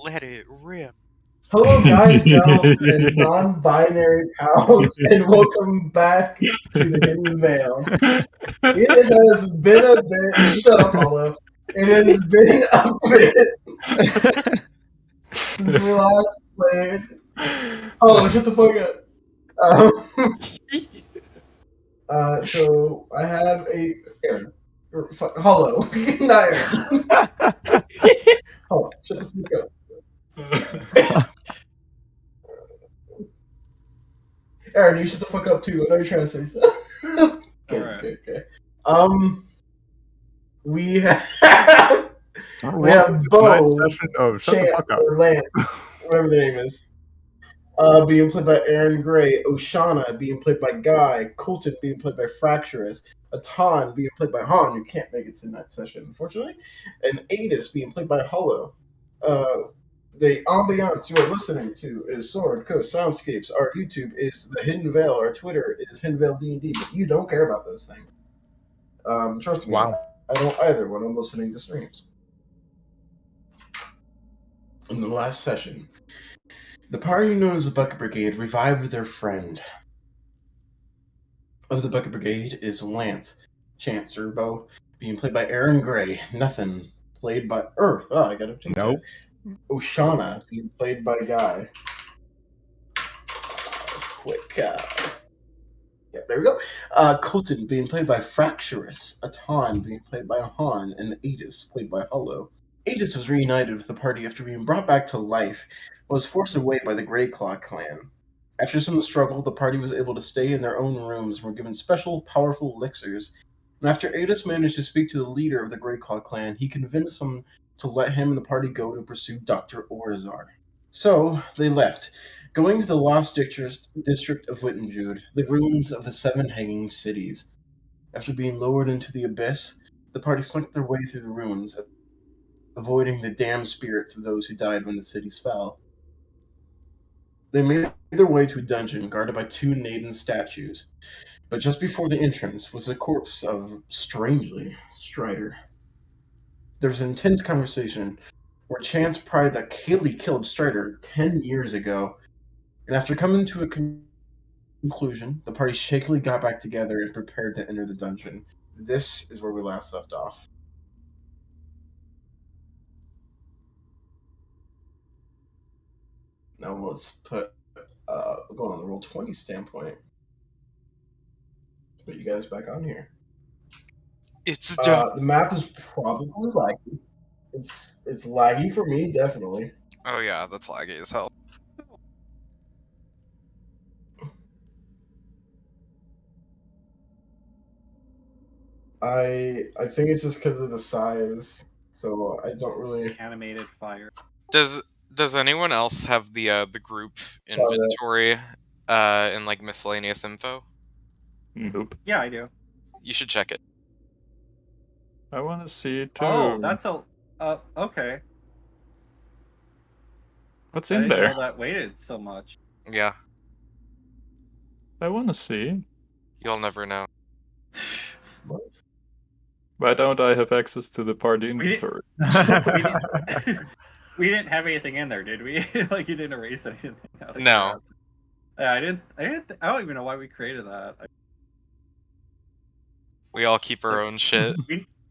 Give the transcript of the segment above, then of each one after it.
Let it rip. Hello, guys, gals, and non-binary pals, and welcome back to the Hidden Veil. It has been a bit. Shut up, Hollow. It has been a bit since we last played. Hollow, shut the fuck up. So I have Aaron. Hollow, not Aaron. Hollow, shut the fuck up. Aaron, you shut the fuck up too. I know you're trying to say something. Okay. We have Bo, Chance, or Lance, whatever the name is, being played by Aaron Gray, Oshana being played by Guy, Colton being played by Fracturous, Atan being played by Han, who can't make it to that session, unfortunately, and Adis being played by Hollow. The ambiance you are listening to is Sword Coast Soundscapes. Our YouTube is The Hidden Veil. Our Twitter is Hidden Veil D&D, but you don't care about those things. Trust me, Wow. I don't either when I'm listening to streams. In the last session, the party known as the Bucket Brigade revived their friend. Of the Bucket Brigade is Lance, Chance, or Bo, being played by Aaron Gray. Nothing, played by I gotta change Nope. that. Oshana, being played by Guy. That's quick. Yeah, there we go. Colton being played by Fracturous, Atan being played by Han, and Adis played by Hollow. Adis was reunited with the party after being brought back to life, but was forced away by the Greyclaw clan. After some struggle, the party was able to stay in their own rooms and were given special, powerful elixirs. And after Adis managed to speak to the leader of the Greyclaw clan, he convinced him to let him and the party go to pursue Dr. Orizar. So, they left, going to the lost district of Wittenjude, the ruins of the Seven Hanging Cities. After being lowered into the abyss, the party slunk their way through the ruins, avoiding the damned spirits of those who died when the cities fell. They made their way to a dungeon guarded by two Naden statues, but just before the entrance was the corpse of, strangely, Strider. There was an intense conversation where Chance pried that Kaylee killed Strider 10 years ago, and after coming to a conclusion, the party shakily got back together and prepared to enter the dungeon. This is where we last left off. Now let's put go on the Roll20 standpoint. Put you guys back on here. It's done. The map is probably laggy. It's laggy for me, definitely. Oh yeah, that's laggy as hell. I think it's just because of the size, so I don't really. Animated fire. Does anyone else have the group inventory and like miscellaneous info? Nope. Yeah, I do. You should check it. I want to see it too. Oh, that's a. Okay. What's I in didn't there? know that weighted so much. Yeah, I want to see. you'll never know. Why don't I have access to the party We didn't- inventory? We didn't have anything in there, did we? Like you didn't erase anything out of No. chat. Yeah, I didn't. I don't even know why we created that. We all keep our own shit.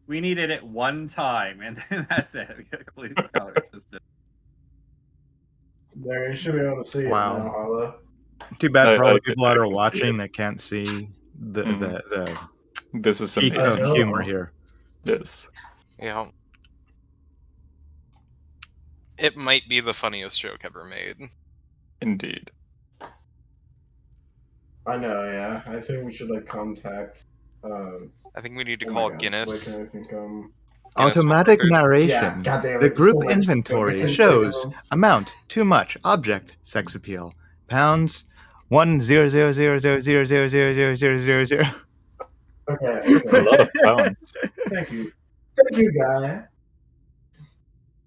We needed it one time, and then that's it. We completely forgot it existed. There, you should be able to see Wow. it now, Hollow. Too bad for all I the people that can are see watching it. that can't see the This is peak amazing. of humor here. Yes. Yeah. It might be the funniest joke ever made. Indeed. I know, yeah. I think we should contact. I think we need to oh my call God, Guinness. why can't I think, Guinness Automatic World Record. narration. Yeah, goddamn it, The it's group so much. I inventory couldn't shows think of them. amount, too much, object, sex appeal, pounds, 1,000,000,000,000,000,000,000,000. Okay. A lot of pounds. Thank you, guy.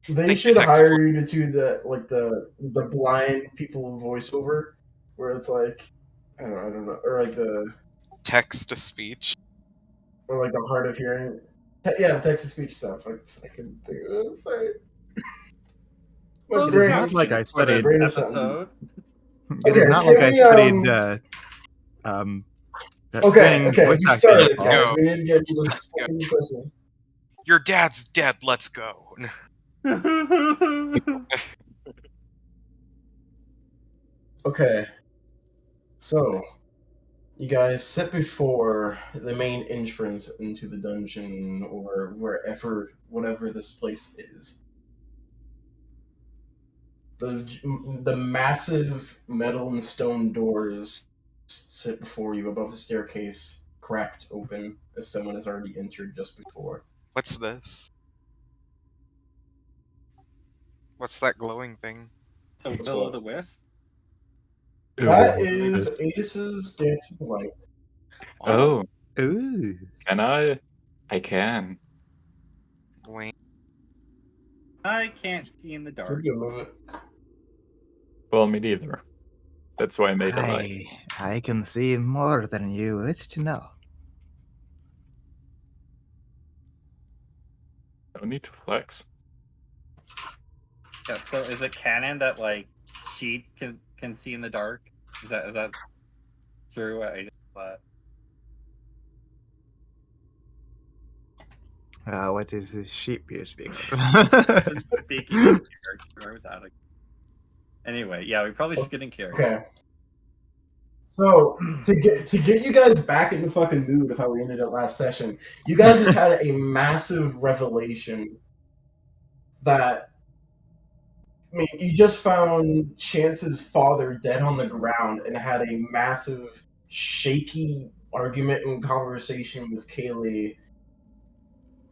They Thank should you, Tex hire you to do the blind people voiceover, where it's like, I don't know, or the Text to speech. hard of hearing. Yeah, the text to speech stuff. I couldn't think of it. Sorry. It is Great. not like I For this studied. Great episode. It is Okay, not like can I we, studied that Okay, thing, okay, voice we acting. started, Let's guys. go. We need to get to Let's this go. second question. Your dad's dead. Let's go. Okay, so you guys sit before the main entrance into the dungeon or wherever, whatever this place is. The massive metal and stone doors sit before you above the staircase, cracked open as someone has already entered just before. What's this? What's that glowing thing? So Will o' the Wisp. Ooh, That what is this? Aces Dancing Light. Oh, Ooh. can I? I can. Wait. I can't see in the dark. Give me a moment. Well, me neither. That's why I made a light. I can see more than you wish to know. No need to flex. Yeah. So is it canon that like Sheet can see in the dark? Is that true? I didn't know What is this sheep you speak of? that. Speaking of character, where was that? Anyway, yeah, we probably should get in character. Okay. So to get you guys back in the fucking mood of how we ended it last session, you guys just had a massive revelation that you just found Chance's father dead on the ground and had a massive shaky argument and conversation with Kaylee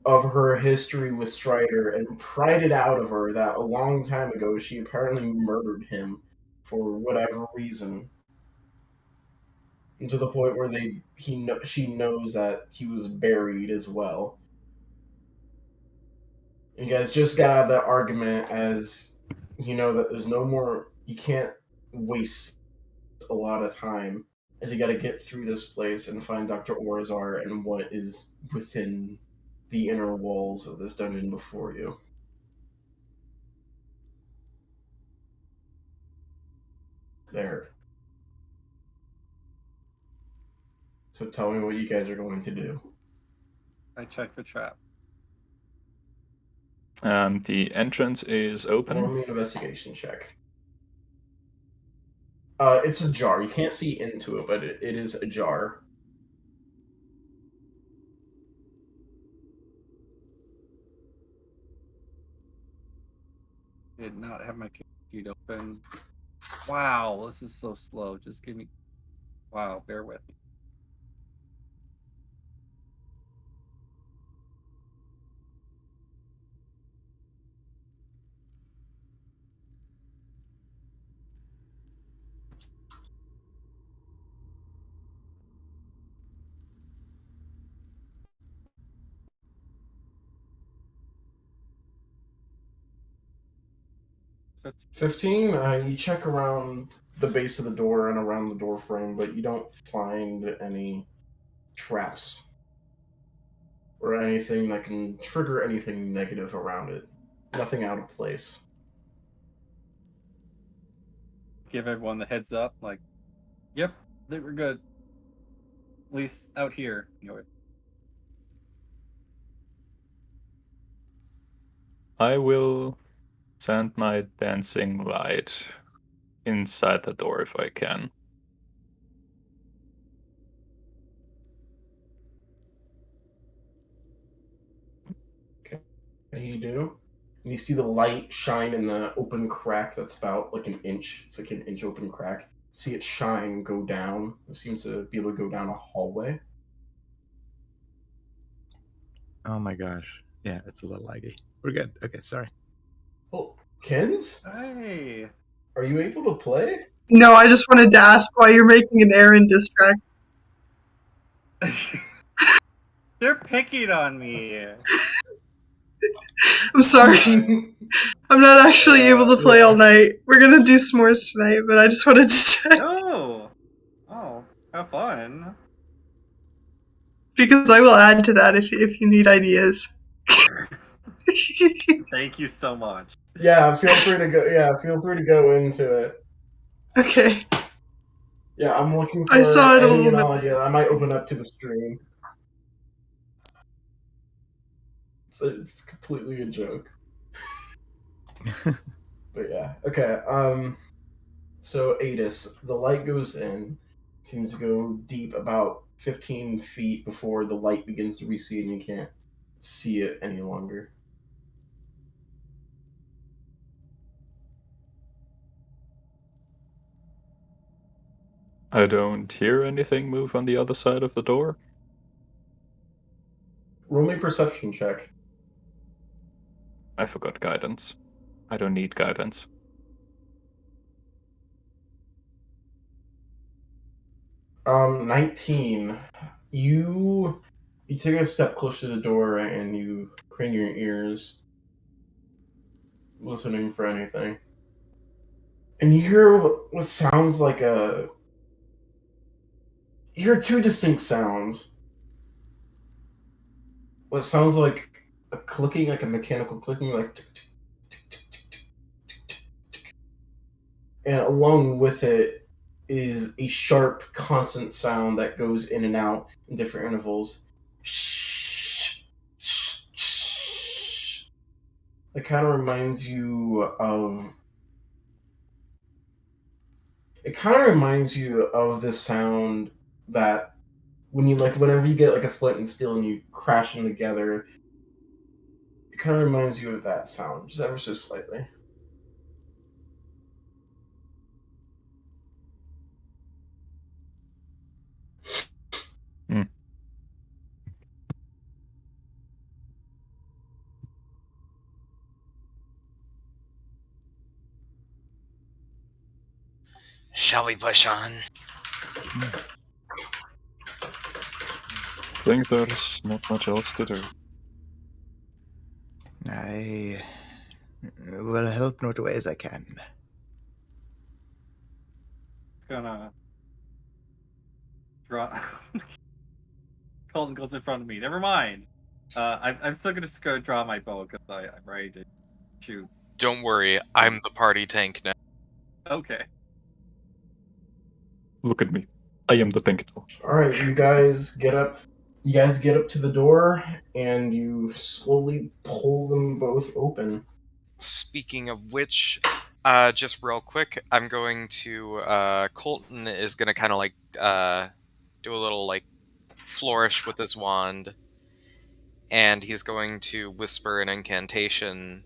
of her history with Strider and pried it out of her that a long time ago she apparently murdered him for whatever reason. And to the point where she knows that he was buried as well. You guys just got out of that argument as you know that there's no more. You can't waste a lot of time as you got to get through this place and find Dr. Orazar and what is within the inner walls of this dungeon before you. There. So tell me what you guys are going to do. I check for trap. The entrance is open. Roll me an investigation check. It's ajar. You can't see into it, but it is ajar. Did not have my sheet open. Wow, this is so slow. Just give me. Wow, bear with me. That's 15, you check around the base of the door and around the door frame, but you don't find any traps or anything that can trigger anything negative around it. Nothing out of place. give everyone the heads up. Like, yep, they were good. At least out here, you know. I will send my dancing light inside the door if I can. And you do. And you see the light shine in the open crack that's about like an inch. It's like an inch open crack. See it shine, go down. It seems to be able to go down a hallway. Oh my gosh. Yeah, it's a little laggy. We're good. Okay, sorry. Oh, Kens? Hey. Are you able to play? No, I just wanted to ask why you're making an errand distract. They're picking on me. I'm sorry. I'm not actually able to play all night. We're gonna do s'mores tonight, but I just wanted to check. Oh. Oh, have fun. Because I will add to that if you need ideas. Thank you so much. Yeah, feel free to go. Yeah, feel free to go into it. Okay. Yeah, I'm looking I for saw it a any little and bit all late. idea. I might open up to the stream. It's completely a joke. But yeah, okay. So Adis, the light goes in, seems to go deep about 15 feet before the light begins to recede and you can't see it any longer. I don't hear anything move on the other side of the door. Roll me a perception check. I forgot guidance. I don't need guidance. 19. You take a step closer to the door and you crane your ears, listening for anything. And you hear what sounds like a. You hear two distinct sounds. What sounds like a clicking, like a mechanical clicking, like tick, tick, tick, tick, tick, tick, tick, tick, tick. And along with it is a sharp, constant sound that goes in and out in different intervals. It kind of reminds you of. It kind of reminds you of the sound that when you whenever you get like a flint and steel and you crash them together, it kind of reminds you of that sound, just ever so slightly. Hmm. Shall we push on? Think there's not much else to do. I will help in what ways I can. It's gonna draw. Colton goes in front of me. Never mind. I'm still gonna just go draw my bow because I'm ready to shoot. Don't worry, I'm the party tank now. Okay. Look at me. I am the tank now. All right, you guys get up. You guys get up to the door, and you slowly pull them both open. Speaking of which, just real quick, I'm going to Colton is gonna kind of do a little flourish with his wand, and he's going to whisper an incantation,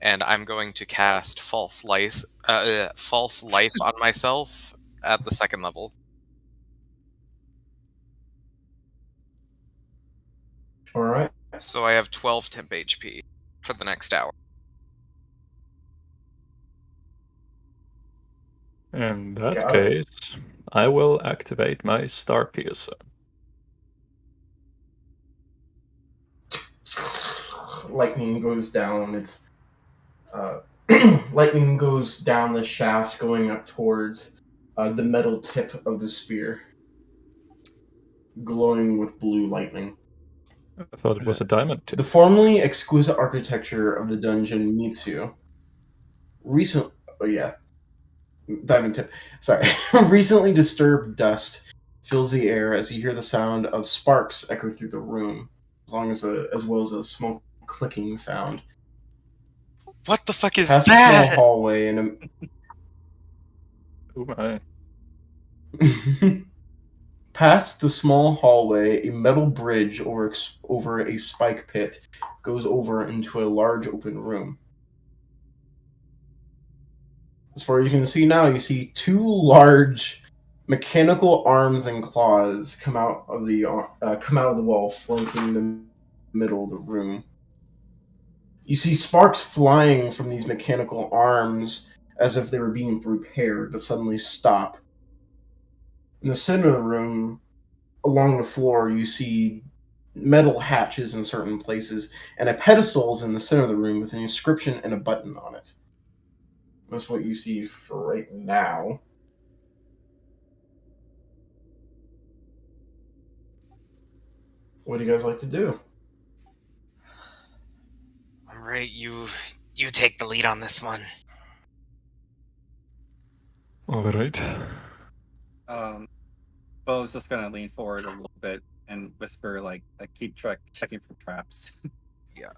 and I'm going to cast false life on myself at the 2nd level. All right. So I have 12 temp HP for the next hour. In that Got it. case, I will activate my Star Piercer. Lightning goes down. It's lightning goes down the shaft, going up towards the metal tip of the spear, glowing with blue lightning. I thought it was a diamond tip. The formerly exquisite architecture of the dungeon meets you. Diamond tip. Sorry. Recently disturbed dust fills the air as you hear the sound of sparks echo through the room, as well as a smoke clicking sound. What the fuck is Past a that? small hallway and Oh my. Past the small hallway, a metal bridge over a spike pit goes over into a large open room. As far as you can see now, you see two large mechanical arms and claws come out of the wall, flanking the middle of the room. You see sparks flying from these mechanical arms as if they were being repaired, but suddenly stop. In the center of the room, along the floor, you see metal hatches in certain places, and a pedestal is in the center of the room with an inscription and a button on it. That's what you see for right now. What do you guys like to do? Alright, you You take the lead on this one. All right. Bo's just gonna lean forward a little bit and whisper, like keep checking for traps. Yeah.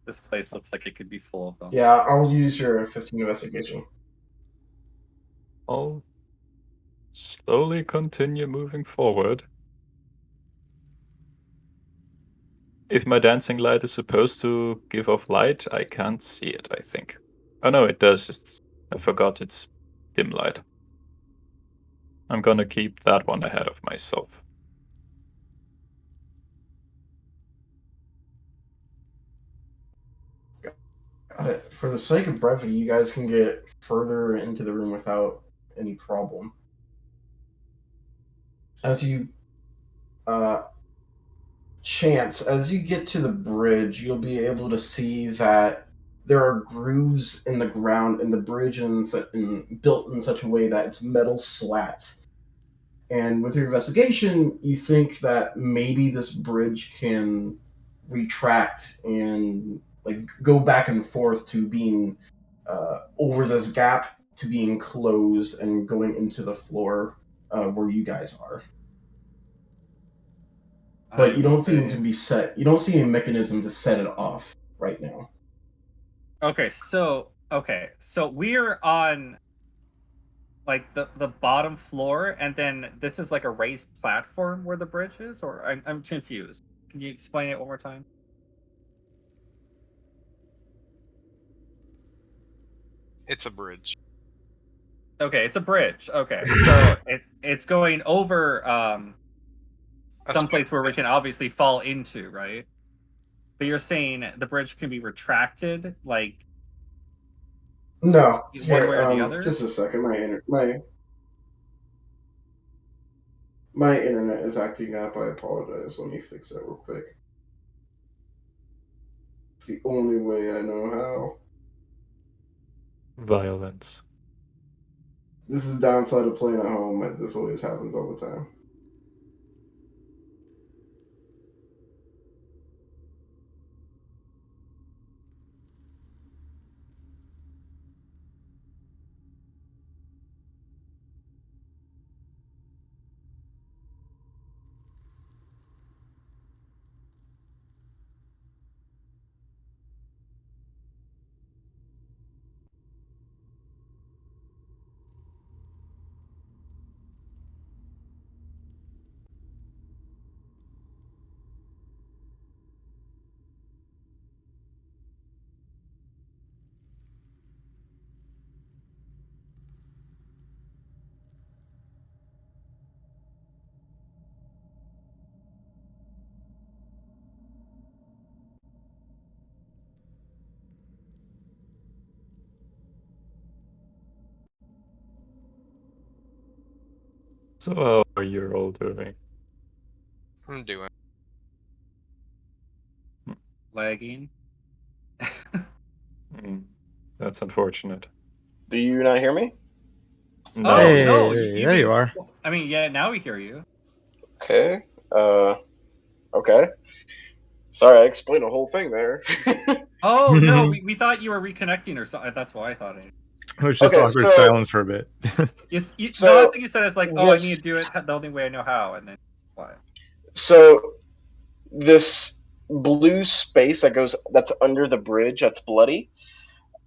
This place looks like it could be full of them. Yeah, I'll use your 15 investigation. I'll slowly continue moving forward. If my dancing light is supposed to give off light, I can't see it, I think. Oh no, it does. I forgot it's dim light. I'm gonna keep that one ahead of myself. Got it. For the sake of brevity, you guys can get further into the room without any problem. As you as you get to the bridge, you'll be able to see that there are grooves in the ground, and the bridge is built in such a way that it's metal slats. And with your investigation, you think that maybe this bridge can retract and like go back and forth to being over this gap to being closed and going into the floor where you guys are. But you don't think it can be set. You don't see any mechanism to set it off right now. Okay, so we're on like the bottom floor, and then this is like a raised platform where the bridge is, or I'm confused. Can you explain it one more time? It's a bridge. Okay, it's a bridge. Okay, so it's going over A someplace where we split. can obviously fall into, right? But you're saying the bridge can be retracted, like No, one here, way or the other? just a second. My internet is acting up. I apologize. Let me fix that real quick. It's the only way I know how. Violence. This is the downside of playing at home. This always happens all the time. So how are you all doing? I'm doing. Lagging. That's unfortunate. Do you not hear me? No. Oh Hey, no! there you are. I mean, yeah. Now we hear you. Okay. Okay. Sorry, I explained the whole thing there. Oh no! We thought you were reconnecting or something. That's why I thought it. It was just Okay, awkward so- silence for a bit. The So, last thing you said is like, "Oh, I this- need to do it the only way I know how," and then what? So, this blue space that's under the bridge, that's bloody,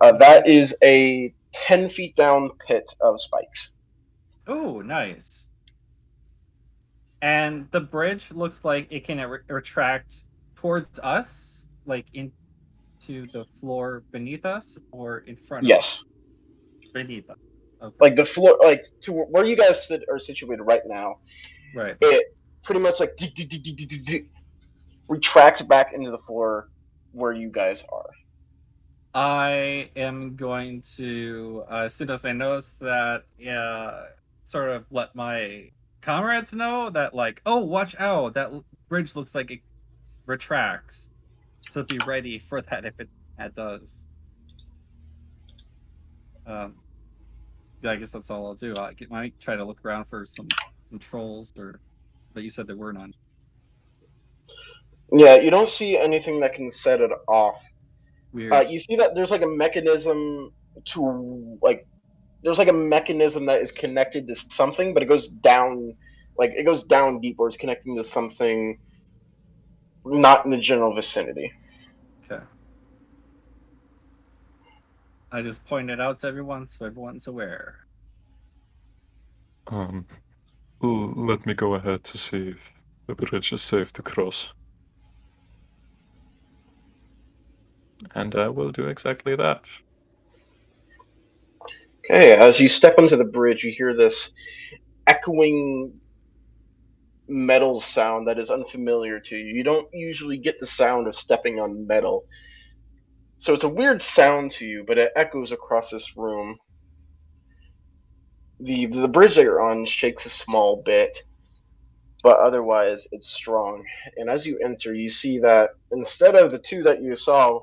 that is a 10 feet down pit of spikes. Oh, nice. And the bridge looks like it can retract towards us, like into the floor beneath us, or in front of Yes. us? Beneath us. Okay. Like the floor, like to where you guys are situated right now, Right. it pretty much like retracts back into the floor where you guys are. I am going to, as soon as I notice that, sort of let my comrades know that, like, oh, watch out, that bridge looks like it retracts. So be ready for that if it does. Yeah, I guess that's all I'll do. I might try to look around for some controls, but you said there were none. Yeah, you don't see anything that can set it off. Weird. You see that there's like a mechanism to like there's like a mechanism that is connected to something, but it goes down deep, or it's connecting to something not in the general vicinity. Okay. I just pointed out to everyone so everyone's aware. Let me go ahead to see if the bridge is safe to cross. And I will do exactly that. Okay, as you step onto the bridge, you hear this echoing metal sound that is unfamiliar to you. You don't usually get the sound of stepping on metal. So it's a weird sound to you, but it echoes across this room. The bridge that you're on shakes a small bit, but otherwise it's strong. And as you enter, you see that instead of the two that you saw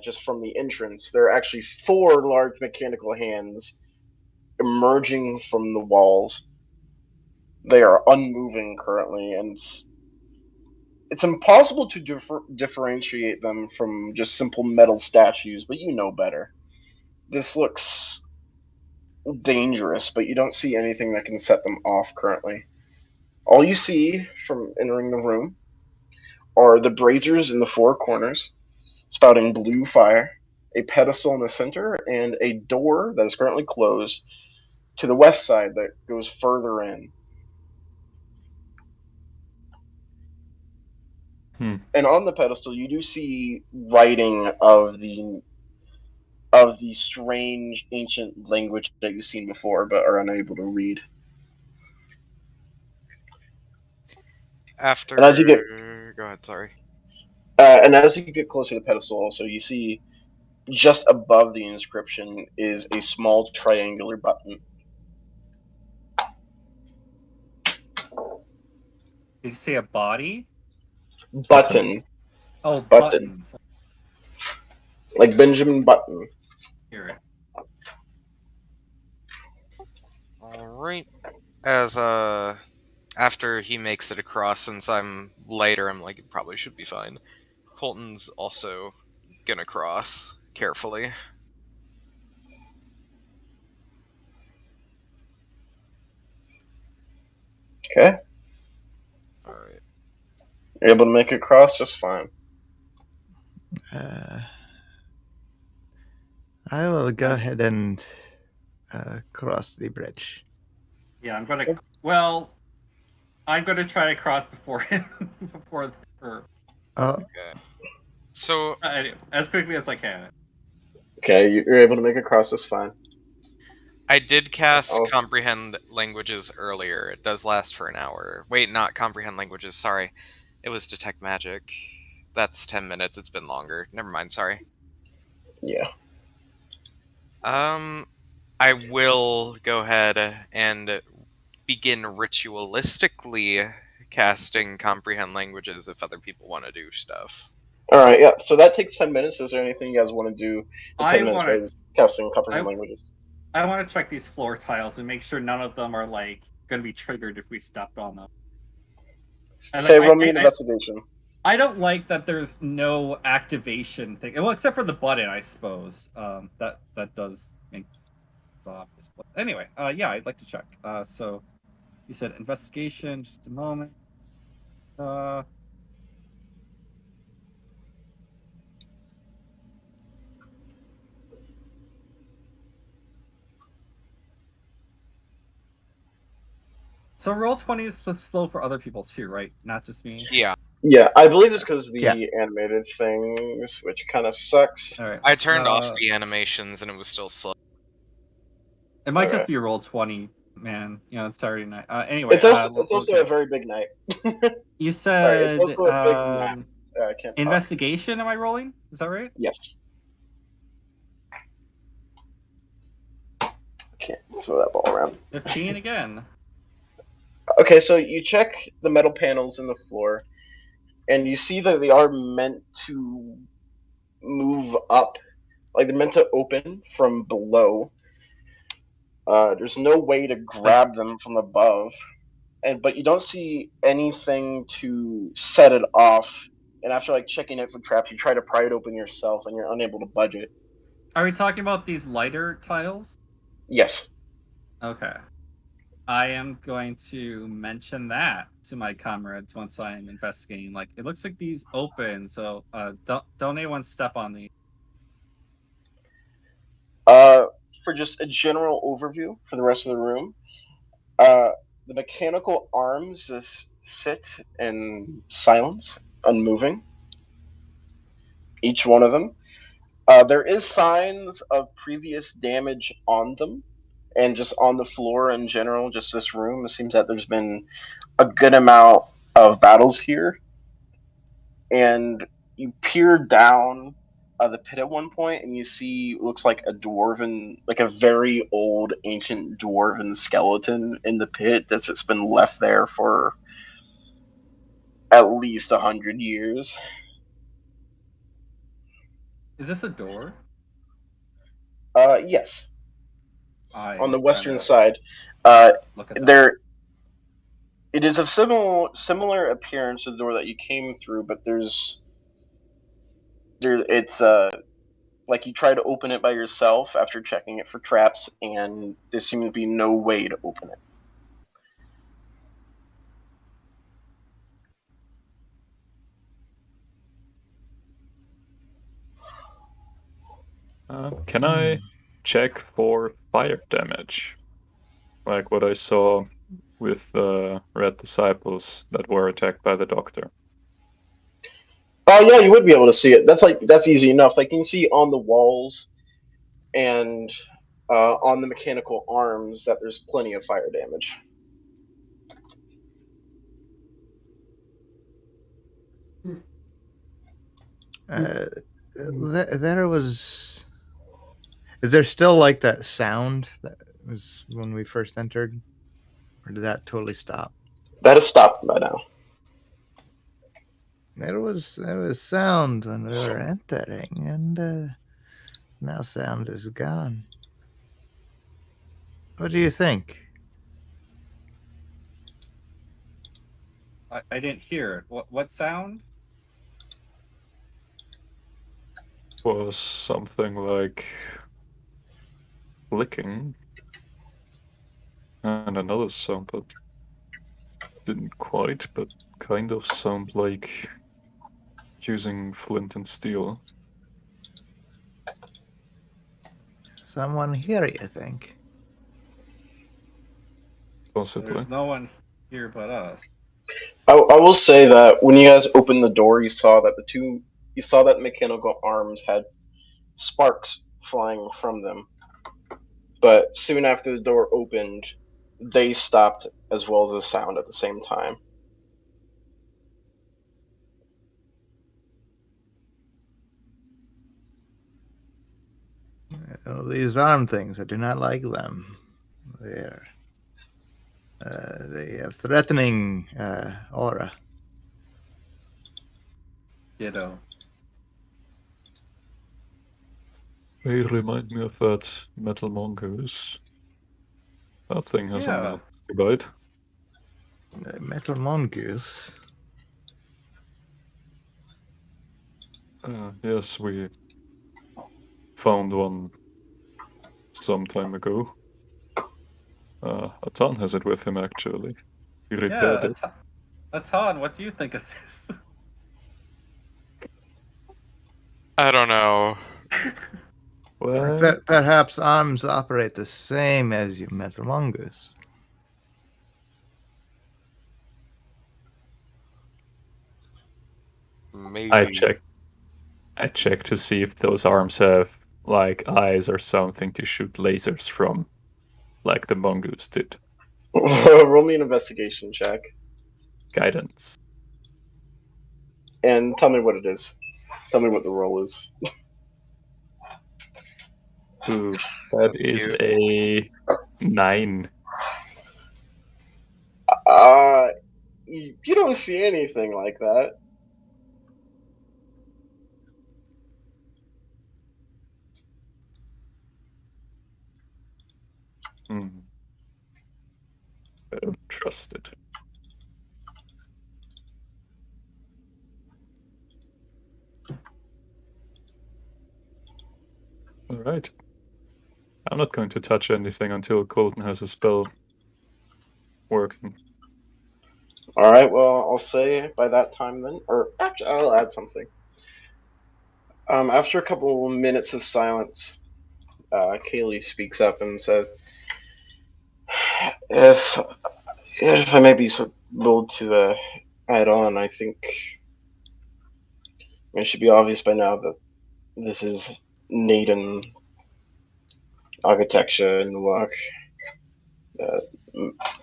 just from the entrance, there are actually 4 large mechanical hands emerging from the walls. They are unmoving currently, and it's impossible to differentiate them from just simple metal statues, but you know better. This looks dangerous, but you don't see anything that can set them off currently. All you see from entering the room are the braziers in the 4 corners, spouting blue fire, a pedestal in the center, and a door that is currently closed to the west side that goes further in. And on the pedestal, you do see writing of the strange ancient language that you've seen before, but are unable to read. After. And as you get Go ahead, sorry. and as you get closer to the pedestal, also you see just above the inscription is a small triangular button. Did you say a body? Button. Oh, Button. buttons. Like Benjamin Button. Hear it. Alright. As after he makes it across, since I'm lighter, I'm like, it probably should be fine. Colton's also gonna cross carefully. Okay. Alright. You're able to make it across just fine. I will go ahead and cross the bridge. Yeah, I'm gonna. Well, I'm gonna try to cross before him. before her. Oh, So, As quickly as I can. Okay, you're able to make it across just fine. I did cast Oh. Comprehend Languages earlier. It does last for an hour. Wait, not Comprehend Languages, sorry. It was Detect Magic. That's 10 minutes, it's been longer. Never mind, sorry. Yeah. I will go ahead and begin ritualistically casting Comprehend Languages if other people want to do stuff. Alright, yeah, so that takes 10 minutes. Is there anything you guys want to do in 10 I minutes wanna- while he's casting comprehend I- languages? I want to check these floor tiles and make sure none of them are like going to be triggered if we stepped on them. And Okay, I- roll me I- an investigation. I don't like that there's no activation thing. Well, except for the button, I suppose. That does make it's obvious. But anyway, yeah, I'd like to check. So you said investigation. Just a moment. So Roll20 is slow for other people too, right? Not just me. Yeah, Yeah, I believe it's because the Yeah. animated things, which kind of sucks. All right. I turned off the animations and it was still slow. It might just Okay. be Roll20, man. You know, it's Saturday night. Anyway, It's also okay. a very big night. You Sorry, said it's also a big map. I can't talk. investigation. Am I rolling? Is that right? Yes. Can't throw that ball around. 15 again. Okay, so you check the metal panels in the floor, and you see that they are meant to move up. Like, they're meant to open from below. There's no way to grab them from above. But you don't see anything to set it off And after like checking it for traps, you try to pry it open yourself, and you're unable to budge it. Are we talking about these lighter tiles? Yes. Okay. I am going to mention that to my comrades once I'm investigating. Like, it looks like these open, so don't anyone step on these. For just a general overview for the rest of the room, uh, the mechanical arms just sit in silence, unmoving. Each one of them. There is signs of previous damage on them, and just on the floor in general. Just this room, it seems that there's been a good amount of battles here, and you peer down the pit at one point, and you see looks like a dwarven, like a very old, ancient dwarven skeleton in the pit that's just been left there for at least 100 years. Is this a door? Yes, on the I kind western of side. look at that. There, it is of similar appearance to the door that you came through, but it's like you try to open it by yourself after checking it for traps, and there seems to be no way to open it. Can I check for fire damage? Like what I saw with the red disciples that were attacked by the doctor. Oh yeah, you would be able to see it. That's easy enough. Like you can see on the walls and on the mechanical arms that there's plenty of fire damage. There was. Is there still like that sound that was when we first entered, or did that totally stop? That has stopped by now. There was sound when we were entering, and now sound is gone. What do you think? I didn't hear it. What sound? Was something like clicking, and another sound that didn't quite, but kind of sound like using flint and steel. Someone here, you think? Possibly. There's no one here but us. I will say that when you guys opened the door, you saw that the mechanical arms had sparks flying from them. But soon after the door opened, they stopped as well as the sound at the same time. These arm things, I do not like them. They have threatening aura. Ditto. They remind me of that metal mongoose. That thing has a Yeah. nasty bite. Metal mongoose. Yes, we found one some time ago. Atan has it with him, actually. He repaired Yeah, it. Atan, what do you think of this? I don't know. Well, Perhaps arms operate the same as you metal mongoose. Maybe. I checked to see if those arms have like eyes or something to shoot lasers from, like the mongoose did. Roll me an investigation check Guidance. and tell me what it is. Tell me what the roll is. Ooh, that That's is cute. a 9. You don't see anything like that. Hmm. I don't trust it. Right. I'm not going to touch anything until Colton has a spell working. All right. Well, I'll say by that time then, or actually, I'll add something. After a couple minutes of silence, Kaylee speaks up and says, "If I may be so bold to add on, I think it should be obvious by now that this is Naden architecture and work.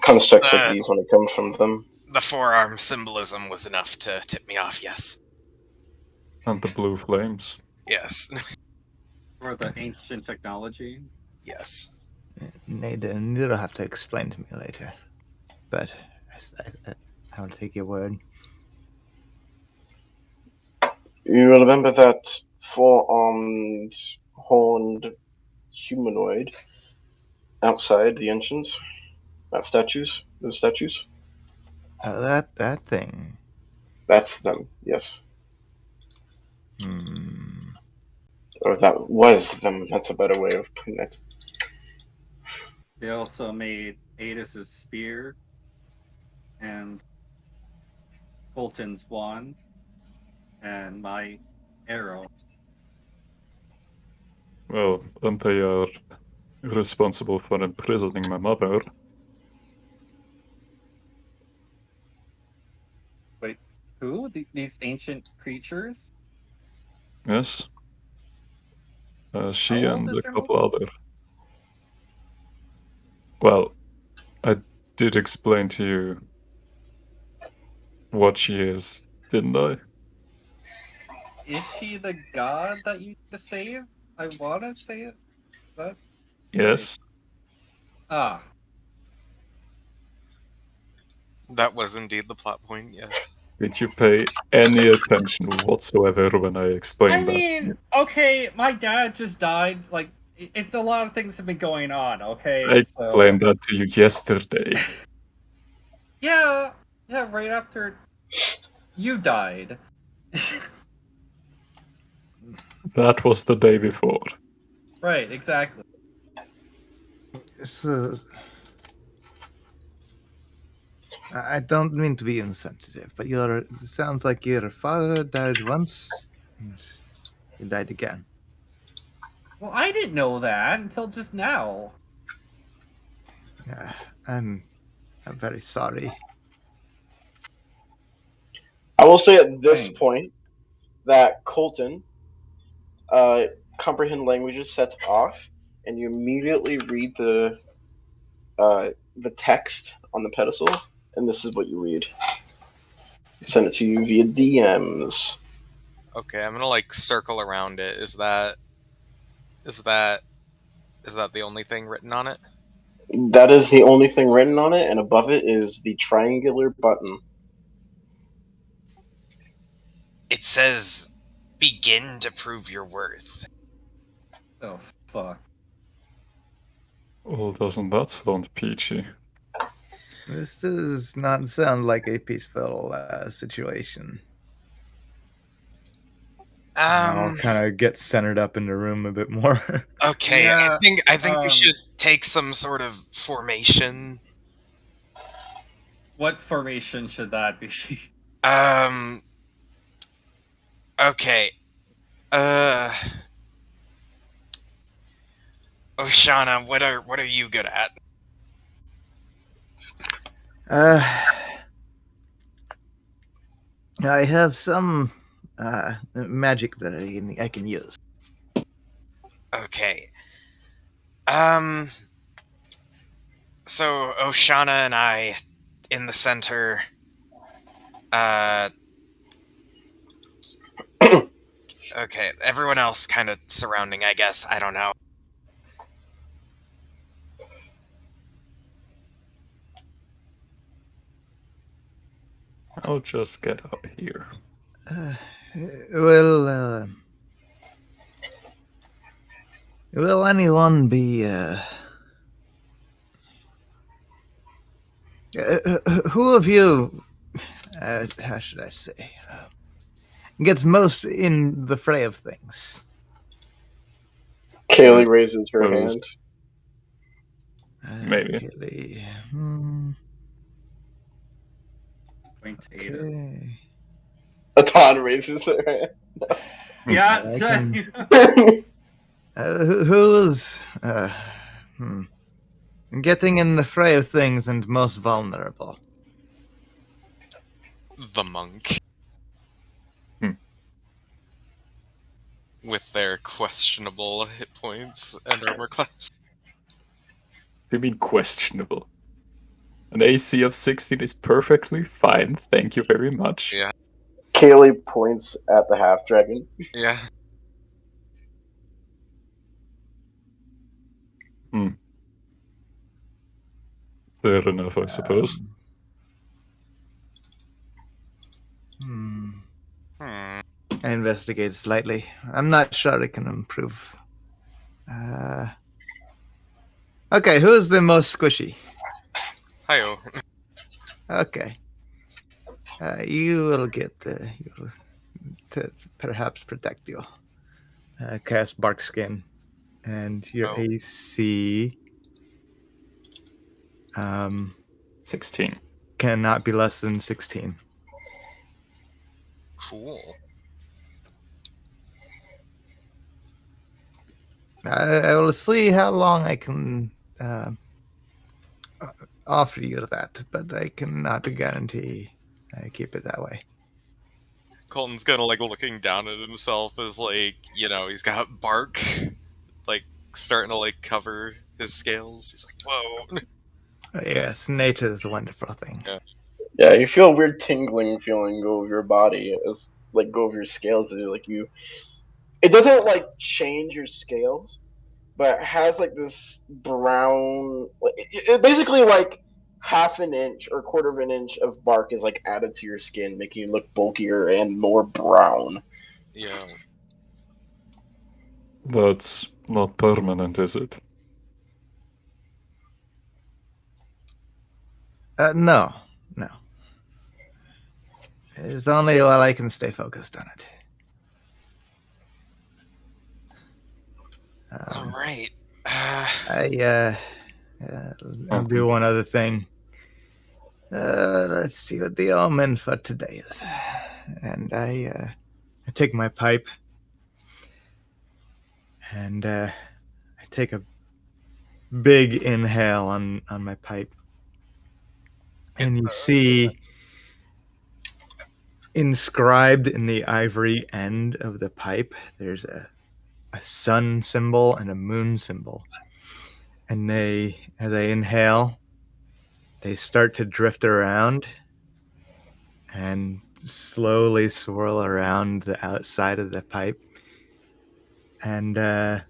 Constructs like these when it comes from them. The forearm symbolism was enough to tip me off, yes. And the blue flames. Yes. Or the ancient technology. Yes. Nathan, you don't have to explain to me later. But I will take your word. You remember that four-armed, horned humanoid outside the entrance? Those statues? That thing. That's them, yes. Hmm. Or that was them, that's a better way of putting it. They also made Adis's spear and Colton's wand and my arrow. Well, and they are responsible for imprisoning my mother. Wait, who? These ancient creatures? Yes. She How old and is a your couple other. Well, I did explain to you what she is, didn't I? Is she the god that you need to save? I want to say it. But Yes. ah, That was indeed the plot point, yes. Did you pay any attention whatsoever when I explained I mean, that? okay, my dad just died. Like, it's a lot of things have been going on. Okay, I so explained that to you yesterday. yeah, right after you died. That was the day before. Right, exactly. So, I don't mean to be insensitive, but it sounds like your father died once, and he died again. Well, I didn't know that until just now. I'm very sorry. I will say at this Thanks. point that Colton, comprehend languages sets off, and you immediately read the text on the pedestal, and this is what you read. Send it to you via DMs. Okay, I'm gonna like circle around it. Is that the only thing written on it? That is the only thing written on it, and above it is the triangular button. It says, "Begin to prove your worth." Oh fuck. Well, doesn't that sound peachy? This does not sound like a peaceful situation. I'll kind of get centered up in the room a bit more. Okay, Yeah, I think we should take some sort of formation. What formation should that be? Okay. Oshana, what are you good at? I have some magic that I can use. Okay. So Oshana and I in the center. Okay, everyone else kind of surrounding, I guess. I don't know. I'll just get up here. Will anyone be who of you how should I say gets most in the fray of things? Kaylee raises her Opposed. hand. Maybe. Kaylee. Point to Ada. Okay. Atan raises their hand. Yeah, I can- That's who's getting in the fray of things and most vulnerable? The monk. Hmm. With their questionable hit points and armor class. You mean questionable? An AC of 16 is perfectly fine. Thank you very much. Yeah. Kaylee points at the half dragon. Yeah. Fair enough, I suppose. Hmm. I investigate slightly. I'm not sure it can improve. Okay, who's the most squishy? Hi-oh. Okay. You will get to perhaps protect you. Cast Bark Skin. And your Oh. AC 16. cannot be less than 16. Cool. I will see how long I can offer you that, but I cannot guarantee I keep it that way. Colton's kind of like looking down at himself as like, you know, he's got bark like starting to like cover his scales. He's like, whoa. Yes, nature is a wonderful thing. Yeah, you feel a weird tingling feeling go over your body, as like go over your scales. As like you, it doesn't like change your scales, but it has like this brown. It basically like half an inch or quarter of an inch of bark is like added to your skin, making you look bulkier and more brown. Yeah. That's not permanent, is it? No. It's only while I can stay focused on it. All right. I'll do one other thing. Let's see what the omen for today is. And I take my pipe and I take a big inhale on my pipe. And you see inscribed in the ivory end of the pipe, there's a sun symbol and a moon symbol. And as I inhale, they start to drift around and slowly swirl around the outside of the pipe. And let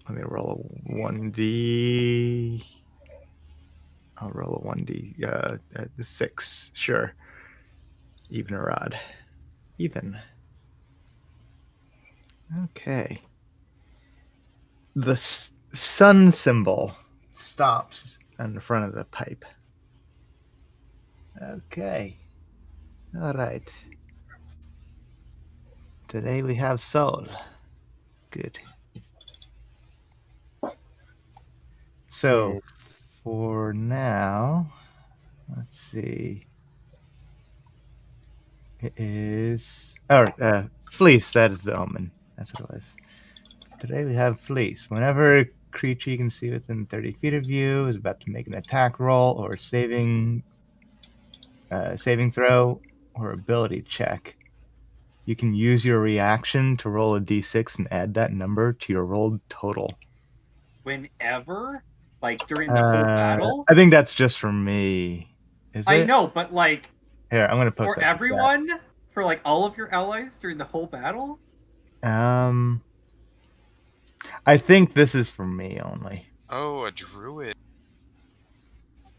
me roll a 1d. I'll roll a 1d. The 6, sure. Even or odd. Even. Okay. The sun symbol stops on the front of the pipe. Okay. All right. Today we have soul. Good. So, for now, let's see. It is... Fleece, that is the omen. That's what it was. Today we have Fleece. Whenever a creature you can see within 30 feet of you is about to make an attack roll or saving throw or ability check, you can use your reaction to roll a d6 and add that number to your rolled total. Whenever? Like during the whole battle? I think that's just for me. Is it? I know, but like Here, I'm gonna post for that in chat. everyone? For like all of your allies during the whole battle? I think this is for me only. Oh, a druid.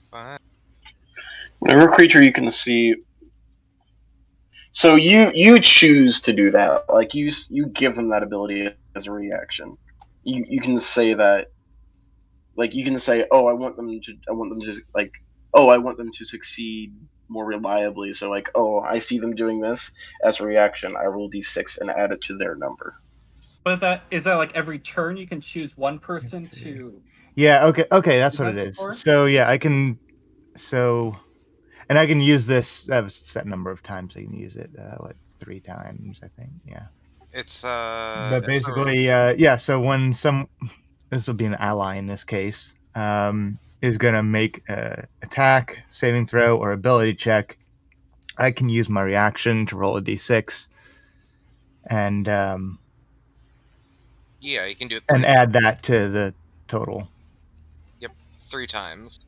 Fine. Whenever creature you can see. So you choose to do that. Like you give them that ability as a reaction. You can say that. Like you can say, oh, I want them to succeed more reliably. So like, oh, I see them doing this as a reaction. I roll d6 and add it to their number. But is that like every turn you can choose one person Let's see. to? Yeah, okay, that's what it Event is. before? So yeah, I can and I can use this a set number of times. I can use it 3 times, I think. Yeah. It's But it's a basically, so when this will be an ally in this case, is gonna make a attack, saving throw, or ability check, I can use my reaction to roll a d6 and yeah, you can do it 3 and add that to the total. Yep, 3 times.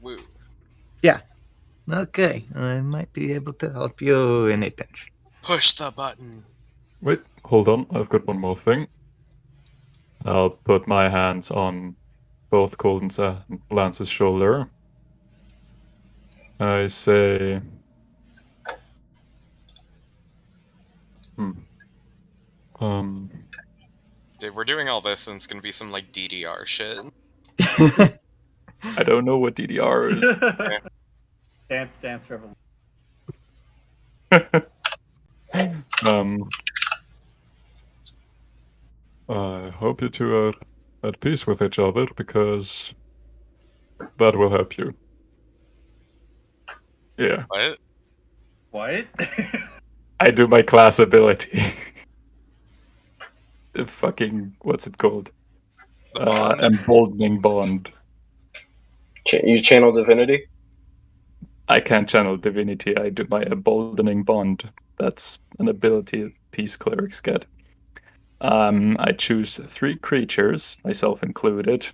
Woo. Okay, I might be able to help you in a pinch. Push the button. Wait, hold on. I've got one more thing. I'll put my hands on both Colton's and Lance's shoulder. I say, Dude, we're doing all this and it's gonna be some like DDR shit. I don't know what DDR is. Dance Revolution. I hope you two are at peace with each other because that will help you. Yeah, What? What? I do my class ability. The fucking, what's it called? The bond? Emboldening bond. You channel divinity? I can't channel divinity. I do my emboldening bond. That's an ability peace clerics get. I choose 3 creatures, myself included.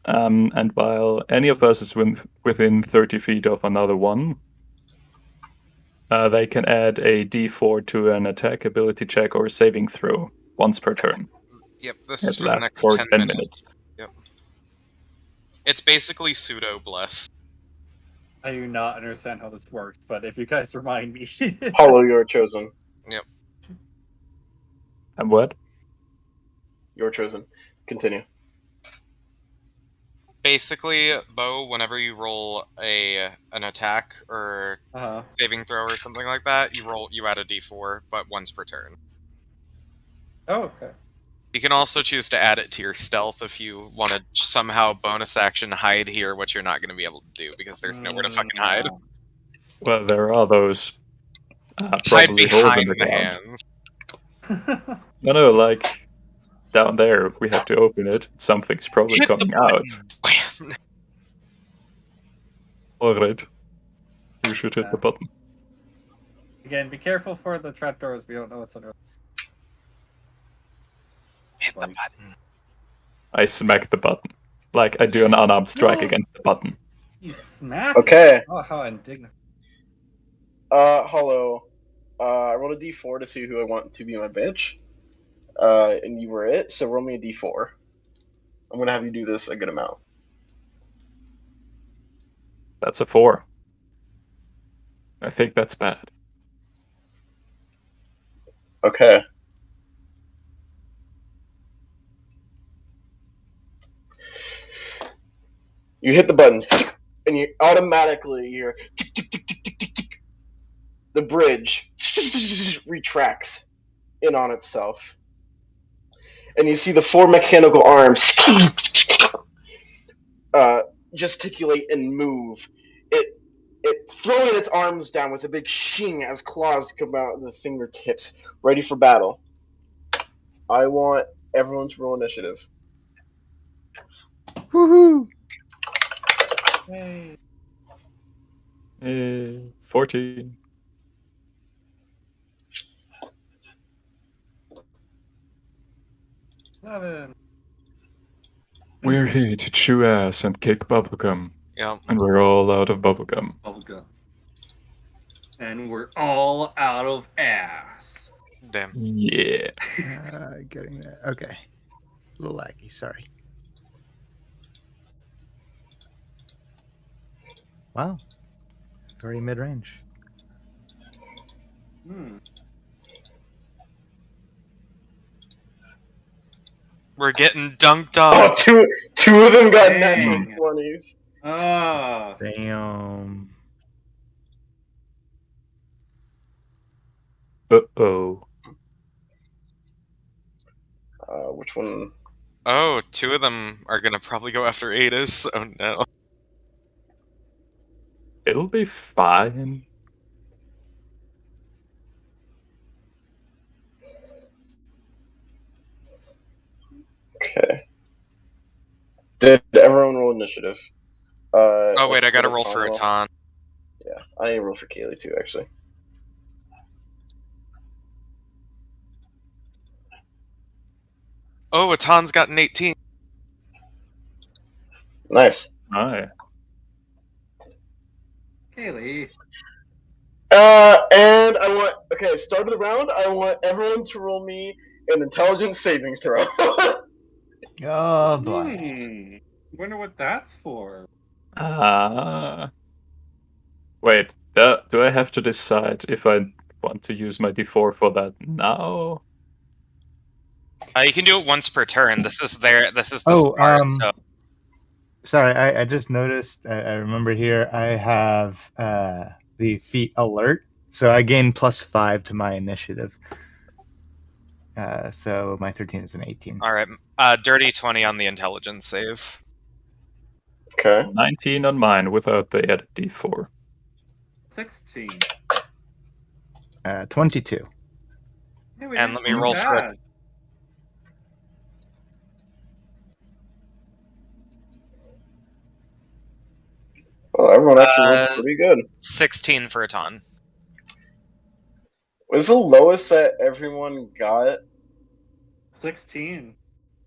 And while any of us is within 30 feet of another one, they can add a d4 to an attack, ability check, or saving throw once per turn. Yep, this is It for the lasts next for 10 10 minutes. Yep. It's basically pseudo bless. I do not understand how this works, but if you guys remind me. Hollow, you're chosen. And what? You're chosen. Continue. Basically, Bo, whenever you roll an attack or Uh-huh. saving throw or something like that, you add a d4, but once per turn. Oh, okay. You can also choose to add it to your stealth if you want to somehow bonus action hide here, which you're not going to be able to do because there's nowhere to fucking hide. Well, there are those Hide probably holes in behind the the ground. hands. No, like down there, we have to open it. Something's probably Hit the coming out. Wham! All right, you should hit the button. Again, be careful for the trapdoors. We don't know what's under. Hit the button. I smack the button, like I do an unarmed strike against the button. You smack Okay. it. Oh, how indignant. Hollow. I rolled a d4 to see who I want to be my bitch. And you were it, so roll me a d4. I'm gonna have you do this a good amount. That's a 4. I think that's bad. Okay. You hit the button, and you automatically hear tick, tick, tick, tick, tick, tick, tick. The bridge retracts in on itself, and you see the 4 mechanical arms gesticulate and move. It throwing its arms down with a big shing as claws come out of the fingertips, ready for battle. I want everyone to roll initiative. Woohoo! Hey. 14. Seven. We're here to chew ass and kick bubblegum, Yep. and we're all out of bubblegum. Bubblegum. And we're all out of ass. Damn. Yeah. Getting there. Okay. A little laggy, sorry. Wow. Very mid range. We're getting dunked Oh, on. two of them got Dang. natural 20s. Ah. Damn. Uh-oh. when. Oh, two of them are gonna probably go after Adis. Oh no. It'll be fine. Okay. Did everyone roll initiative? Oh wait, I gotta did roll for roll? Atan. Yeah, I need to roll for Kaylee too, actually. Oh, Atan's got an 18. Nice. Aye. Kaylee. And I want. Okay, start of the round. I want everyone to roll me an intelligence saving throw. Oh boy. Wonder what that's for. Wait, do I have to decide if I want to use my D4 for that now? You can do it once per turn. This is the Oh, start. So sorry, I just noticed. I remember here I have the feat alert, so I gain +5 to my initiative. So my 13 is an 18. all right, dirty 20 on the intelligence save. Okay. 19 on mine without the added D4. 16. 22. Hey, we And didn't let me do roll for it. bad. Well, everyone actually rolled pretty good. 16 for Atan. What is the lowest that everyone got? 16.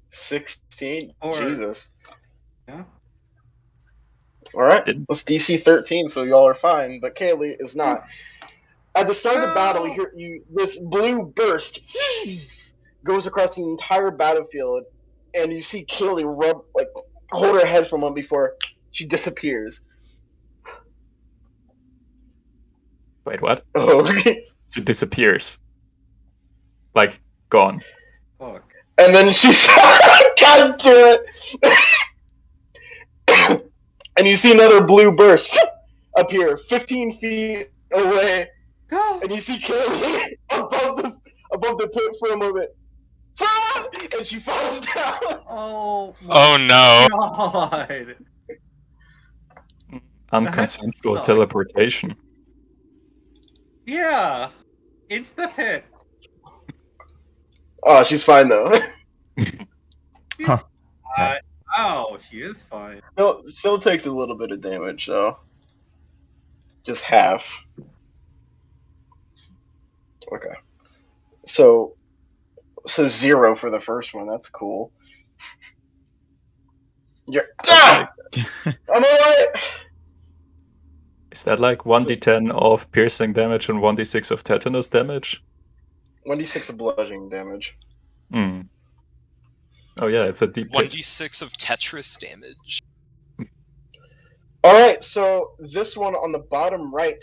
16. Or- Jesus. Yeah. All right, Didn't- let's DC 13, so y'all are fine, but Kaylee is not. At the start of the battle, No! this blue burst goes across the entire battlefield, and you see Kaylee hold her head for a moment before she disappears. Wait, what? Oh, She disappears. Like, gone. Fuck. and then she's God damn it! And you see another blue burst appear 15 feet away. Go! And you see Kaylee above the pit for a moment. And she falls down. Oh my Oh no. god. Unconsensual sucked. teleportation. Yeah. Into the pit. Oh, she's fine though. She's Huh. fine. Nice. Oh, she is fine. Still takes a little bit of damage though. Just half. Okay. So 0 for the first one. That's cool. You're. Ah! I'm alright. Is that like 1d10 of piercing damage and 1d6 of tetanus damage? 1d6 of bludgeoning damage. Hmm. Oh yeah, it's a deep hit. 1d6 of Tetris damage. Alright, so this one on the bottom right,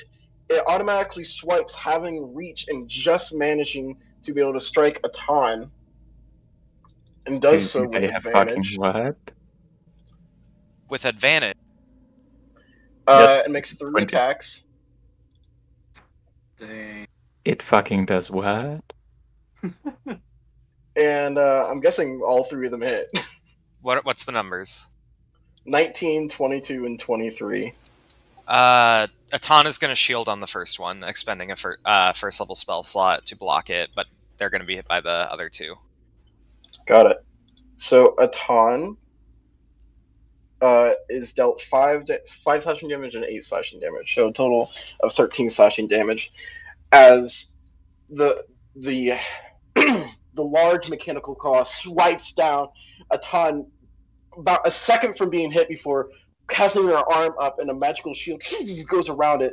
it automatically swipes having reach and just managing to be able to strike a ton. And does so with They have fucking advantage. what? With advantage. Yes, It makes 3 20. attacks. Dang. It fucking does what? And I'm guessing all 3 of them hit. What's the numbers? 19, 22, and 23. Atan is going to shield on the first one, expending a first level spell slot to block it, but they're going to be hit by the other two. Got it. So Atan is dealt 5 slashing damage and 8 slashing damage, so a total of 13 slashing damage. As the the large mechanical claw swipes down Atan about a second from being hit before casting her arm up, and a magical shield goes around it.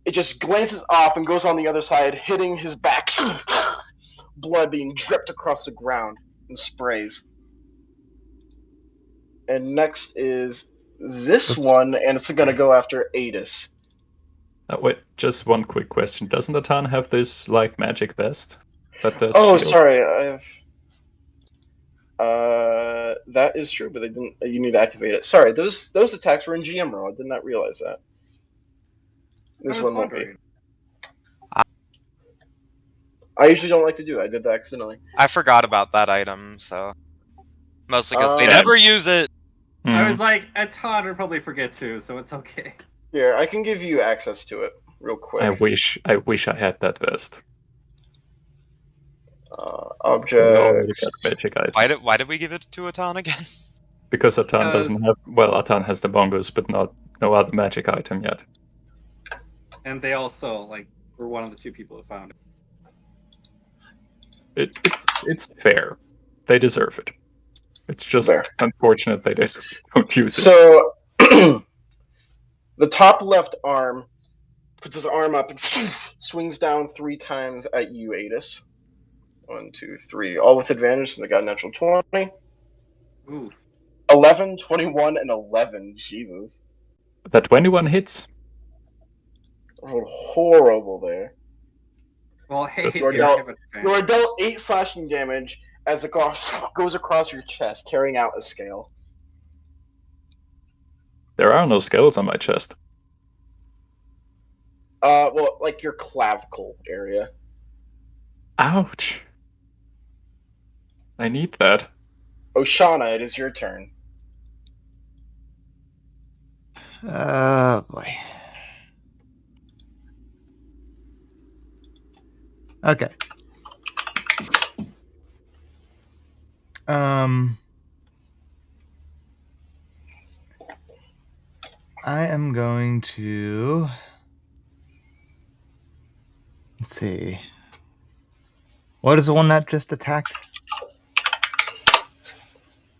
It just glances off and goes on the other side, hitting his back. Blood being dripped across the ground and sprays. And next is this Oops. one, and it's going to go after Adis. Wait, just one quick question. Doesn't Atan have this like magic vest? That does Oh, shield? sorry. That is true, but they didn't. You need to activate it. Sorry, those attacks were in GM roll. I did not realize that. This I was one won't be. wondering. I usually don't like to do that. I did that accidentally. I forgot about that item, so mostly because they Uh, never use it. I Mm. was like, a Todd would probably forget too, so it's okay. Here, I can give you access to it real quick. I wish I had that vest. We already Objects. got magic items. Why did we give it to Atan again? Because Atan Because- doesn't have. Well, Atan has the bongos, but no other magic item yet. And they also like were one of the 2 people who found it. It's fair. They deserve it. It's just There. unfortunate they don't use it. So, the top left arm puts his arm up and swings down 3 times at you, Adis. 1, 2, 3. All with advantage, so they got a natural 20. Ooh. 11, 21, and 11. Jesus. That 21 hits. Rolled horrible there. Well, hey, You're they dealt- have advantage. You are dealt 8 slashing damage as the claw goes across your chest, tearing out a scale. There are no scales on my chest. Well, like your clavicle area. Ouch. I need that. Oshana, it is your turn. Oh boy. Okay. I am going to. Let's see. What is the one that just attacked?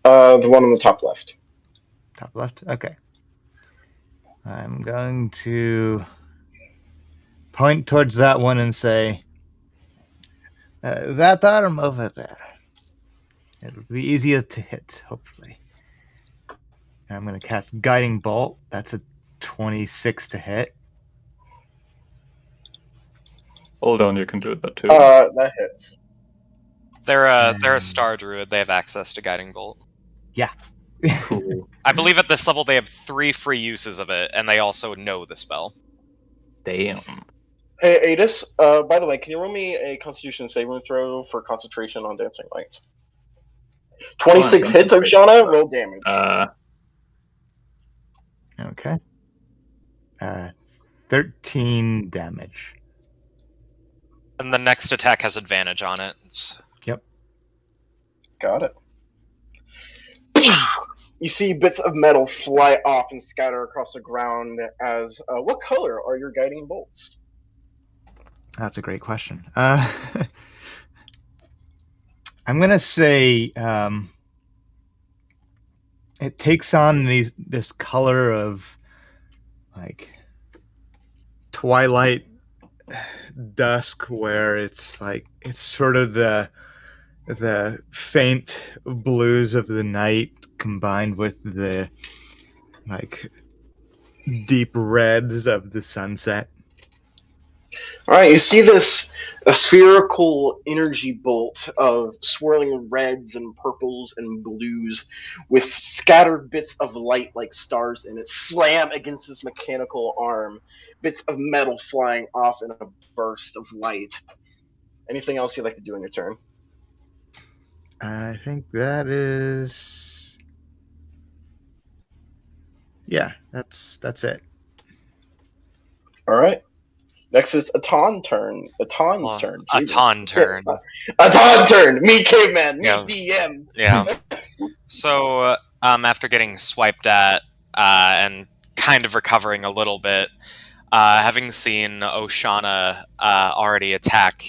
The one on the top left. Top left? Okay. I'm going to point towards that one and say, that arm over there. It'll be easier to hit, hopefully. And I'm going to cast Guiding Bolt. That's a 26 to hit. Hold on, you can do that too. That hits. They're a star druid. They have access to Guiding Bolt. Cool. I believe at this level they have 3 free uses of it, and they also know the spell. Damn. Hey, Adis, by the way, can you roll me a Constitution saving throw for concentration on Dancing Lights? 26 hits, Oshana, roll damage. Okay. 13 damage. And the next attack has advantage on it. Got it. You see bits of metal fly off and scatter across the ground as, what color are your guiding bolts? That's a great question. I'm going to say it takes on this color of like twilight dusk, where it's like it's sort of the faint blues of the night combined with the like deep reds of the sunset. Alright, you see a spherical energy bolt of swirling reds and purples and blues with scattered bits of light like stars in it slam against this mechanical arm, bits of metal flying off in a burst of light. Anything else you'd like to do on your turn? I think that is... Yeah, that's it. Alright. Next is Atan's turn. Well, turn. Atan turn. Atan's turn! Me caveman! Me Yeah. DM! Yeah. So, after getting swiped at and kind of recovering a little bit, having seen Oshana already attack,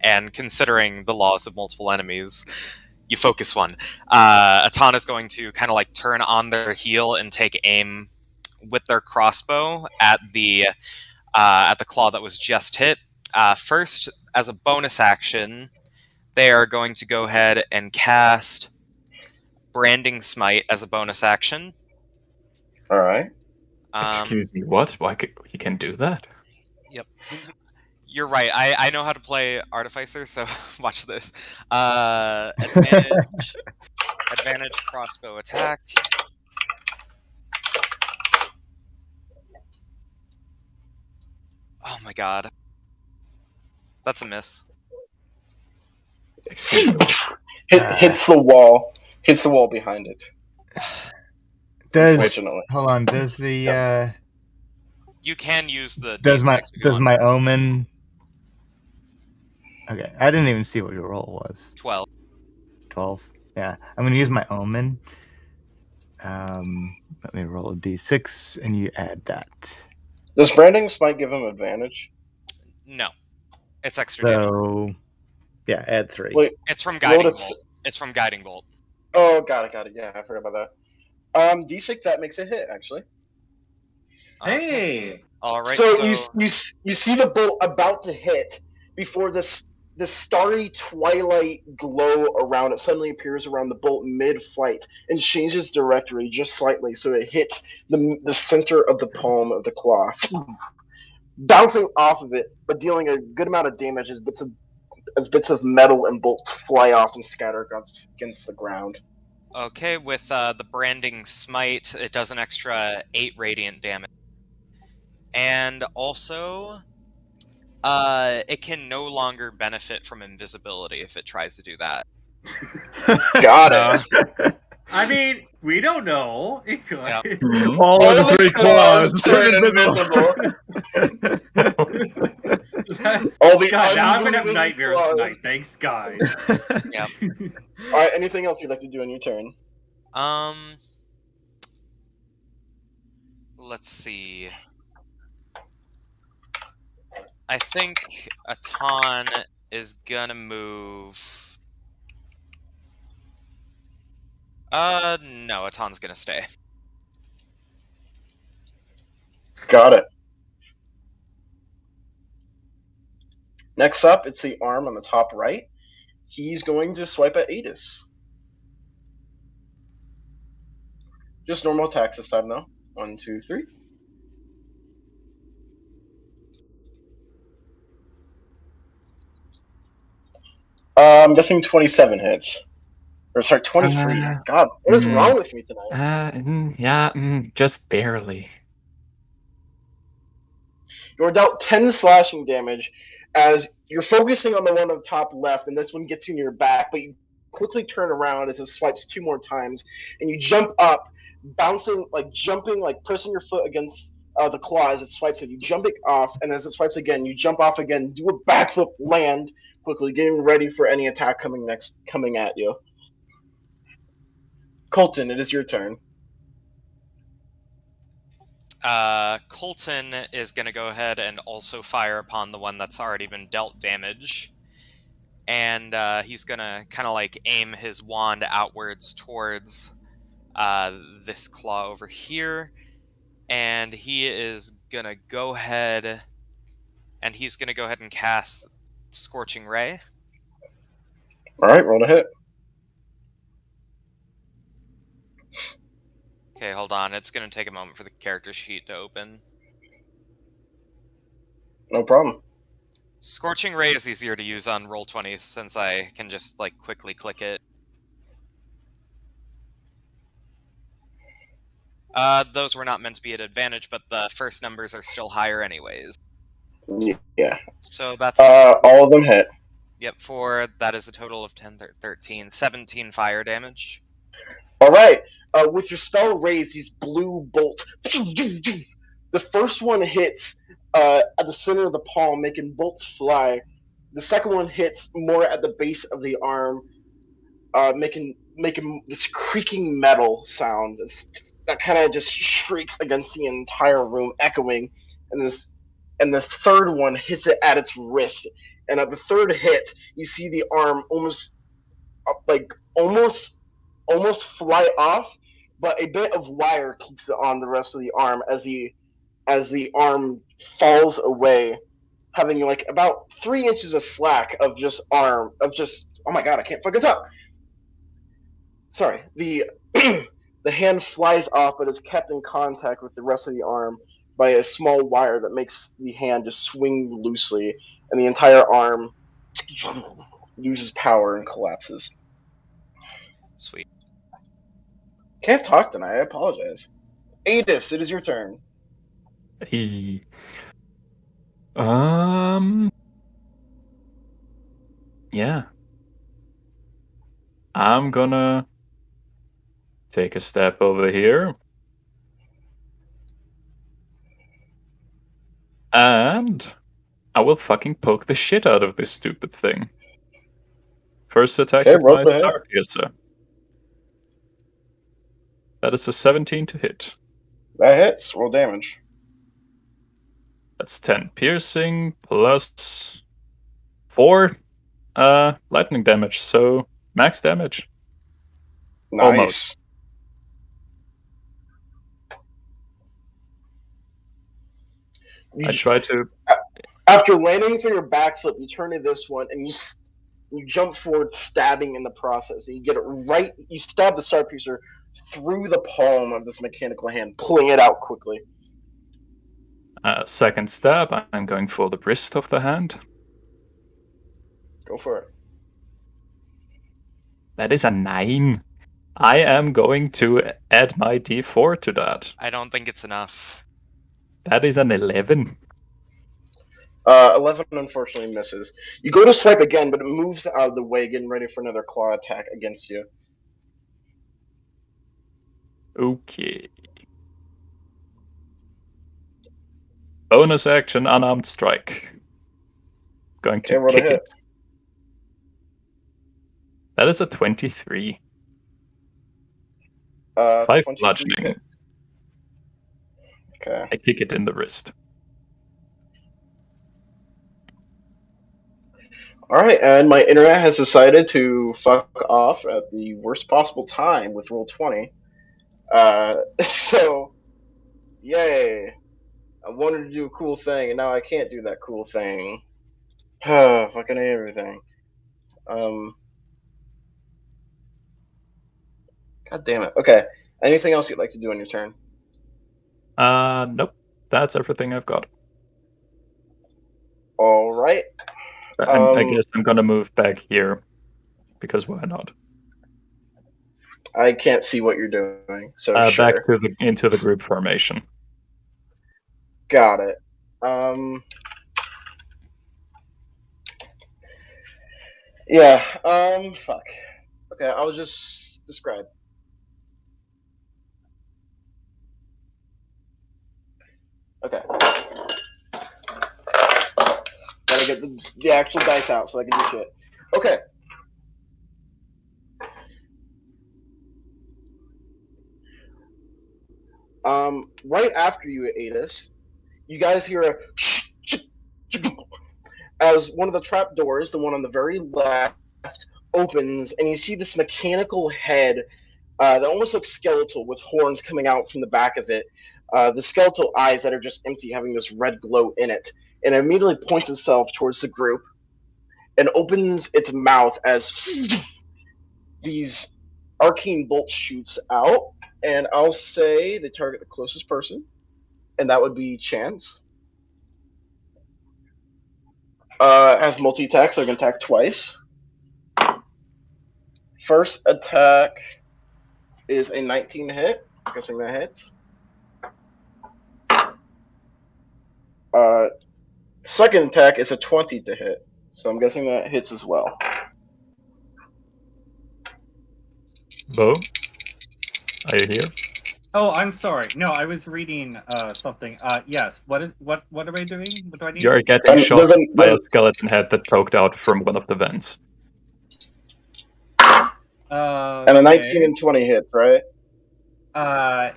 and considering the laws of multiple enemies, you focus one. Atan is going to kind of like turn on their heel and take aim with their crossbow at the claw that was just hit. First, as a bonus action, they are going to go ahead and cast Branding Smite as a bonus action. Alright. Excuse me, what? Why he can do that? Yep. You're right. I know how to play Artificer, so watch this. Advantage crossbow attack. Oh my god. That's a miss. Excuse me. Hits the wall. Hits the wall behind it. Does Unfortunately. hold on? Does the You can use the does my D6 if you want. my omen? Okay, I didn't even see what your roll was. 12. 12. Yeah, I'm gonna use my omen. Let me roll a d6, and you add that. Does branding smite give him advantage? No. It's extra damage. So, yeah, add 3. Wait, It's from roll Guiding a s- Bolt. It's from Guiding Bolt. oh, got it. Yeah, I forgot about that. D6 that makes a hit actually. Okay. Hey, All right. So you see the bolt about to hit before this starry twilight glow around it suddenly appears around the bolt mid-flight and changes directory just slightly, so it hits the center of the palm of the claw, bouncing off of it, but dealing a good amount of damage as bits of metal and bolts fly off and scatter against the ground. Okay, with the branding smite, it does an extra 8 radiant damage. And also, it can no longer benefit from invisibility if it tries to do that. Got it. I mean, we don't know. It could. Yeah. All All of the the 3 claws claws turn invisible. All the God, now I'm gonna have unmoving nightmares claws. tonight. Thanks, guys. Yeah. All right. Anything else you'd like to do on your turn? Let's see. I think Atan is gonna move. No, Atan's gonna stay. Got it. Next up, it's the arm on the top right. He's going to swipe at Adis. Just normal attacks this time, though. 1, 2, 3. I'm guessing 27 hits. Or sorry, 23. God, what is wrong with me tonight? Just barely. You're dealt 10 slashing damage as you're focusing on the one on the top left, and this one gets in your back, but you quickly turn around as it swipes 2 more times, and you jump up, bouncing, jumping, pressing your foot against the claw as it swipes it. You jump it off, and as it swipes again, you jump off again, do a backflip, land quickly, getting ready for any attack coming at you. Colton, it is your turn. Colton is going to go ahead and also fire upon the one that's already been dealt damage. And he's going to kind of aim his wand outwards towards this claw over here. And he is going to go ahead and cast Scorching Ray. Alright, roll to hit. Okay, hold on. It's going to take a moment for the character sheet to open. No problem. Scorching Ray is easier to use on Roll20 since I can just quickly click it. Those were not meant to be at advantage, but the first numbers are still higher anyways. Yeah. So that's all of them hit. Yep, that is a total of 10, 13, 17 fire damage. Alright, with your spell raised, these blue bolts. The first one hits at the center of the palm, making bolts fly. The second one hits more at the base of the arm, making this creaking metal sound that kind of just shrieks against the entire room, echoing. And the third one hits it at its wrist. And at the third hit, you see the arm almost fly off, but a bit of wire keeps it on the rest of the arm as the arm falls away, having about 3 inches of slack of just oh my god, I can't fucking talk. Sorry, the the hand flies off, but is kept in contact with the rest of the arm by a small wire that makes the hand just swing loosely, and the entire arm loses power and collapses. Sweet. Can't talk tonight, I apologize. Adis, it is your turn. Hey. Yeah. I'm gonna take a step over here. And I will fucking poke the shit out of this stupid thing. First attack Okay, with roll my the hit. Star Piercer. That is a 17 to hit. That hits. Roll damage. That's 10 piercing plus 4 lightning damage, so max damage. Nice. Almost. I try to. After landing for your backflip, you turn to this one and you jump forward, stabbing in the process. And you get it right. You stab the Star Piercer through the palm of this mechanical hand, pulling it out quickly. Second stab, I'm going for the wrist of the hand. Go for it. That is a 9. I am going to add my d4 to that. I don't think it's enough. That is an 11. 11 unfortunately misses. You go to swipe again, but it moves out of the way, getting ready for another claw attack against you. Okay. Bonus action, unarmed strike. Going to Okay, roll to kick hit. it. That is a 23. 5 23 bludgeoning. hits. Okay. I kick it in the wrist. Alright, and my internet has decided to fuck off at the worst possible time with roll 20. So, yay. I wanted to do a cool thing, and now I can't do that cool thing. Fucking everything. God damn it. Okay. Anything else you'd like to do on your turn? Nope. That's everything I've got. Alright. I guess I'm gonna move back here. Because why not? I can't see what you're doing, so sure. Back to into the group formation. Got it. Yeah, fuck. Okay, I'll just describe. Okay. Gotta get the actual dice out so I can do shit. Okay. Right after you, Adis, you guys hear a as one of the trap doors, the one on the very left, opens, and you see this mechanical head that almost looks skeletal with horns coming out from the back of it. The skeletal eyes that are just empty, having this red glow in it. And it immediately points itself towards the group and opens its mouth as these arcane bolts shoots out. And I'll say they target the closest person, and that would be Chance. Has multi-attack, so I can attack twice. First attack is a 19 hit. I'm guessing that hits. Second attack is a 20 to hit, so I'm guessing that hits as well. Bo? Are you here? Oh, I'm sorry. No, I was reading something. Yes. What am I doing? What do I need? You're getting shot doesn't- by a skeleton head that poked out from one of the vents. And a 19 and 20 hits, right?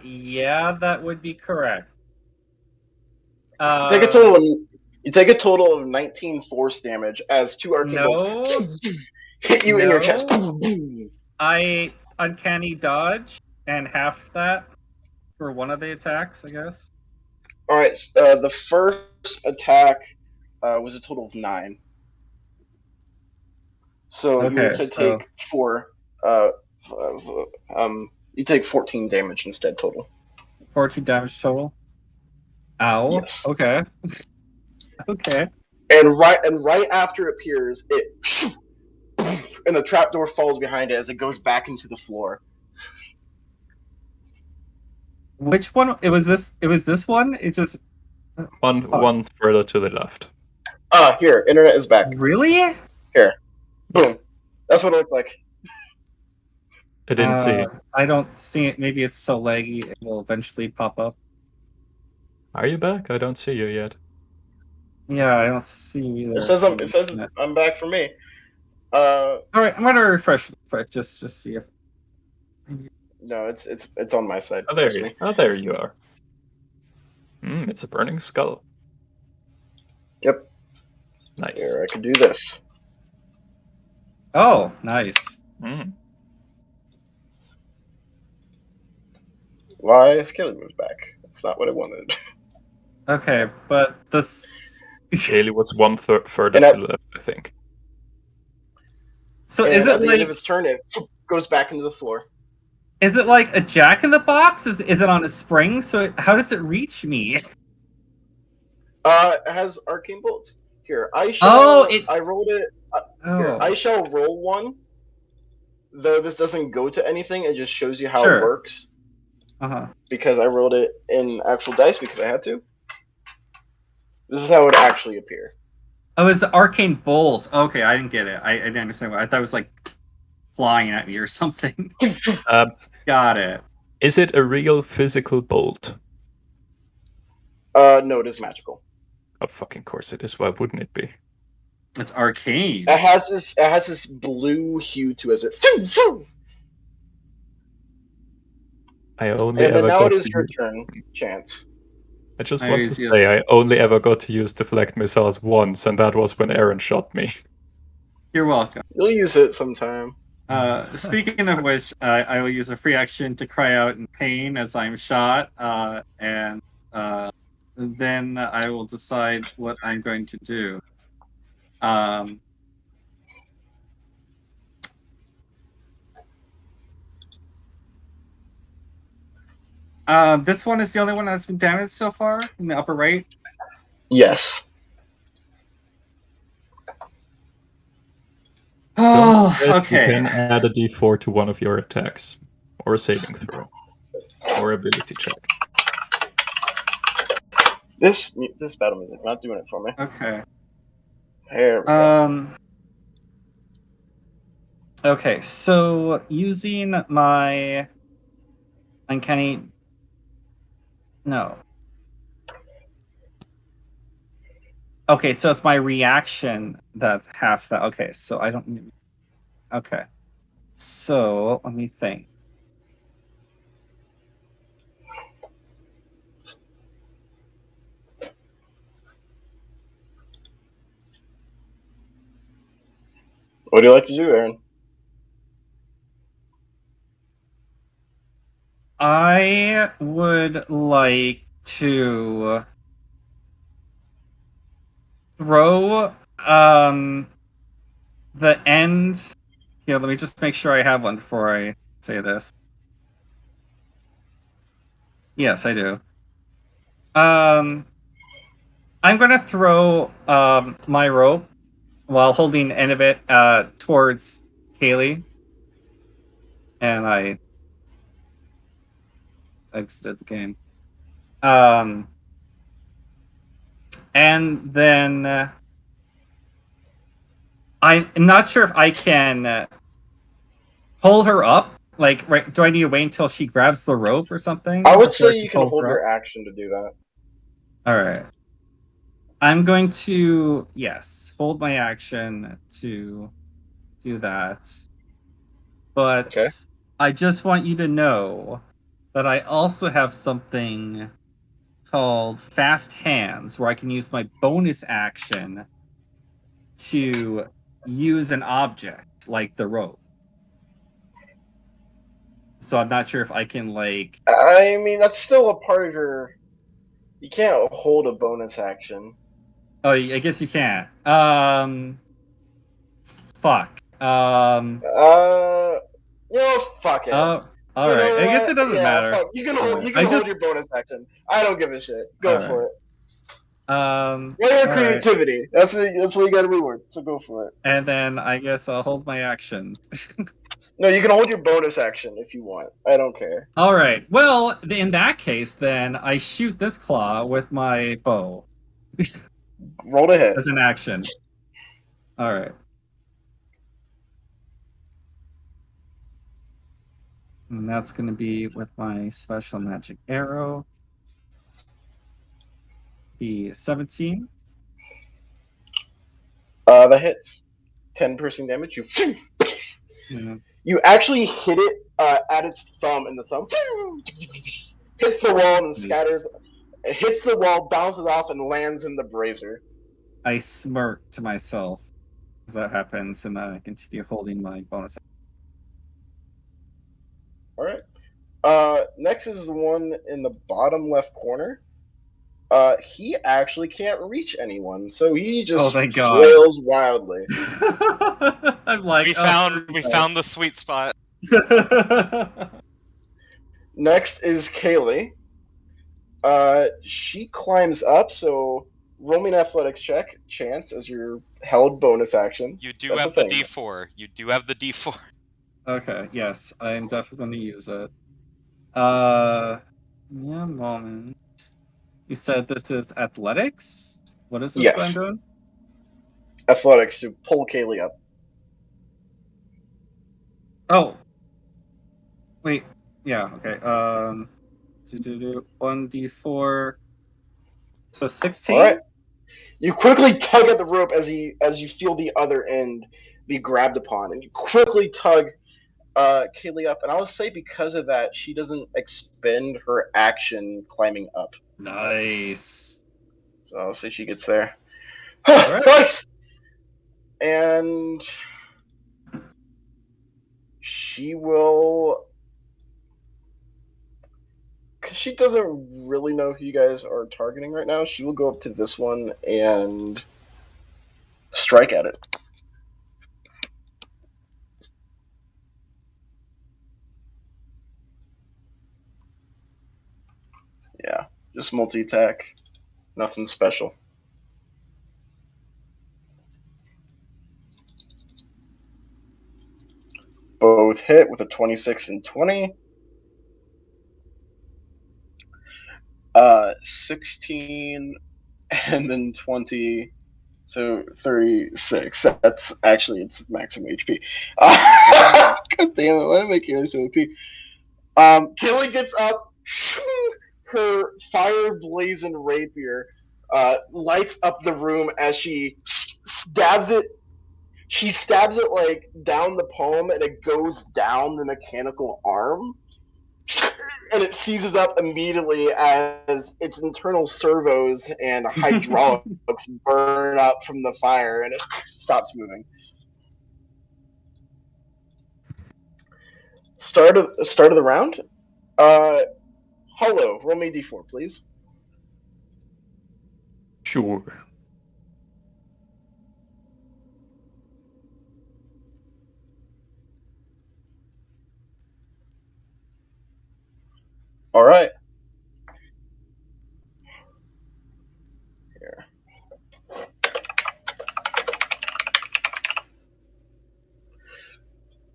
Yeah, that would be correct. You take a total of 19 force damage as two arcane bolts hit you in your chest. I uncanny dodge and half that for one of the attacks, I guess. All right, the first attack was a total of 9. So you Okay, instead so- take 4. You take 14 damage instead total. 14 damage total. Ow. Yes. Okay. Okay. And right after it appears, it and the trapdoor falls behind it as it goes back into the floor. Which one? It was this one? It just One further to the left. Here, internet is back. really? Boom. That's what it looked like. I didn't see. I don't see it. Maybe it's so laggy it will eventually pop up. Are you back? I don't see you yet. Yeah, I don't see you either. It says I'm back for me. All right, I'm gonna refresh quick, just see if. No, it's on my side. Oh, there Trust you. me. Oh, there you are. It's a burning skull. Yep. Nice. Here, I can do this. Oh, nice. Mm. Why Skelly moves back? That's not what I wanted. Okay, but this. Haley was one further And to at- the left, I think. So And is at it the end of like its turn, it goes back into the floor. a Jack in the Box? Is it on a spring? So how does it reach me? It has arcane bolts. Here, I shall. I rolled it. Here, I Oh, shall roll one. Though this doesn't go to anything, it just shows you how Sure. it works. uh-huh. Because I rolled it in actual dice because I had to. This is how it would actually appear. Oh, it's Arcane Bolt. Okay, I didn't get it. I didn't understand what I thought it was like flying at me or something. Got it. Is it a real physical bolt? No, it is magical. Oh, fucking course it is. Why wouldn't it be? It's arcane. It has this blue hue to it. As it I only and then ever now got it is to your use- turn, Chance. I just I want to use the- say I only ever got to use deflect missiles once, and that was when Aaron shot me. You're welcome. You'll use it sometime. Speaking of which, I will use a free action to cry out in pain as I'm shot, and then I will decide what I'm going to do. This one is the only one that's been damaged so far in the upper right. Yes. Oh, Don't forget okay. You can add a d4 to one of your attacks, or a saving throw, or ability check. This battle music not doing it for me. Okay. There we go. Okay, so using my uncanny. No. Okay, so it's my reaction that halves that. Okay, so I don't need. Okay. So let me think. What do you like to do, Aaron? I would like to throw the end. Here, let me just make sure I have one before I say this. Yes, I do. I'm gonna throw my rope while holding the end of it towards Kaylee. And I exited the game. And then I'm not sure if I can pull her up. Like, right? Do I need to wait until she grabs the rope or something? I would before say you can pull hold her your up? action to do that. All right. I'm going to hold my action to do that. But Okay. I just want you to know that I also have something called Fast Hands, where I can use my bonus action to use an object like the rope. So I'm not sure if I can like. I mean, that's still a part of your. You can't hold a bonus action. Oh, I guess you can't. Fuck. Fuck it. Oh, all You right. know I guess what? it doesn't Yeah, matter. fuck. You can hold your bonus action. I don't give a shit. Go All for right. it. All your right. creativity. That's what you got to reward. So go for it. And then I guess I'll hold my actions. No, you can hold your bonus action if you want. I don't care. All right. Well, in that case, then I shoot this claw with my bow Roll to hit. as an action. All right. And that's going to be with my special magic arrow. Be 17. That hits. 10 piercing damage. Yeah. You actually hit it at its thumb, and the thumb hits the wall and scatters. It hits the wall, bounces off, and lands in the brazier. I smirk to myself as that happens, and then I continue holding my bonus. All right. Next is the one in the bottom left corner. He actually can't reach anyone, so he just thank God. flails wildly. I'm like, We found the sweet spot. Next is Kaylee. She climbs up, so roll me an athletics check, chance, as your held bonus action. You do That's have the the thing. D4. You do have the D4. Okay, yes, I am definitely going to use it. Yeah, moment. You said this is athletics? What is this Yes. that I'm doing? Athletics to pull Kaylee up. Oh. Wait. Yeah, okay. 1d4. So 16? All right. You quickly tug at the rope as you feel the other end be grabbed upon, and you quickly tug Kaylee up. And I'll say because of that, she doesn't expend her action climbing up. Nice. So I'll say she gets there. Alright. Fight! And she will, because she doesn't really know who you guys are targeting right now, she will go up to this one and strike at it. Yeah, just multi-attack. Nothing special. Both hit with a 26 and 20. 16 and then 20, so 36. That's actually its maximum HP. God damn it, why did I make it so OP? Kelly gets up, her fire blazing rapier lights up the room as she stabs it. She stabs it like down the palm, and it goes down the mechanical arm. And it seizes up immediately as its internal servos and hydraulics burn up from the fire, and it stops moving. Start of the round. Hollow, roll me d4, please. Sure. All right. Here.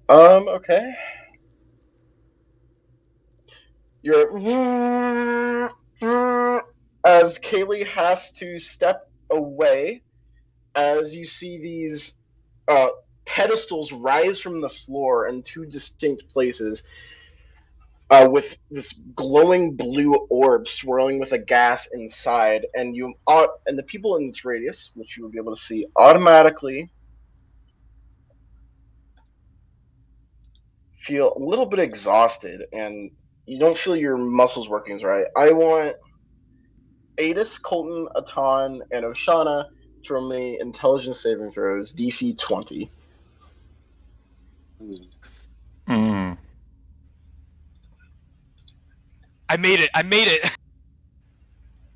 Okay. You're as Kaylee has to step away as you see these pedestals rise from the floor in two distinct places. With this glowing blue orb swirling with a gas inside, and the people in this radius, which you will be able to see, automatically feel a little bit exhausted, and you don't feel your muscles working right. I want Adis, Colton, Atan, and Oshana to roll me intelligence saving throws, DC 20. Oops. Mm. I made it.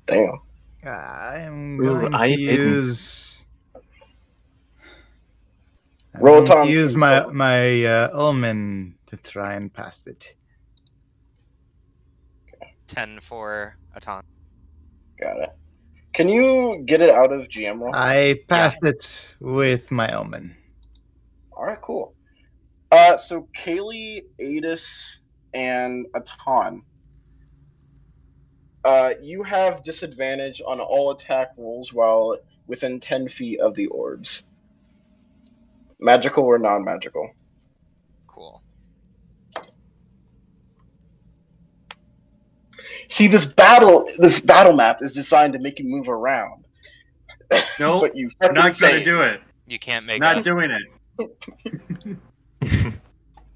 Damn. I'm Ooh, going I to didn't. use. I'm Roll going to Tom use too, my Tom. Ulman to try and pass it. 10 for Atan. Got it. Can you get it out of GM roll? I passed it with my Ulman. All right, cool. So Kaylee, Adis, and Atan, you have disadvantage on all attack rolls while within 10 feet of the orbs. Magical or non-magical. Cool. See, this battle map is designed to make you move around. Nope, But you not fucking gonna say do it. You can't make Not it. doing it.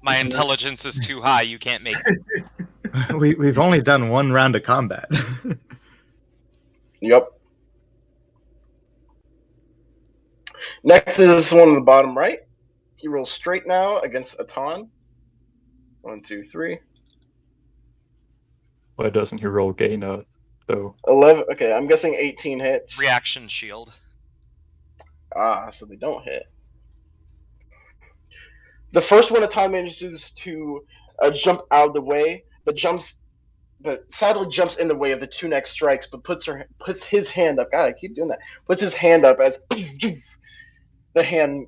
My intelligence is too high. You can't make it. We've only done one round of combat. Yep. Next is one on the bottom right. He rolls straight now against Atan. 1, 2, 3. Why doesn't he roll Gainer, though? 11. Okay, I'm guessing 18 hits. Reaction shield. Ah, so they don't hit. The first one Atan manages to jump out of the way, but sadly jumps in the way of the two next strikes, but puts his hand up. God, I keep doing that. Puts his hand up as the hand.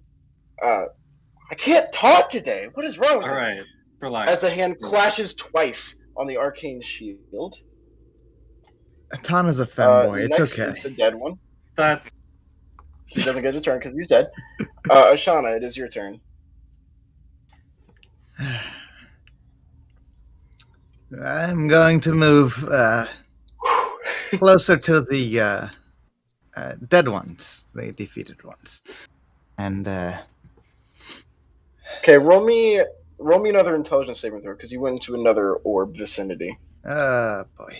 I can't talk today. What is wrong with All me? right, relax. As the hand clashes twice on the arcane shield. Tana's a femboy. It's next okay. is the dead one. That's He doesn't get a turn because he's dead. Ashana, it is your turn. I'm going to move closer to the dead ones, the defeated ones, and Okay, roll me another intelligence saving throw because you went into another orb vicinity. boy,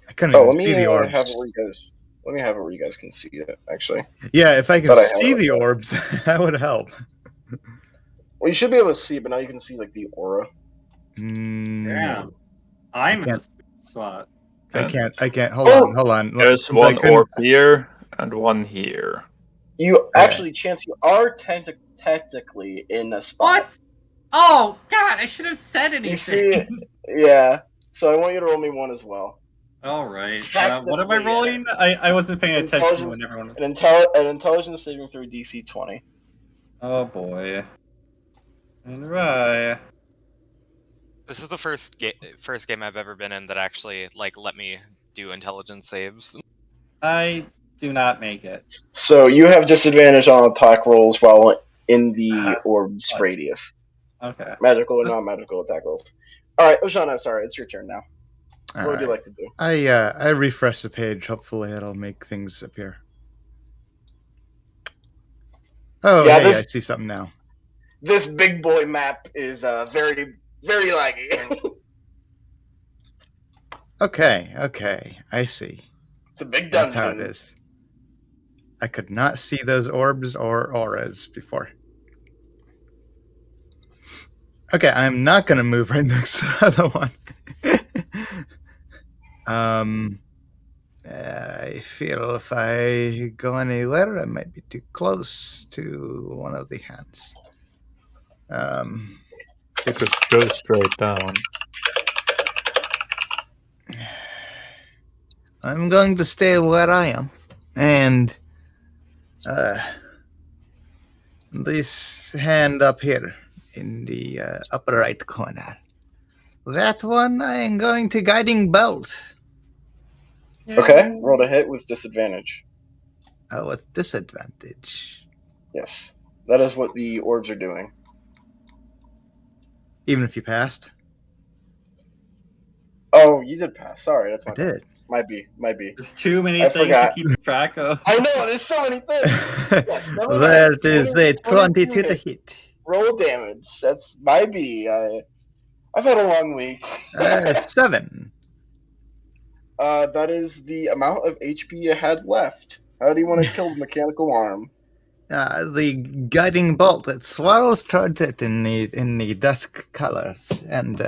I couldn't Oh, even let see me the orbs. have it where you guys. Let me have it where you guys can see it. Actually, Yeah, if I could Thought I had see it. the orbs, that would help. well, you should be able to see, but now you can see like the aura. yeah. I'm in a sweet spot. I can't. Hold Oh! on. There's Since I one couldn't- orb here and one here. You actually, Chance, you are technically in a spot. What? Oh God! I should have said You see, anything. yeah. So I want you to roll me one as well. All right. What am I Technically, rolling? I wasn't paying attention Intelligence- when everyone was. An intelligence saving through DC 20. Oh boy. All right. This is the first game I've ever been in that actually let me do intelligence saves. I do not make it. So you have disadvantage on attack rolls while in the orb's What? radius. Okay. Magical or non-magical attack rolls. All right, Oshana, sorry, it's your turn now. All What would you right. like to do? I refresh the page. Hopefully, it'll make things appear. Oh, Yeah, hey, this- I see something now. This big boy map is very, very laggy. Okay, I see. It's a big That's dungeon. how it is. I could not see those orbs or auras before. Okay, I'm not gonna move right next to the other one. I feel if I go anywhere, I might be too close to one of the hands. You could go straight down. I'm going to stay where I am, and this hand up here in the upper right corner. That one I am going to guiding bolt. Okay, roll to hit with disadvantage. With disadvantage. Yes, that is what the orbs are doing. Even if you passed? Oh, you did pass. Sorry, that's my I did. Might be. There's too many I things forgot. to keep track of. I know, there's so many things. Yes, never mind. That is a 22 22 to hit. hit. Roll damage. That's my B. I've had a long week. 7. That is the amount of HP you had left. How do you want to kill the mechanical arm? The guiding bolt that swirls towards it in the dusk colors and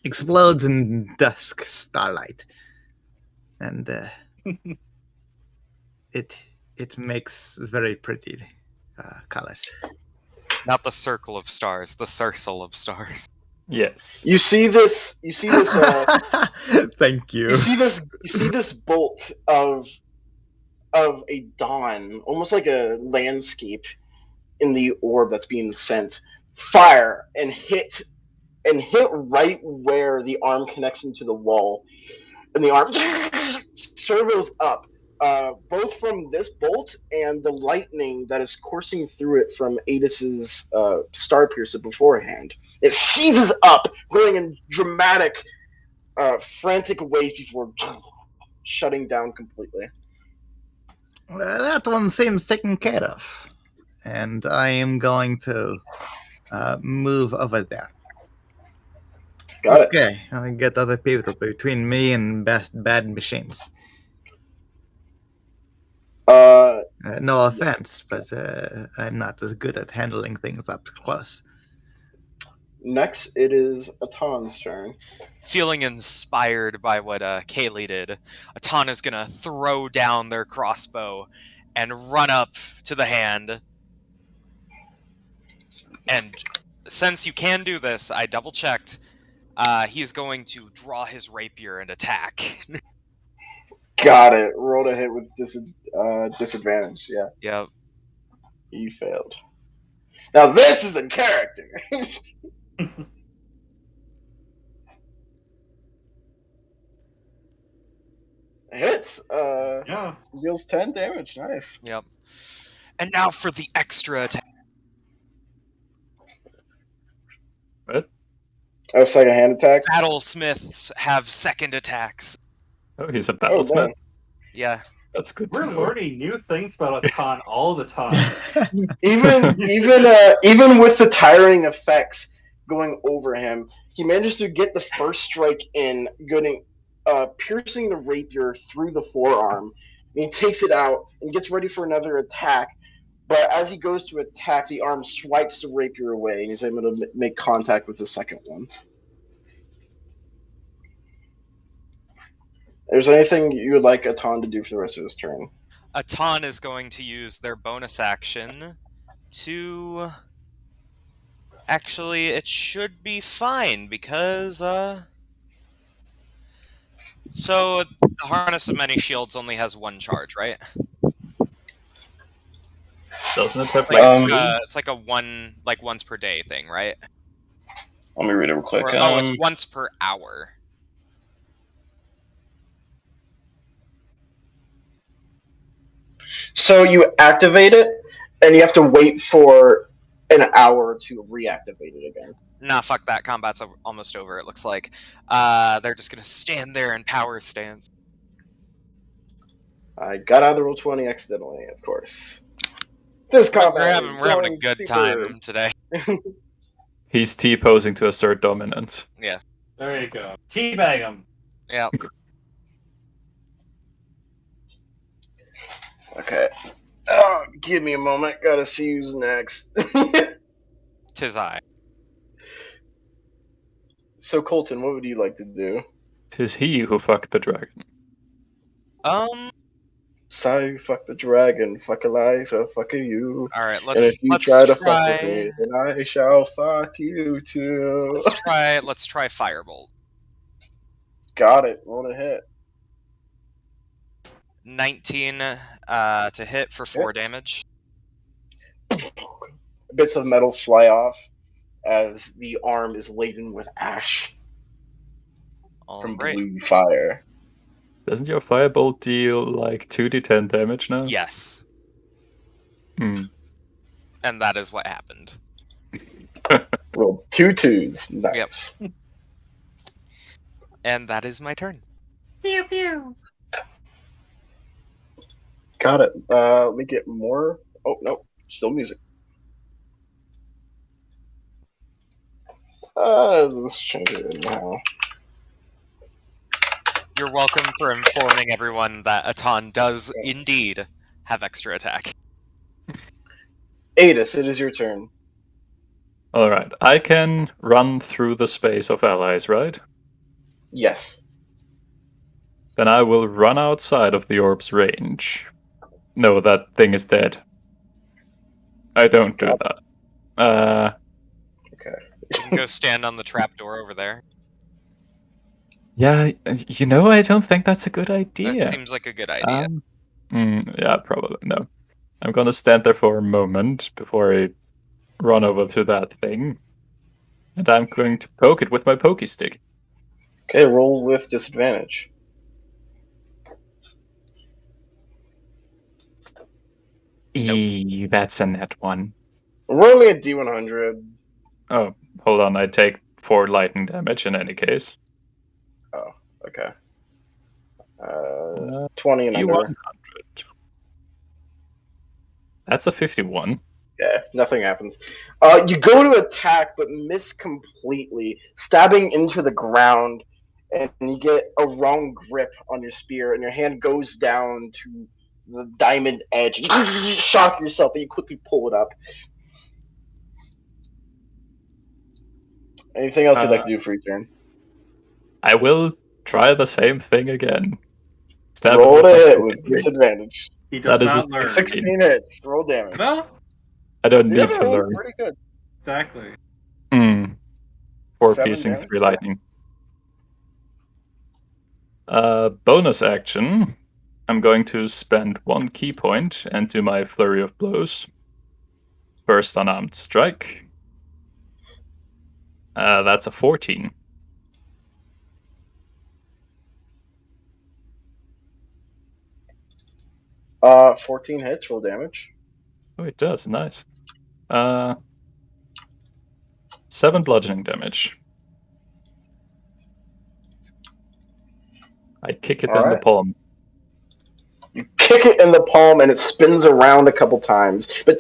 explodes in dusk starlight, and it makes very pretty colors. Not the circle of stars, the circle of stars. Yes. You see this. You see this. Thank you. You see this. You see this bolt of a dawn, almost like a landscape in the orb that's being sent. Fire and hit right where the arm connects into the wall, and the arm servos up, both from this bolt and the lightning that is coursing through it from Adis's star piercer beforehand. It seizes up, going in dramatic, frantic ways before shutting down completely. Well, that one seems taken care of. And I am going to move over there. Got it. Okay, I'll get other people between me and bad machines. No offense, but I'm not as good at handling things up close. Next, it is Aton's turn. Feeling inspired by what Kaylee did, Atan is gonna throw down their crossbow and run up to the hand. And since you can do this, I double checked. He's going to draw his rapier and attack. Got it. Roll to hit with disadvantage. Yeah, Yep. you failed. Now this is a character. Hits. Yeah. Deals 10 damage. Nice. Yep. And now for the extra attack. What? Oh, second hand attack. Battlesmiths have second attacks. Oh, he's a Oh, battlesmith. dang. Yeah. That's good. We're to know. learning new things about Atan all the time. Even with the tiring effects going over him, he manages to get the first strike in, piercing the rapier through the forearm. And he takes it out and gets ready for another attack. But as he goes to attack, the arm swipes the rapier away, and he's able to make contact with the second one. Is there anything you would like Atan to do for the rest of his turn? Atan is going to use their bonus action to... Actually, it should be fine, because, So, the Harness of Many Shields only has one charge, right? Doesn't it have Like, like it's like a once per day thing, right? Let me read it real quick. Or, it's once per hour. So you activate it, and you have to wait for an hour to reactivate it again. Nah, fuck that. Combat's almost over, it looks like. They're just gonna stand there in power stance. I got out of the Roll20 accidentally, of course. This combat We're having a good time today. he's T-posing to assert dominance? There you go. Teabag him. Yeah. Okay. Oh, give me a moment. Gotta see who's next. Tis I. So, Colton, what would you like to do? 'Tis he who fucked the dragon. So, fuck the dragon, fuck Eliza, fuck you. Alright, And if you let's try to fuck with me, then I shall fuck you too. Let's try Firebolt. Got it. Roll to hit. 19 to hit for 4 Hits. damage. Bits of metal fly off as the arm is laden with ash from Alright. blue fire. Doesn't your firebolt deal like 2d10 damage now? Yes. Hmm. And that is what happened. Rolled 2 2s. Nice. And that is my turn. Pew pew. Got it. Let me get more. Oh, no. Still music. Let's change it now. You're welcome for informing everyone that Atan does indeed have extra attack. Adis, it is your turn. Alright, I can run through the space of allies, right? Yes. Then I will run outside of the orb's range. No, that thing is dead. I don't do that. You can go stand on the trapdoor over there. Yeah, you know, I don't think that's a good idea. That seems like a good idea. Yeah, probably no. I'm gonna stand there for a moment before I run over to that thing, and I'm going to poke it with my pokey stick. Okay, roll with disadvantage. Eee, that's a net one. We're only at D100. Oh, hold on. I take 4 lightning damage in any case. Oh, okay. Uh, 20 and under. D100. That's a 51. Yeah, nothing happens. You go to attack, but miss completely, stabbing into the ground, and you get a wrong grip on your spear, and your hand goes down to the diamond edge. You shock yourself, but you quickly pull it up. Anything else you'd like to do for your turn? I will try the same thing again. Stab Roll him to with my hit with blade. disadvantage. He does That is not a learn. 16 hits. Roll damage. Well, I don't You need guys are to rolling learn. pretty good. exactly. 4 7 piercing, damage? 3 lightning. Bonus action. I'm going to spend 1 key point and do my flurry of blows. First unarmed strike. That's a 14. Uh, 14 hits. Roll damage. Oh, it does. Nice. 7 bludgeoning damage. I kick it in the Alright. palm. You kick it in the palm, and it spins around a couple times, but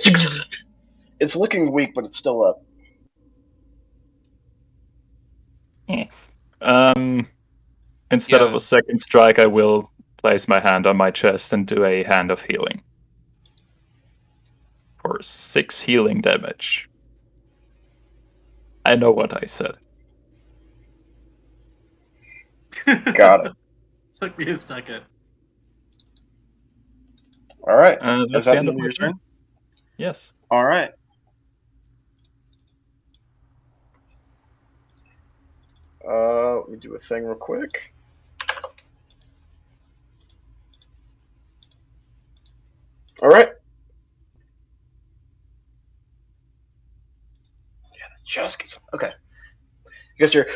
it's looking weak, but it's still up. Instead of Yeah. a second strike, I will place my hand on my chest and do a hand of healing. For 6 healing damage. I know what I said. Got it. Took me a second. All right. That's Is that the end of your my turn? turn. Yes. All right. Let me do a thing real quick. All right. Yeah, just gets okay. You guys hear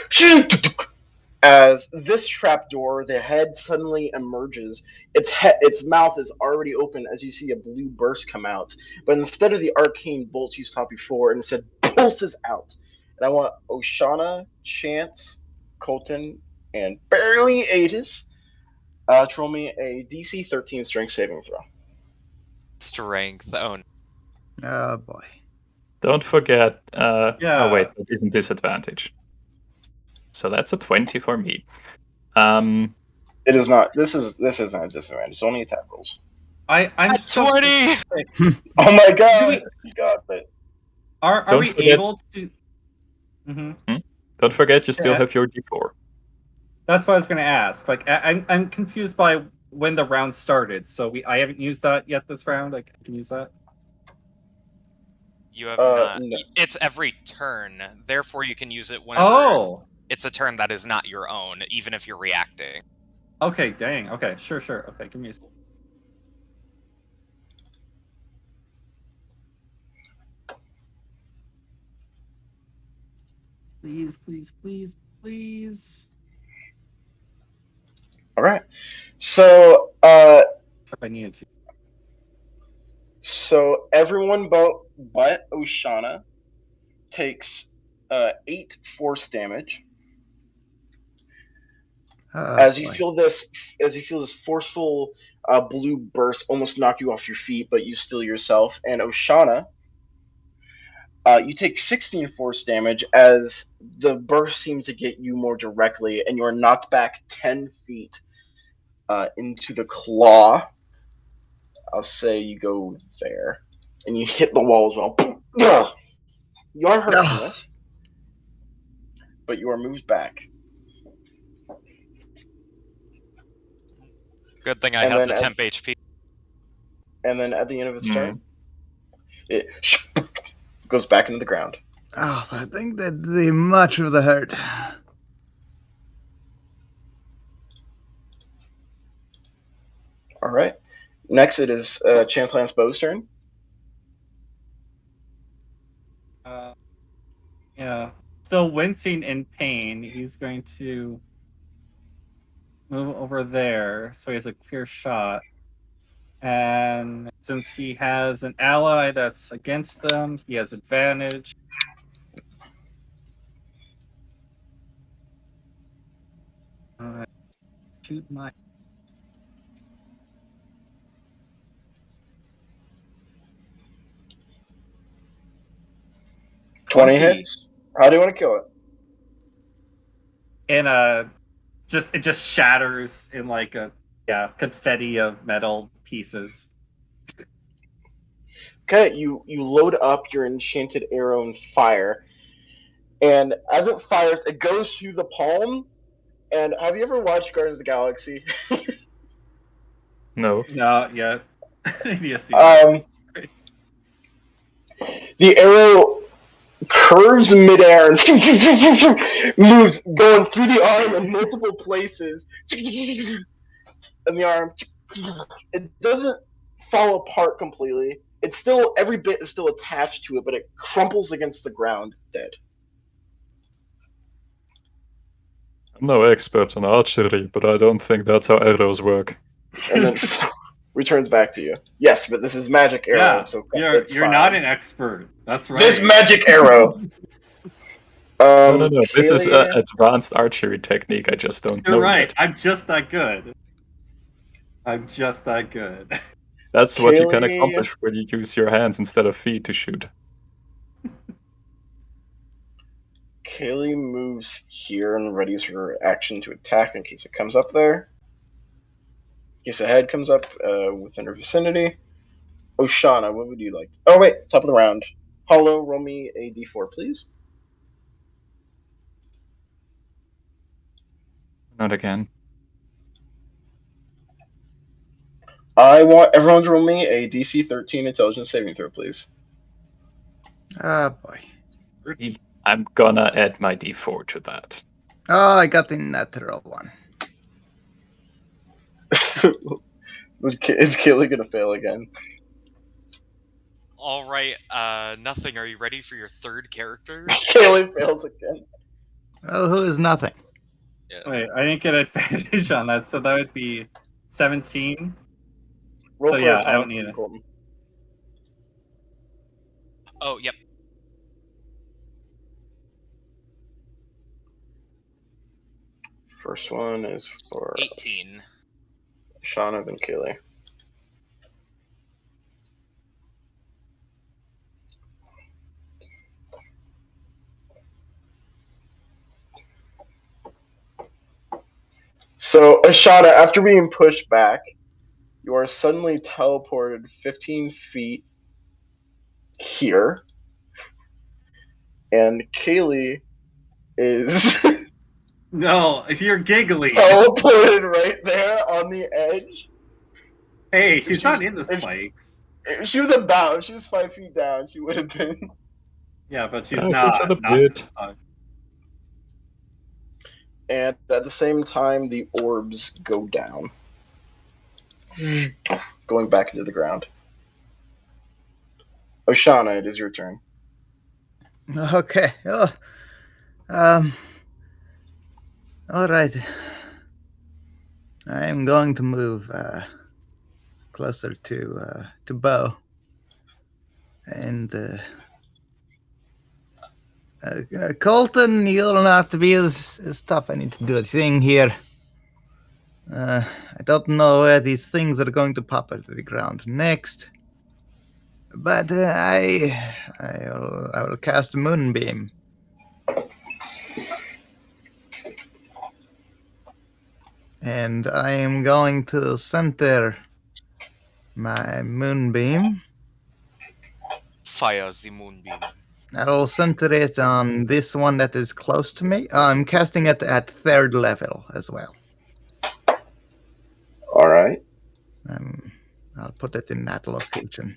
as this trapdoor, the head suddenly emerges. Its mouth is already open as you see a blue burst come out. But instead of the arcane bolts you saw before, instead pulses out. And I want Oshana, Chance, Colton, and barely Aegis to roll me a DC 13 strength saving throw. Strength. Oh, no. Oh boy. Don't forget. Yeah. Oh wait, that isn't disadvantage. So that's a 20 for me. It is not. This is not a disadvantage. It's only attack rolls. I'm so 20! Oh my god! Do we- You got it. Are Don't we forget- able to? Mm-hmm. Don't forget, you still Yeah. have your D4. That's what I was going to ask. Like, I'm confused by when the round started. So I haven't used that yet this round. I can use that. You have not. No. It's every turn. Therefore, you can use it whenever Oh. it's a turn that is not your own, even if you're reacting. Okay. Dang. Okay. Sure. Okay. Give me a second. Please. All right. So, If I needed to. so everyone but Oshana takes 8 force damage as you boy. feel this forceful blue burst almost knock you off your feet, but you still yourself. And Oshana, you take 16 force damage as the burst seems to get you more directly, and you are knocked back 10 feet into the claw. I'll say you go there, and you hit the wall as well. You are hurt from this, but you are moved back. Good thing I And had then the at- temp HP. And then at the end of its turn, it goes back into the ground. Oh, I think that the much of the hurt. All right. Next, it is Chance Lance Bow's turn. Yeah. Still wincing in pain. He's going to move over there, so he has a clear shot. And since he has an ally that's against them, he has advantage. Shoot my 20 hits. How do you want to kill it? And it just shatters in like a confetti of metal pieces. Okay, you load up your enchanted arrow and fire, and as it fires, it goes through the palm. And have you ever watched Guardians of the Galaxy? No. No, yeah. Yes, The arrow curves in midair and moves, going through the arm in multiple places. And the arm, it doesn't fall apart completely. It's still, every bit is still attached to it, but it crumples against the ground, dead. I'm no expert on archery, but I don't think that's how arrows work. And then returns back to you. Yes, but this is magic arrow, Yeah, so you're it's fine. not an expert. That's right. This magic arrow. No. This is Kalia- an advanced archery technique. I just don't know You're right. yet. I'm just that good. That's what you can Kalia- accomplish when you use your hands instead of feet to shoot. Kaylee moves here and readies her action to attack in case it comes up there. In case a head comes up within her vicinity. Oshana, what would you like? Oh, wait, top of the round. Hollow, roll me a d4, please. Not again. I want everyone to roll me a DC 13 intelligence saving throw, please. Ah, boy. I'm gonna add my d4 to that. Oh, I got the natural one. Is Kaylee gonna fail again? All right, nothing. Are you ready for your third character? Kaylee fails again. Oh, who is nothing? Yes. Wait, I didn't get advantage on that, so that would be 17. Roll So for yeah, a I don't tonic, need it. Colton. Oh, yep. First one is for 18. Shauna and Kaylee. So, Ashana, after being pushed back, you are suddenly teleported 15 feet here. And Kaylee is No, you're giggly. teleported right there on the edge. Hey, she's If not she- in the if- spikes. If she was about, if she was 5 feet down, she would have been. Yeah, but she's Good not. for the Not bit. this time. And at the same time, the orbs go down, going back into the ground. Oshana, it is your turn. Okay. Oh, all right. I am going to move closer to Bo, and Colton, you'll not have to be as tough. I need to do a thing here. I don't know where these things are going to pop out of the ground next, but I will cast Moonbeam. And I am going to center my Moonbeam. Fire the moonbeam. I'll center it on this one that is close to me. I'm casting it at third level as well. All right. I'll put it in that location.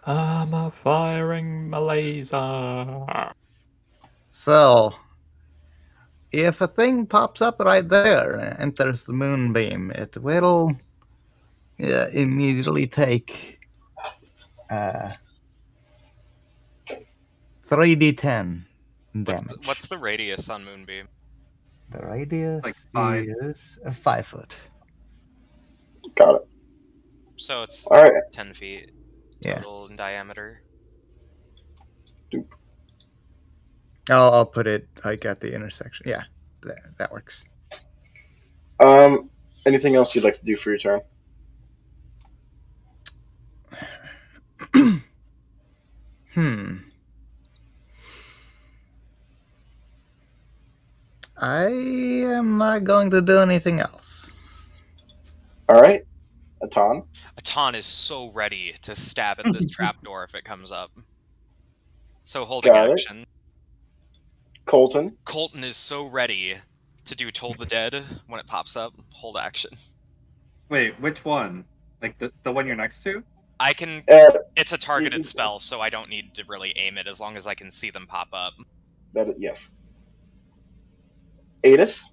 I'm firing my laser. So, if a thing pops up right there and enters the Moonbeam, it will immediately take 3d10 damage. What's the radius on moonbeam? The radius Like 5. is 5 foot. Got it. So it's All right. 10 feet Yeah. total in diameter. I'll put it like at the intersection. Yeah, that works. Anything else you'd like to do for your turn? I am not going to do anything else. All right. Atan. Atan is so ready to stab at this trapdoor if it comes up. So holding Got it. action. Colton. Colton is so ready to do Toll the Dead when it pops up. Hold action. Wait, which one? Like the one you're next to? I can. It's a targeted spell, so I don't need to really aim it as long as I can see them pop up. Yes. Adis.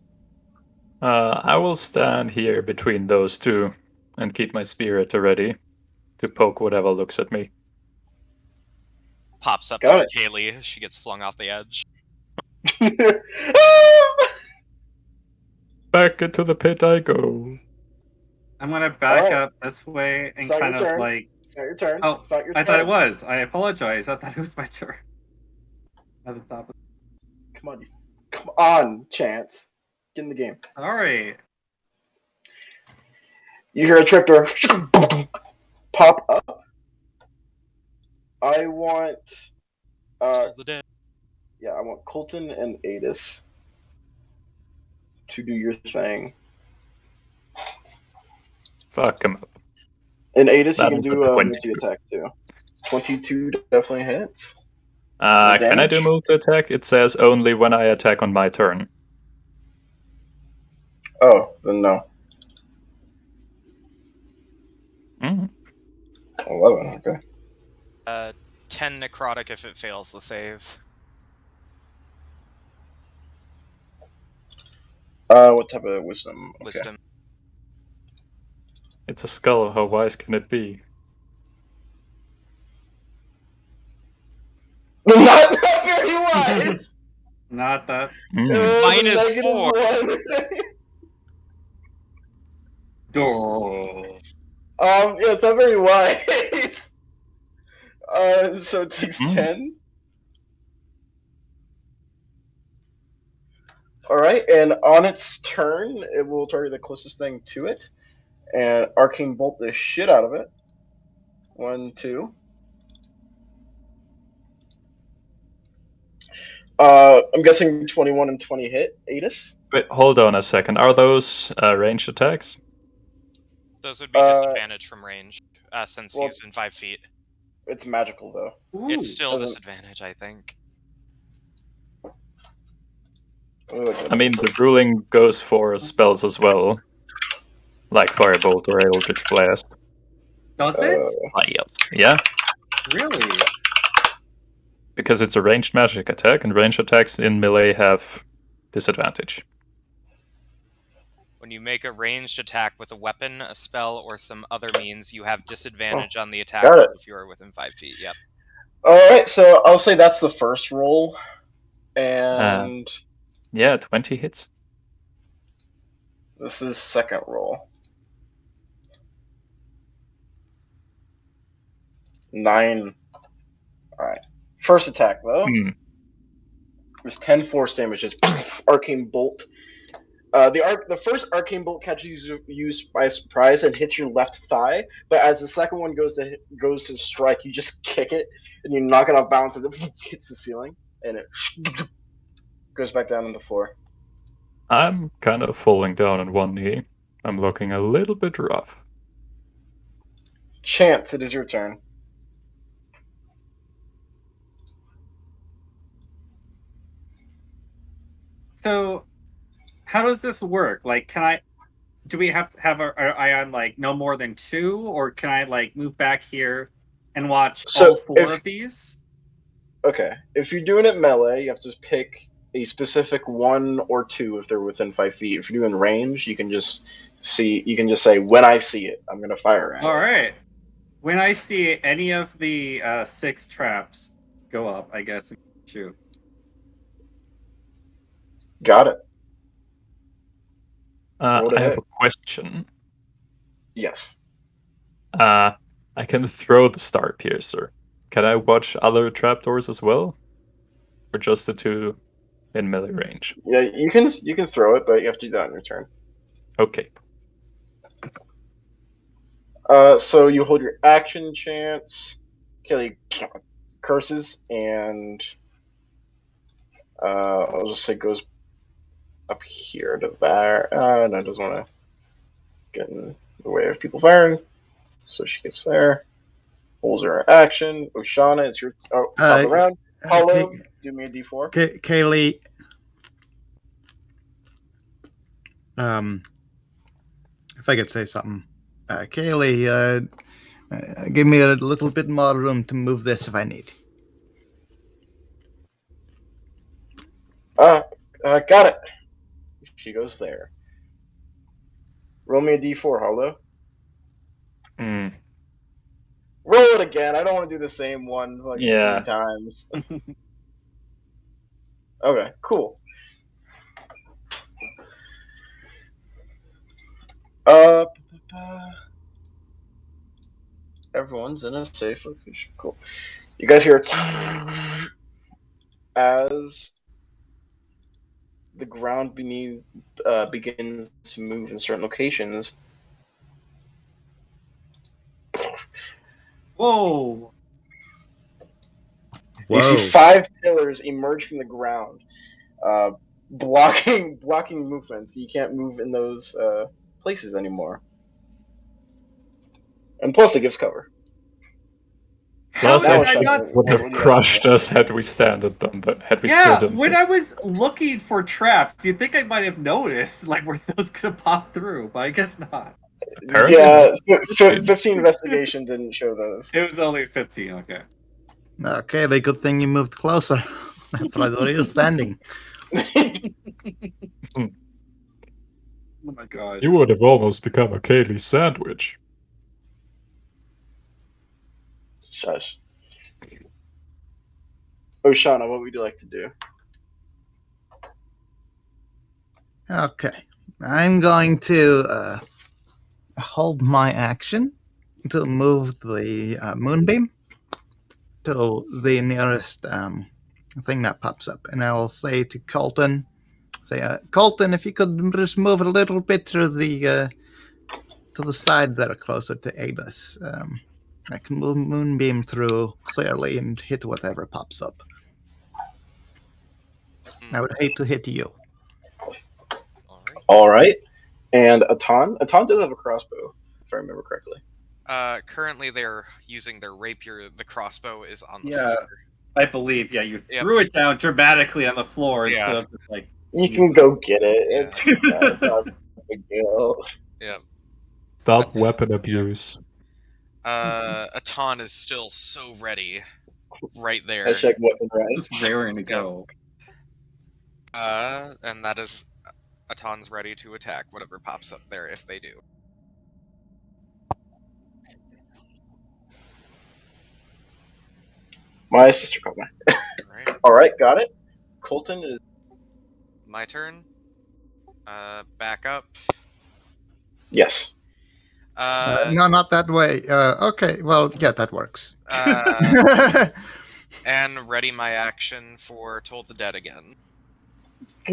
I will stand here between those two and keep my spear at the ready to poke whatever looks at me. Pops up Got at Kaylee. She gets flung off the edge. Back into the pit I go. I'm gonna back Alright. up this way and Start kind your of turn. like. It's not your turn. Oh, It's not your I turn. thought it was. I apologize. I thought it was my turn. At the top. Come on, Chance. Get in the game. All right. You hear a tripper pop up. I want, Toll the Dead. I want Colton and Adis to do your thing. Fuck him up. And Adis, That you can is a do a 20. multi-attack too. 22 definitely hits. Can I do damage? multi-attack? It says only when I attack on my turn. Oh, then no. Mm. 11, okay. 10 necrotic if it fails the save. What type of wisdom? Okay. Wisdom. It's a skull. How wise can it be? not very wise! Not that. Minus -4. Door. Yeah, it's not very wise. So it takes 10. Alright, and on its turn, it will target the closest thing to it. And Arcane Bolt the shit out of it. 1, 2. I'm guessing 21 and 20 hit. Adis? Wait, hold on a second. Are those ranged attacks? Those would be disadvantage from range, since well, he's in 5 feet. It's magical, though. Ooh. It's still doesn't- disadvantage, I think. I mean, the ruling goes for spells as well. Like Firebolt or Eldritch Blast. Does it? Yes. Yeah, Really? because it's a ranged magic attack, and ranged attacks in melee have disadvantage. When you make a ranged attack with a weapon, a spell, or some other means, you have disadvantage on the attack got it. if you are within 5 feet. Yep. Alright, so I'll say that's the first roll. And Yeah, 20 hits. this is second roll. 9. Alright. First attack, though. Is 10 force damage. Just Arcane Bolt. The first Arcane Bolt catches you by surprise and hits your left thigh, but as the second one goes to strike, you just kick it and you knock it off balance and it hits the ceiling and it goes back down on the floor. I'm kind of falling down on one knee. I'm looking a little bit rough. Chance, it is your turn. So, how does this work? Like, do we have to have our eye on like no more than 2, or can I like move back here and watch So all 4 if- of these? Okay, if you're doing it melee, you have to pick a specific 1 or 2 if they're within 5 feet. If you're doing range, you can just say, when I see it, I'm going to fire at it. All right. When I see any of the 6 traps go up, I guess shoot. Got it. Roll I have ahead. a question. Yes. I can throw the Star Piercer. Can I watch other trapdoors as well? Or just the two in melee range? Yeah, you can throw it, but you have to do that on your turn. Okay. So you hold your action chance. Kelly curses and I'll just say goes up here to there. No, it doesn't want to get in the way of people firing. So she gets there. Holds her action. Oshana, it's your top of the round. Paulo, do me a d4. Kaylee. If I could say something, Kaylee, give me a little bit more room to move this if I need. Got it. She goes there. Roll me a d4, Paulo. Mm. Roll it again. I don't want to do the same one like 3 times. Okay, cool. Everyone's in a safe location. Cool. You guys hear as the ground beneath begins to move in certain locations. Whoa! You see 5 pillars emerge from the ground, blocking movements. You can't move in those places anymore. And plus, it gives cover. How Plus, did it I not? would have crushed us had we stood on them, but had we Yeah, stood on when them. I was looking for traps, you'd think I might have noticed, like, where those could have popped through, but I guess not. Apparently Yeah, 15 investigation didn't show those. It was only 15, okay. Okay, the good thing you moved closer. That's why where you're standing. Oh my god. You would have almost become a Kaylee sandwich. Shush. Oshana, what would you like to do? Okay, I'm going to hold my action to move the moonbeam to the nearest thing that pops up, and I will say to Colton, Colton, if you could just move a little bit to the side that are closer to aid us. I can move moonbeam through clearly and hit whatever pops up. I would hate to hit you. All right. And Atan does have a crossbow, if I remember correctly. Currently, they're using their rapier. The crossbow is on the Yeah. floor. I believe, you threw it down dramatically on the floor instead of just, like... You can go get it. It's not a big deal. Yeah. Stop weapon abuse. Atan is still so ready, right there. Hashtag weapon right. Just raring to go. And that is Atan's ready to attack whatever pops up there if they do. My sister called me. Alright. Alright, got it. Colton is... My turn. Back up. Yes. No, not that way. Okay, well, yeah, that works. And ready my action for Toll the Dead again.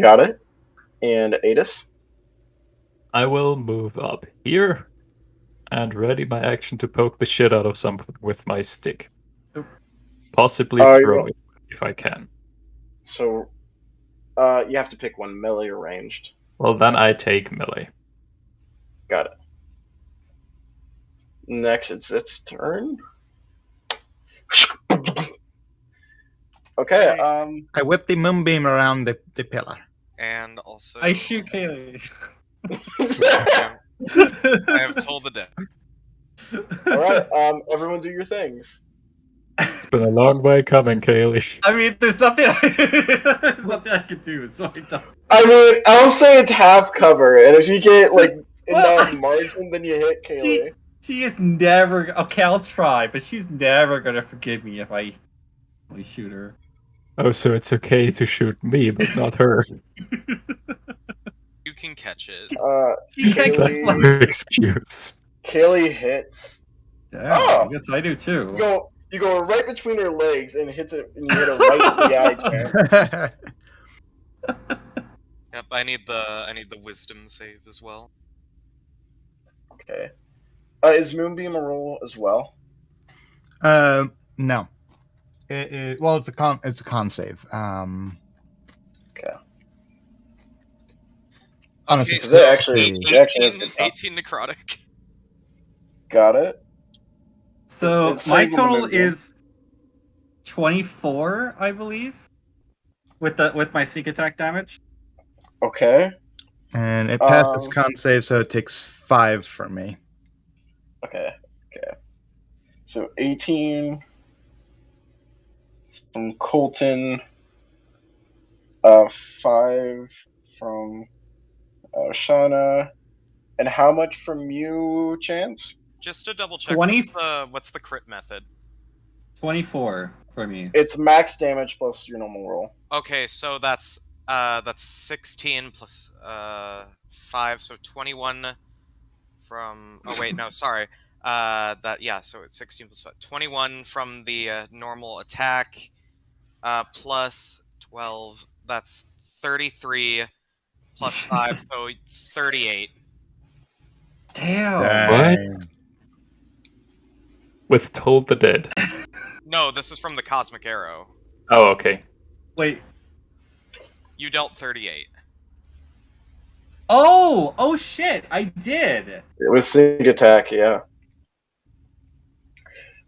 Got it. And Adis? I will move up here and ready my action to poke the shit out of something with my stick. Possibly throw it if I can. So, you have to pick one, melee or ranged. Well, then I take melee. Got it. Next, it's its turn. Okay, I whip the moonbeam around the pillar. And also... I shoot Kaylee. I have Toll the Dead. Alright, everyone do your things. It's been a long way coming, Kaylee. I mean, there's nothing I can do, so I don't. I mean, I'll say it's half cover, and if you get, like, enough margin, then you hit Kaylee. She is never... Okay, I'll try, but she's never gonna forgive me if I shoot her. Oh, so it's okay to shoot me, but not her. You can catch it. You can't That's just no like. excuse. Kaylee hits. Damn, Oh! I guess I do too. You go right between her legs and hits it, and you hit her right in the eye, Chance. Yep, I need the wisdom save as well. Okay. Is Moonbeam a roll as well? No. Well, it's a con save. Okay. Honestly, Okay, So so that actually is 18, good. 18 necrotic. Got it. So It my saves on the total Moonbeam. is 24, I believe, with my sneak attack damage. Okay. and it passed its Um, con save, so it takes 5 from me. Okay. So 18 from Colton. 5 from Shauna. And how much from you, Chance? Just to double check, 20 what's the crit method? 24 for me. It's max damage plus your normal roll. Okay, so that's 16 plus 5, so 21 from. Oh wait, no, sorry. So it's 16 plus 5. 21 from the normal attack, plus 12. That's 33 plus 5, Jesus. so 38. Damn. Dang. With Toll the Dead. No, this is from the Cosmic Arrow. Oh, okay. Wait. You dealt 38. Oh shit! I did. With sneak attack, yeah.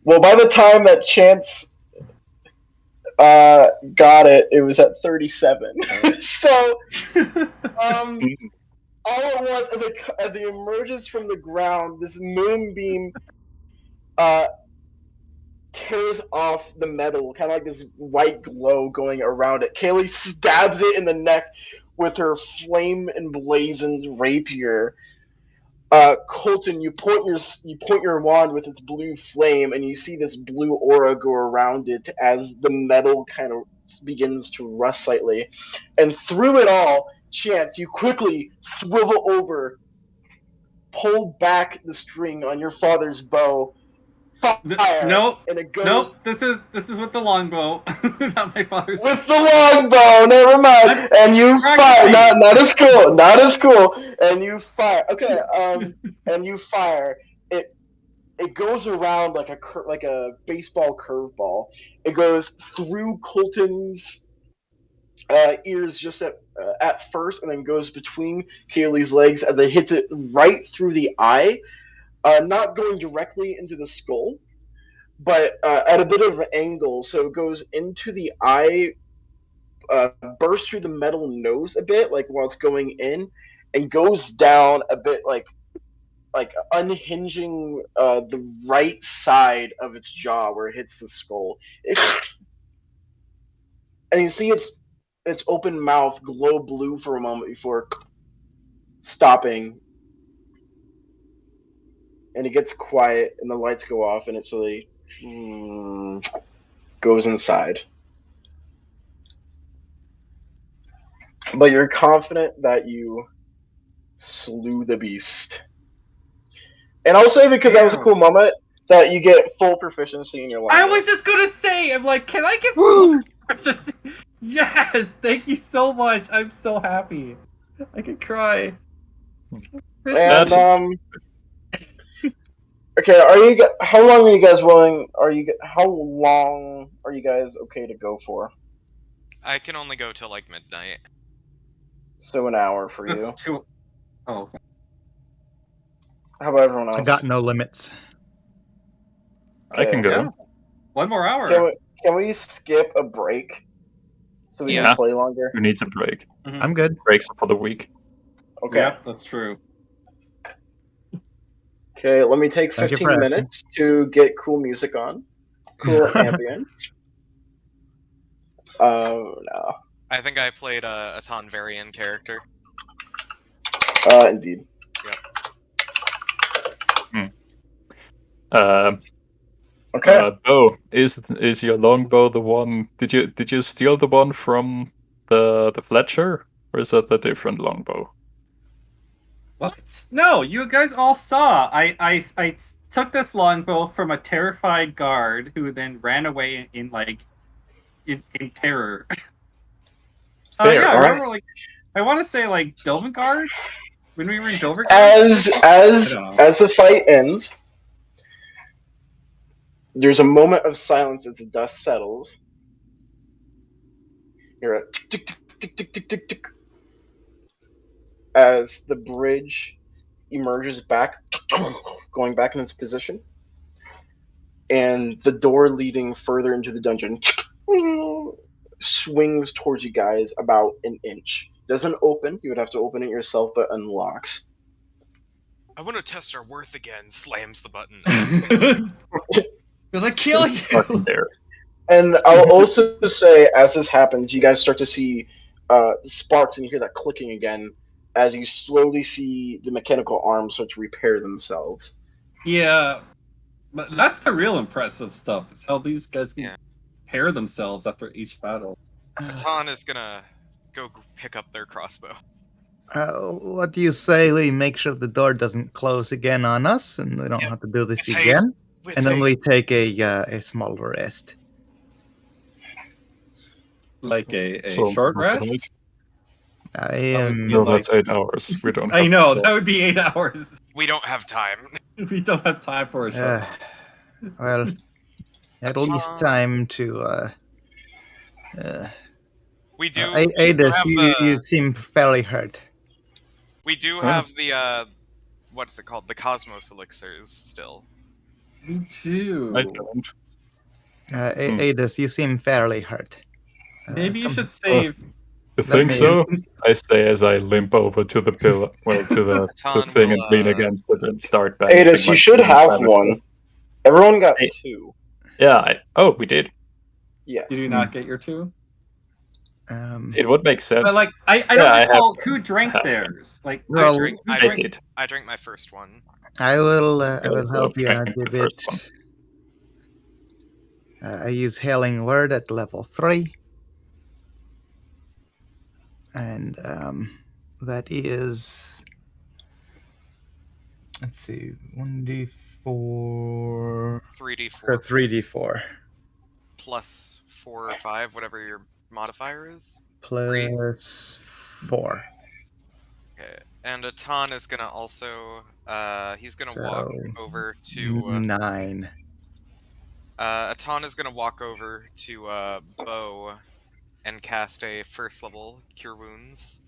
Well, by the time that Chance got it, it was at 37. So, all at once, as it emerges from the ground, this moonbeam tears off the metal, kind of like this white glow going around it. Kaylee stabs it in the neck with her flame emblazoned rapier. Colton, you point your wand with its blue flame, and you see this blue aura go around it as the metal kind of begins to rust slightly. And through it all, Chance, you quickly swivel over, pull back the string on your father's bow, fire, Nope. and it goes. Nope. This is with the longbow, not my father's. With the longbow, never mind. And you fire. Not as cool. Not as cool. And you fire. Okay. And you fire. It goes around like a baseball curveball. It goes through Colton's ears just at first, and then goes between Kaylee's legs as it hits it right through the eye, not going directly into the skull, but at a bit of an angle, so it goes into the eye, bursts through the metal nose a bit, like while it's going in, and goes down a bit, like unhinging the right side of its jaw where it hits the skull. And you see its open mouth glow blue for a moment before stopping. And it gets quiet, and the lights go off, and it slowly goes inside. But you're confident that you slew the beast. And I'll say, because that was a cool moment, that you get full proficiency in your longbow. I was just gonna say, I'm like, can I get full proficiency? Yes! Thank you so much. I'm so happy. I could cry. And okay, how long are you guys willing? How long are you guys okay to go for? I can only go till like midnight. So an hour for you. That's too. Oh, okay. How about everyone else? I got no limits. I can go. Yeah. One more hour. Can we skip a break so we Yeah. can play longer? Who needs a break? I'm good. Breaks for the week. Okay. Yep, that's true. Okay, let me take Thank you 15 for asking. minutes to get cool music on. Cool ambient. No. I think I played a Tonvarian character. Indeed. Okay. Bow, is your longbow the one? Did you steal the one from the Fletcher, or is that a different longbow? What? No, you guys all saw. I took this longbow from a terrified guard who then ran away in terror. Fair. Yeah, Alright. remember I want to say Dovengard when we were in Dovengard. As don't know. the fight ends, there's a moment of silence as the dust settles. You're a tick, tick, tick, tick, tick, tick, tick, as the bridge emerges back, going back in its position, and the door leading further into the dungeon swings towards you guys about an inch. Doesn't open, you would have to open it yourself, but unlocks. I want to test our worth again. Slams the button. Gonna kill you. Fucking there. And I'll also say, as this happens, you guys start to see sparks and you hear that clicking again as you slowly see the mechanical arms start to repair themselves. Yeah, but that's the real impressive stuff. Is how these guys can Yeah. repair themselves after each battle. Atan is gonna go pick up their crossbow. What do you say we make sure the door doesn't close again on us, and we don't have to do this With again? haste. With And then haste. we take a small rest. Like a So, short right. rest. I would am. be No, like- that's 8 hours. We don't. I have know to- that would be 8 hours. We don't have time. We don't have time for a short. Well, at Atan. least time to. We do. Adis, have you seem fairly hurt. We do have the what is it called? The Cosmos elixirs still. Me too. I don't. Adis, you seem fairly hurt. Maybe you Come- should save. You think me- so? I say as I limp over to the pillar, well, to the Atan thing, and will, lean against it and start banging. Adis, you should have one. Everyone got Hey. 2. Yeah. Oh, we did. Yeah. Did you not get your 2? It would make sense. But I Yeah, I don't have recall to. who drank I have to. theirs. Well, drink- who I I drank- did. I drank my first one. I will also help you. I drank the give first it. I use Hailing Word at level 3. And that is. Let's see. 1d4. 3d4 3d4. plus 4 or 5, whatever your modifier is. Plus 4. Okay. And Atan is gonna also he's gonna walk So, over to 9. Atan is gonna walk over to Bo and cast a first level Cure Wounds.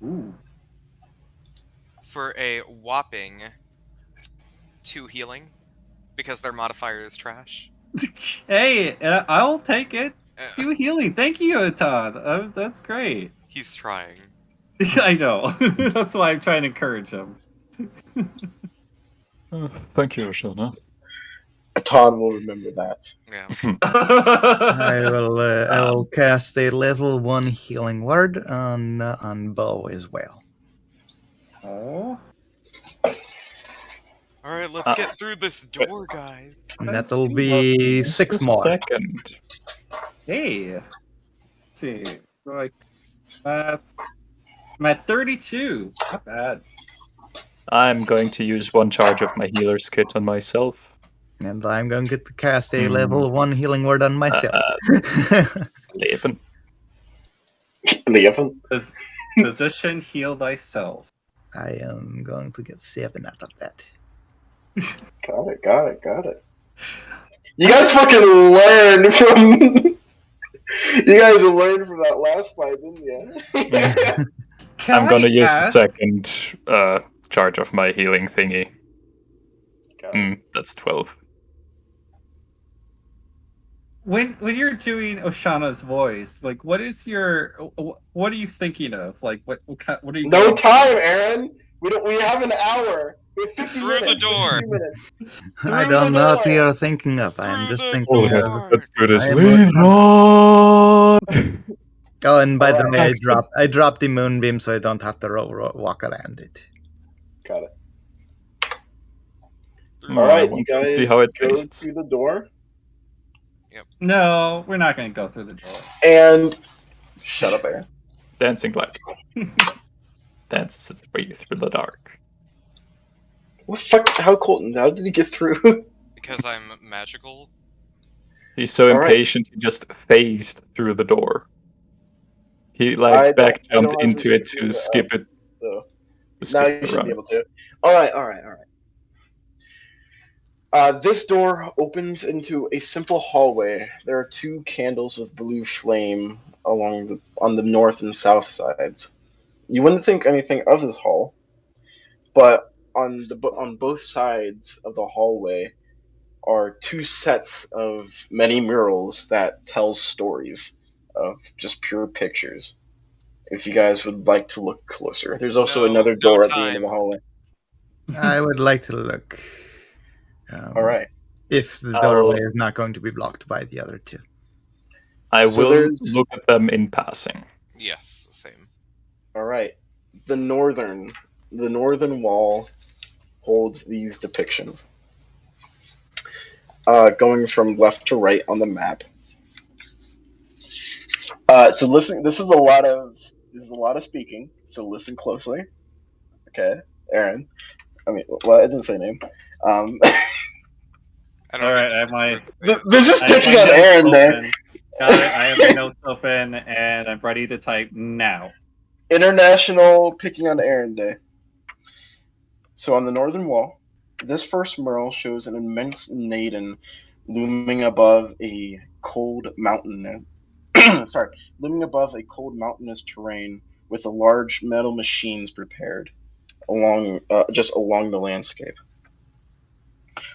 Ooh. For a whopping 2 healing, because their modifier is trash. Hey, I'll take it. Uh, 2 healing. Thank you, Atan. That's great. he's trying. I know. That's why I'm trying to encourage him. Thank you, Shona. Atan will remember that. Yeah. I will cast a level 1 Healing Word on Bo as well. Oh. All right, let's get through this door, guys. And That's that'll too be Just 6 a more. Second. Hey. Let's see. I'm at 32. Not bad. I'm going to use 1 charge of my healer's kit on myself. And I'm going to cast a level 1 Healing Word on myself. 11. Leofen? Position heal thyself. I am going to get 7 out of that. Got it. You guys fucking learned from. You guys learned from that last fight, didn't you? I'm gonna use the ask- second charge of my healing thingy. That's 12. When you're doing Oshana's voice, what is your what are you thinking of? What are you? No going- time, Aaron. We have an hour. We have 50 Through minutes. the door. 50 minutes. I Through don't the know what door. you're thinking of. I'm Through just the thinking Oh, door. of. that's good as I am Leon. Oh, and by the Alright. way, Excellent. I dropped the moonbeam so I don't have to walk around it. Got it. Through- All I right, want you to guys see how it go tastes. through the door, No, we're not going to go through the door. and shut up, Aaron. Dancing light dances its way through the dark. What the fuck? How Colton? How did he get through? Because I'm magical. He's so All right. impatient, he just phased through the door. He I back don't jumped have into it restrictions, to skip it. So To now skip you the should be run. able to. All right. This door opens into a simple hallway. There are 2 candles with blue flame on the north and south sides. You wouldn't think anything of this hall, but on both sides of the hallway are 2 sets of many murals that tell stories of just pure pictures. If you guys would like to look closer, there's also another No door at the end of the time. hallway. I would like to look. All right. If the I'll- doorway is not going to be blocked by the other 2. I So will there's- look at them in passing. Yes, same. All right. The northern wall holds these depictions. Going from left to right on the map. So listen. This is a lot of speaking. So listen closely. Okay, Aaron. I mean, well, I didn't say name. I don't All right, know I have my This is I have picking my on notes Aaron Day. open. Got it. I have my notes open, and I'm ready to type now. International picking on Aaron Day. So on the northern wall, this first mural shows an immense Naden looming above a cold mountain. Looming above a cold mountainous terrain with a large metal machines prepared along the landscape.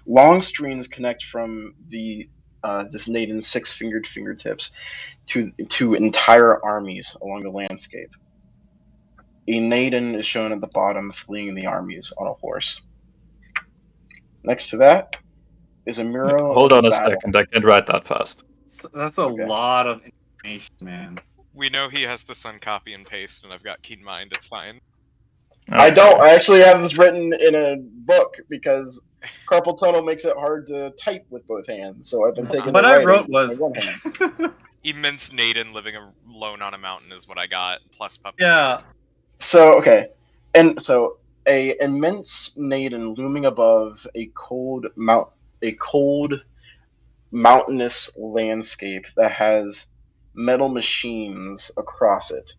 Long strings connect from this Naden's 6-fingered fingertips to entire armies along the landscape. A Naden is shown at the bottom, fleeing the armies on a horse. Next to that is a mural. Hold of on a battle. second, I can't write that fast. That's a Okay. lot of information, man. We know he has the sun copy and paste, and I've got keen mind. It's fine. I don't. I actually have this written in a book because carpal tunnel makes it hard to type with both hands. So I've been taking. What the I writing wrote with was my one hand. Immense Naden living alone on a mountain is what I got. Plus puppet. yeah. So okay, and so a immense Naden looming above a cold mountainous landscape that has metal machines across it.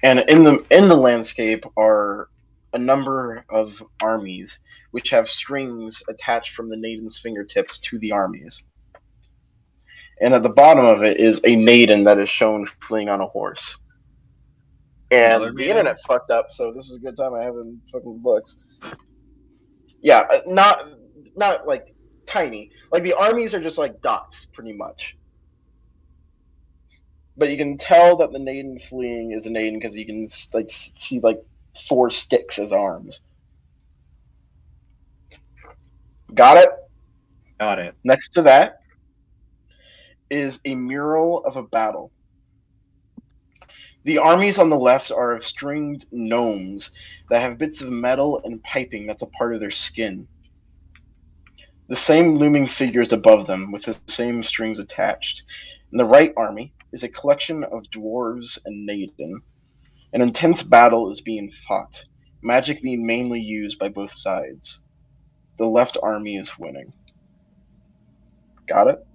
And in the landscape are a number of armies which have strings attached from the Naden's fingertips to the armies. And at the bottom of it is a Naden that is shown fleeing on a horse. Another And the Naden? internet fucked up, so this is a good time I have in fucking books. Yeah, not like tiny. Like the armies are just like dots, pretty much. But you can tell that the Naden fleeing is a Naden because you can like see like 4 sticks as arms. Got it? Got it. Next to that is a mural of a battle. The armies on the left are of stringed gnomes that have bits of metal and piping that's a part of their skin. The same looming figures above them with the same strings attached. In the right army is a collection of dwarves and Naden. An intense battle is being fought, magic being mainly used by both sides. The left army is winning. Got it?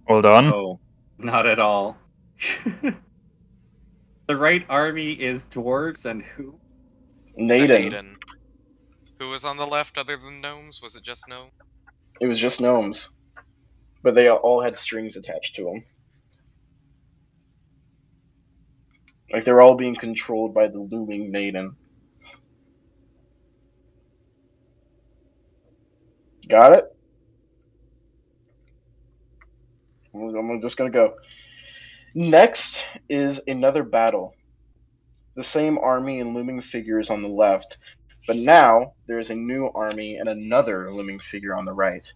Hold on. Oh, not at all. The right army is dwarves and who? Naden. Naden. Who was on the left other than gnomes? Was it just gnomes? It was just gnomes. But they all had strings attached to them. Like they're all being controlled by the looming Naden. Got it? I'm just gonna go. Next is another battle. The same army and looming figures on the left, but now there is a new army and another looming figure on the right.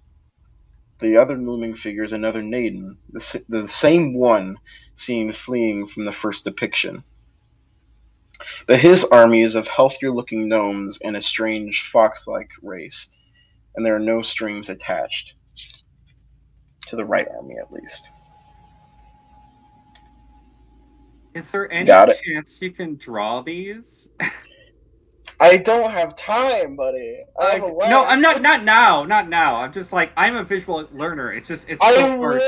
The other looming figure is another Naden, the same one seen fleeing from the first depiction. But his army is of healthier looking gnomes and a strange fox-like race, and there are no strings attached. To the right army, at least. Is there any Got it. chance you can draw these? I don't have time, buddy. I have a No, leg. I'm not now. Not now. I'm just like, I'm a visual learner. It's so I hard.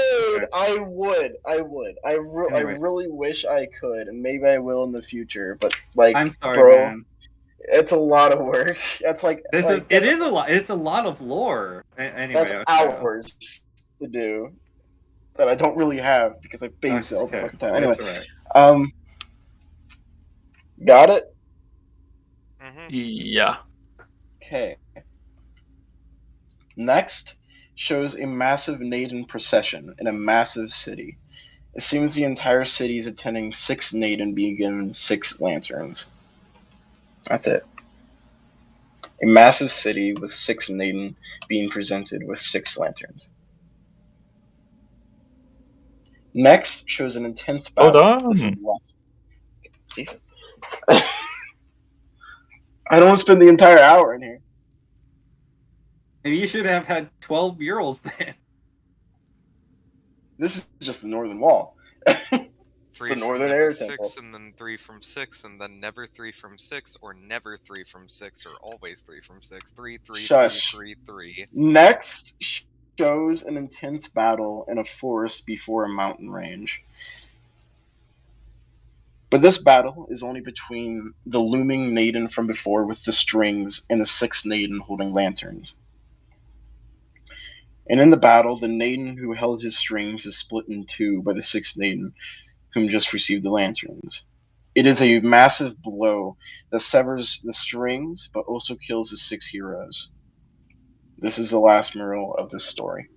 would. I Anyway. really wish I could, and maybe I will in the future. But like, I'm sorry, bro, man. it's a lot of work. That's like It is a lot. It's a lot of lore. Anyway, that's hours to do that I don't really have because I babysit all the fucking time. Anyway, That's all right. Got it. Yeah. Okay. Next shows a massive Naden procession in a massive city. It seems the entire city is attending 6 Naden being given 6 lanterns. That's it. A massive city with 6 Naden being presented with 6 lanterns. Next shows an intense Hold battle. on. This is the last. Jesus. I don't want to spend the entire hour in here. Maybe you should have had 12 murals then. This is just the northern wall. 3 The from Northern never Air 6, Temple. and then 3 from 6, and then never 3 from 6, or never 3 from 6, or always 3 from 6. 3, 3, Shush. 3, 3, 3. Next shows an intense battle in a forest before a mountain range. But this battle is only between the looming Naden from before with the strings and the 6 Naden holding lanterns. And in the battle, the Naden who held his strings is split in two by the 6 Naden whom just received the lanterns. It is a massive blow that severs the strings but also kills the 6 heroes. This is the last mural of this story.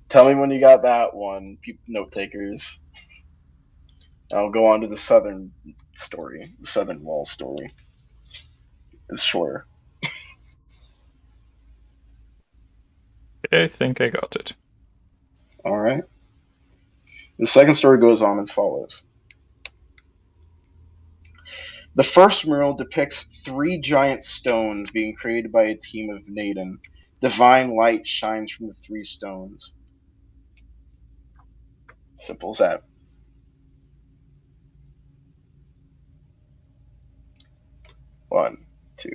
Tell me when you got that one, note takers. I'll go on to the southern story, the southern wall story. It's shorter. I think I got it. All right. The second story goes on as follows. The first mural depicts 3 giant stones being created by a team of Naden. Divine light shines from the 3 stones. Simple as that. One, 2,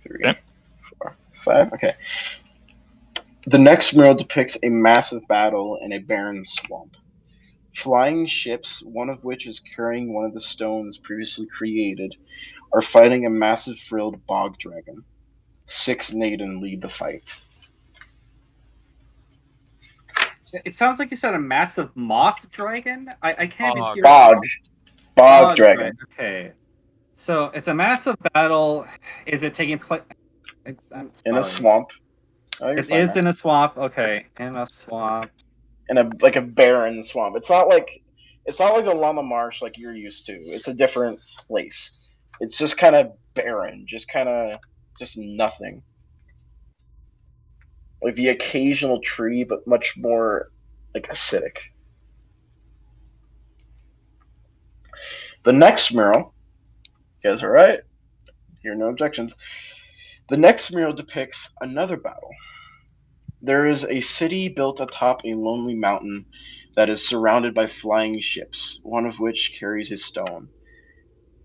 3, Okay. 4, 5. Okay. The next mural depicts a massive battle in a barren swamp. Flying ships, one of which is carrying one of the stones previously created, are fighting a massive frilled bog dragon. 6 Naden lead the fight. It sounds like you said a massive moth dragon. I can't even hear Bog dragon. Okay, so it's a massive battle. Is it taking place In a swamp. Oh, It is in a swamp. Okay, in a swamp. In a barren swamp. It's not like the Llama Marsh like you're used to. It's a different place. It's just kind of barren, just nothing. Like the occasional tree, but much more like acidic. The next mural, you guys all right? Here, no objections. The next mural depicts another battle. There is a city built atop a lonely mountain that is surrounded by flying ships, one of which carries a stone.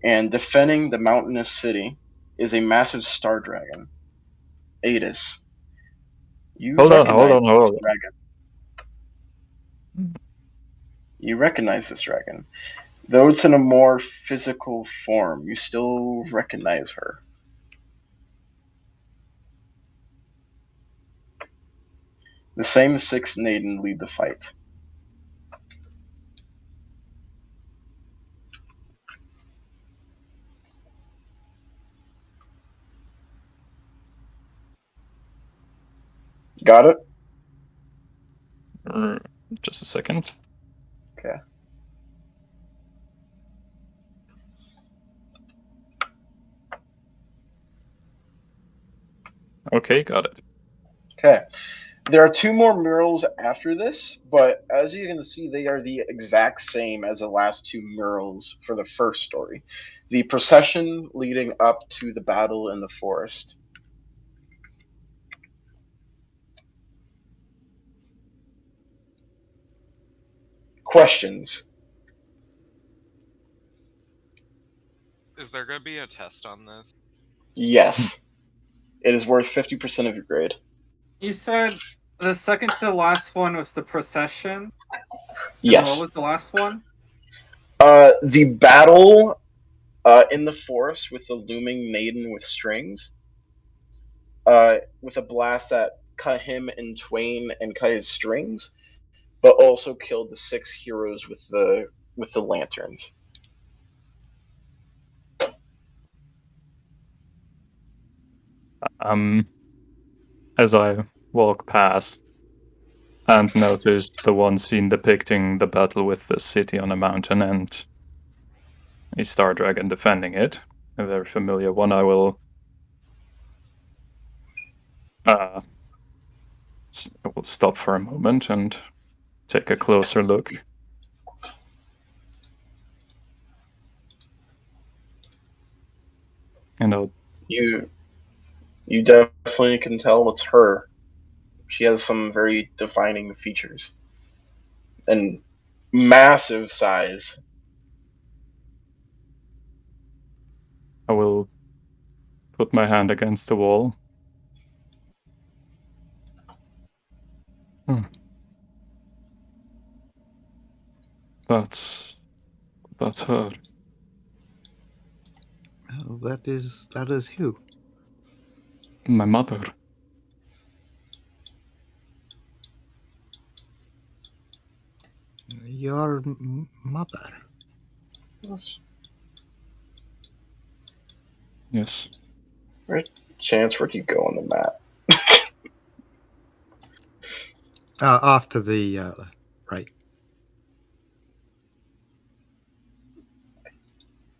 And defending the mountainous city is a massive star dragon, Adis. Hold on. Dragon. You recognize this dragon. Though it's in a more physical form, you still recognize her. The same 6 Naden lead the fight. Got it? Just a second. Okay. Okay, got it. Okay. There are 2 more murals after this, but as you can see, they are the exact same as the last 2 murals for the first story. The procession leading up to the battle in the forest. Questions? Is there going to be a test on this? Yes. It is worth 50% of your grade. You said the second to the last one was the procession. And Yes. what was the last one? The battle in the forest with the looming maiden with strings. With a blast that cut him in twain and cut his strings, but also killed the 6 heroes with the lanterns. As I walk past and notice the one scene depicting the battle with the city on a mountain and a star dragon defending it, a very familiar one, I will stop for a moment and take a closer look. And I'll You definitely can tell it's her. She has some very defining features and massive size. I will put my hand against the wall. That's her. Oh, that is who? My mother. Your mother. Yes. Right, Chance, where do you go on the map? Off to the right.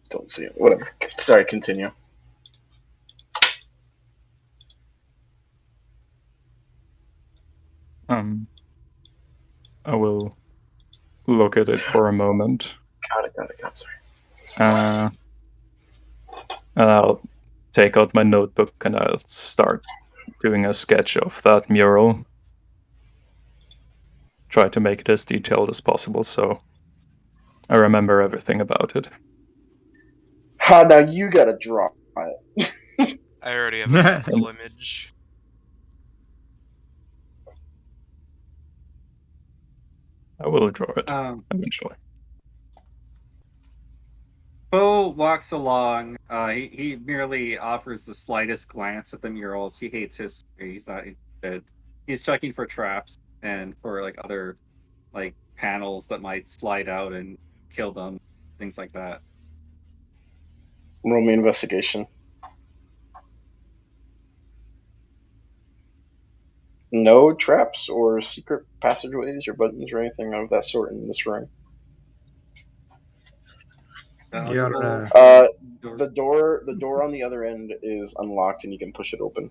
Don't see it. Whatever. Sorry, continue. I will look at it for a moment. Got it. Sorry. And I'll take out my notebook and I'll start doing a sketch of that mural. Try to make it as detailed as possible so I remember everything about it. Now you gotta draw it. I already have a mental image. I will draw it eventually. Bo walks along. He merely offers the slightest glance at the murals. He hates history. He's not interested. He's checking for traps and for like other like panels that might slide out and kill them, things like that. Roll me investigation. No traps or secret passageways or buttons or anything of that sort in this room. The door on the other end is unlocked and you can push it open.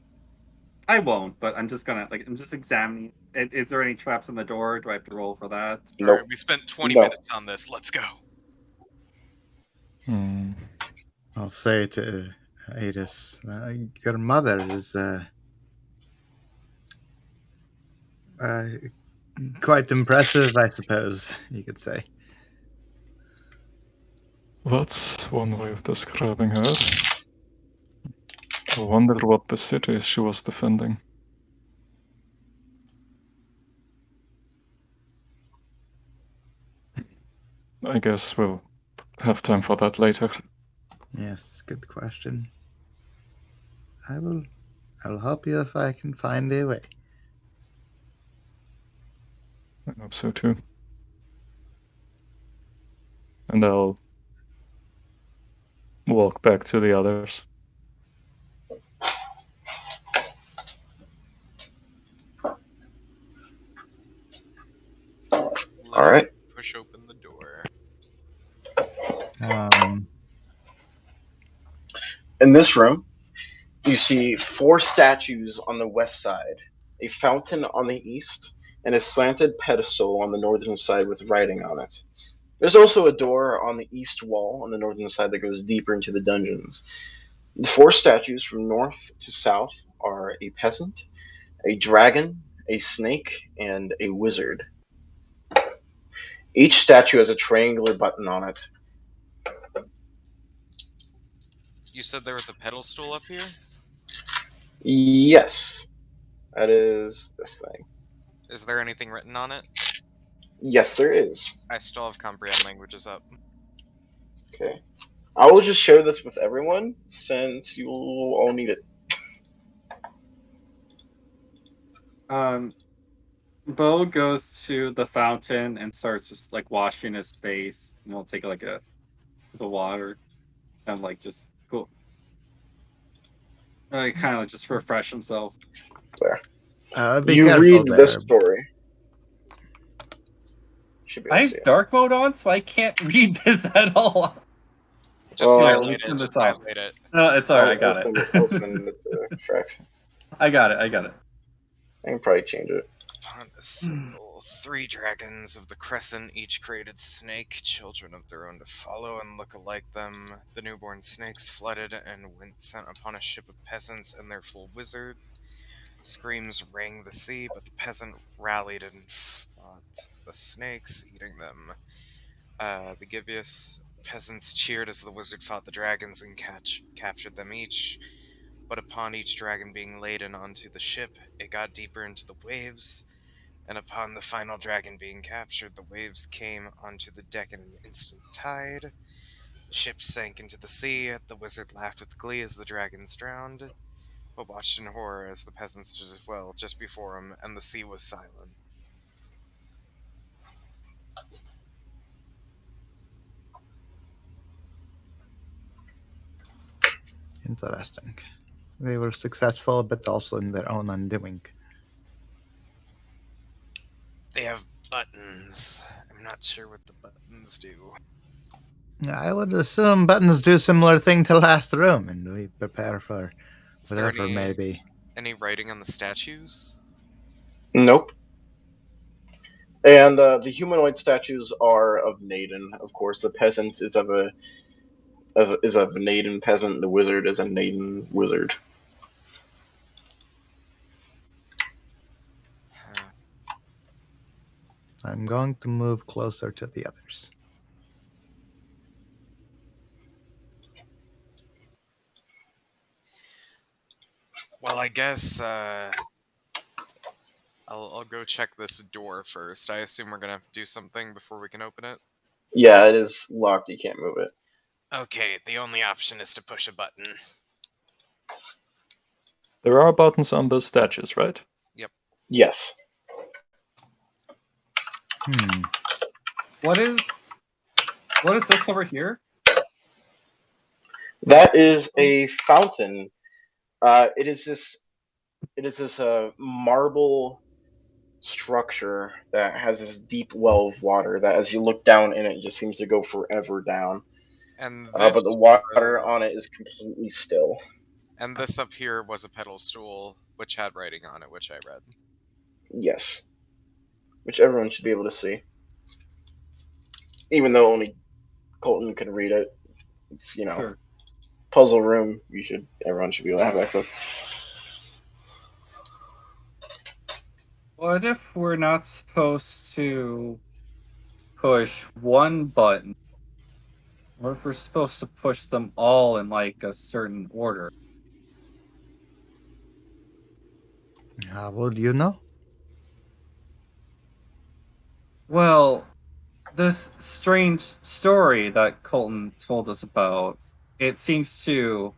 I won't, but I'm just examining. Is there any traps on the door? Do I have to roll for that? Nope. Alright, we spent 20 minutes on this. Let's go. I'll say to Adis, your mother is quite impressive, I suppose you could say. That's one way of describing her. I wonder what the city she was defending. I guess we'll have time for that later. Yes, it's a good question. I'll help you if I can find a way. I hope so too. And I'll walk back to the others. All right. Push open the door. In this room, you see 4 statues on the west side, a fountain on the east, and a slanted pedestal on the northern side with writing on it. There's also a door on the east wall on the northern side that goes deeper into the dungeons. The 4 statues from north to south are a peasant, a dragon, a snake, and a wizard. Each statue has a triangular button on it. You said there was a pedestal up here? Yes, that is this thing. Is there anything written on it? Yes, there is. I still have comprehend languages up. Okay. I will just share this with everyone since you will all need it. Bo goes to the fountain and starts just like washing his face, and he'll take like the water and like just cool, kind of just refresh himself. There. Be You careful read there. this story. Should be able I to have see it. dark mode on, so I can't read this at all. Just Well, dilate turn it. Just this off. dilate it. No, it's alright. I got it. I'll send it to Frax. I got it. I got it. I can probably change it. Upon the circle, 3 dragons of the crescent each created snake, children of their own to follow and look alike them. The newborn snakes flooded and went sent upon a ship of peasants and their full wizard. Screams rang the sea, but the peasant rallied and fought the snakes, eating them. The gibbous peasants cheered as the wizard fought the dragons and captured them each. But upon each dragon being laden onto the ship, it got deeper into the waves, and upon the final dragon being captured, the waves came onto the deck in an instant tide. The ship sank into the sea. The wizard laughed with glee as the dragons drowned, but watched in horror as the peasants did as well just before him, and the sea was silent. Interesting. They were successful, but also in their own undoing. They have buttons. I'm not sure what the buttons do. I would assume buttons do a similar thing to last room, and we prepare for Is there whatever maybe. any writing on the statues? Nope. And the humanoid statues are of Naden, of course. The peasant is of a Naden peasant. The wizard is a Naden wizard. Huh. I'm going to move closer to the others. Well, I guess I'll go check this door first. I assume we're gonna have to do something before we can open it. Yeah, it is locked. You can't move it. Okay, the only option is to push a button. There are buttons on the statues, right? Yes. What is this over here? That is a fountain. It is this marble structure that has this deep well of water that, as you look down in it, just seems to go forever down. And But this, the water on it is completely still. and this up here was a pedestal which had writing on it, which I read. Yes. Which everyone should be able to see. Even though only Colton can read it. It's, Sure. puzzle room. Everyone should be able to have access. What if we're not supposed to push one button? What if we're supposed to push them all in like a certain order? How would you know? Well, this strange story that Colton told us about, it seems to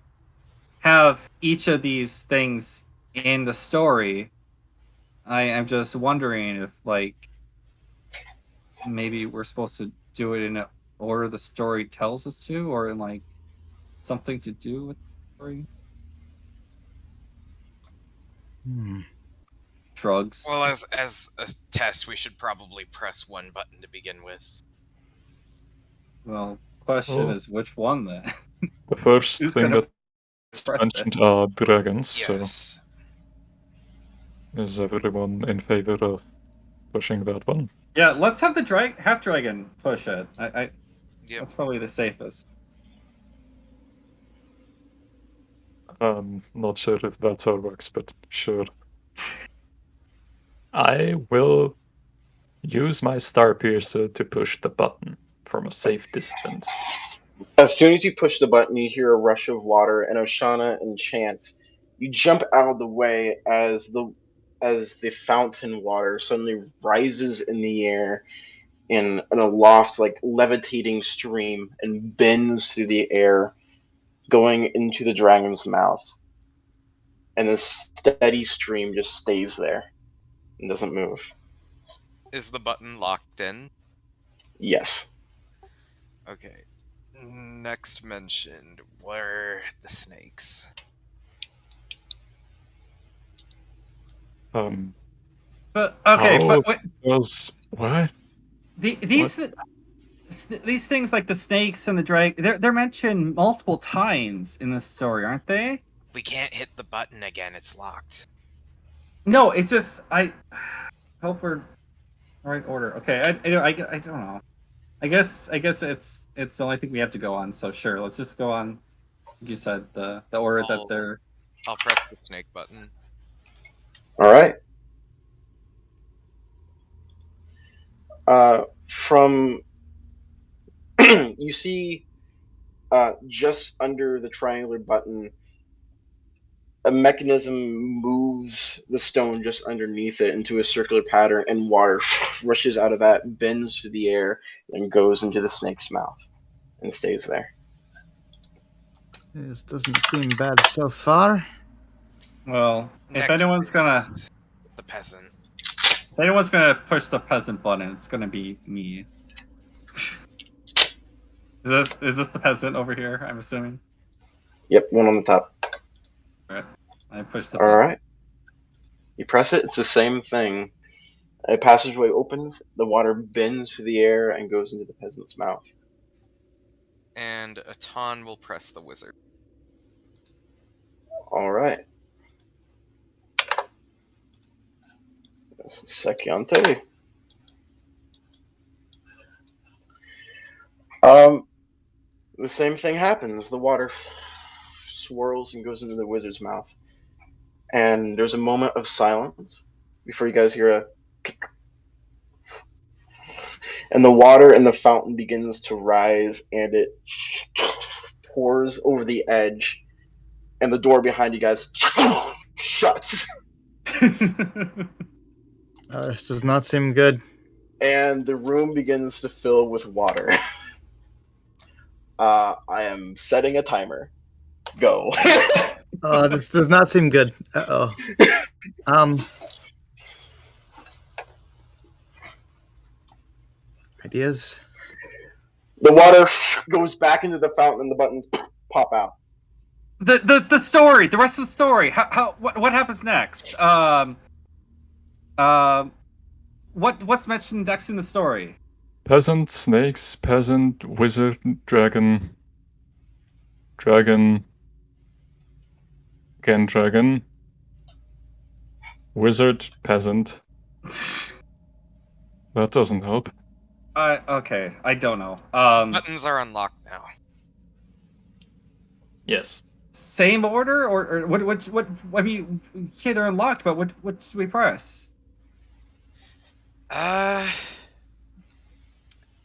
have each of these things in the story. I am just wondering if, like, maybe we're supposed to do it in an order the story tells us to, or in, like, something to do with the story. Shrugs. Well, as a test, we should probably press one button to begin with. Well, question is which one then? The first Who's thing gonna that's press it? mentioned are dragons, Yes. so is everyone in favor of pushing that one? Yeah, let's have the half dragon push it. Yep. That's probably the safest. Not sure if that's how it works, but sure. I will use my Star Piercer to push the button from a safe distance. As soon as you push the button, you hear a rush of water, and Oshana and Chance, you jump out of the way as the fountain water suddenly rises in the air in an aloft, like levitating stream, and bends through the air, going into the dragon's mouth. And this steady stream just stays there and doesn't move. Is the button locked in? Yes. Okay. Next mentioned were the snakes. But okay, Oh. but wait, What? these things like the snakes and the dragon, they're mentioned multiple times in this story, aren't they? We can't hit the button again, it's locked. No, it's just I hope we're right order. Okay, I don't know. I guess it's the only thing we have to go on. So sure, let's just go on. You said the order that they're. I'll press the snake button. All right. From you see, just under the triangular button, a mechanism moves the stone just underneath it into a circular pattern, and water rushes out of that, bends through the air, and goes into the snake's mouth, and stays there. This doesn't seem bad so far. Well, if Next anyone's gonna is the peasant. push the peasant button, it's gonna be me. Is this the peasant over here? I'm assuming. Yep, one on the top. I pushed the All button. right. You press it, it's the same thing. A passageway opens, the water bends through the air and goes into the peasant's mouth. And Atan will press the wizard. All right. Sekiante. The same thing happens. The water swirls and goes into the wizard's mouth. And there's a moment of silence before you guys hear a and the water in the fountain begins to rise, and it pours over the edge, and the door behind you guys shuts. This does not seem good. And the room begins to fill with water. I am setting a timer. Go. This does not seem good. Uh-oh. Ideas? The water goes back into the fountain, and the buttons pop out. The story, the rest of the story. What happens next? What's mentioned next in the story? Peasant, snakes, peasant, wizard, dragon. Dragon. Again, dragon. Wizard, peasant. That doesn't help. Okay, I don't know. Buttons are unlocked now. Yes. Same order or what? I mean, okay, they're unlocked, but what should we press?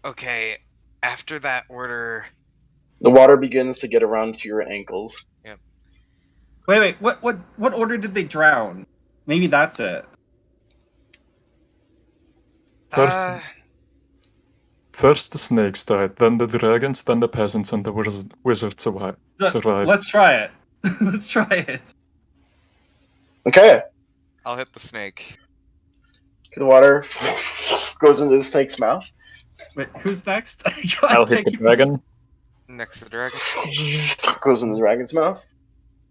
Okay. After that order, The water begins to get around to your ankles. Wait. What order did they drown? Maybe that's it. First the snakes died, then the dragons, then the peasants, and the wizards survived. Let's try it. Let's try it. Okay. I'll hit the snake. The water goes into the snake's mouth. Wait, who's next? I'll hit the dragon. Next to the dragon. Goes into the dragon's mouth.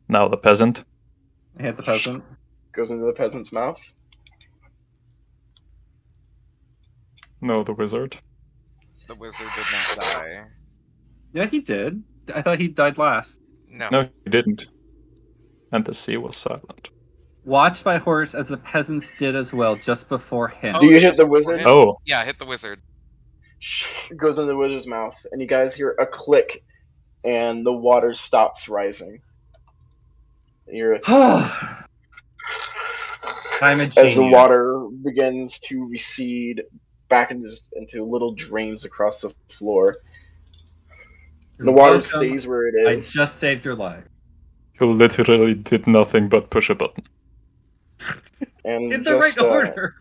Now the peasant. I hit the peasant. Goes into the peasant's mouth. No, the wizard. The wizard did not die. Yeah, he did. I thought he died last. No, he didn't. And the sea was silent. Watched by horse as the peasants did as well just before him. Do you hit the wizard? Oh. Yeah, hit the wizard. Goes into the wizard's mouth, and you guys hear a click, and the water stops rising. And you're I'm a genius. as the water begins to recede, back into little drains across the floor. The You're water welcome. stays where it I is. just saved your life. You literally did nothing but push a button. And In the right order.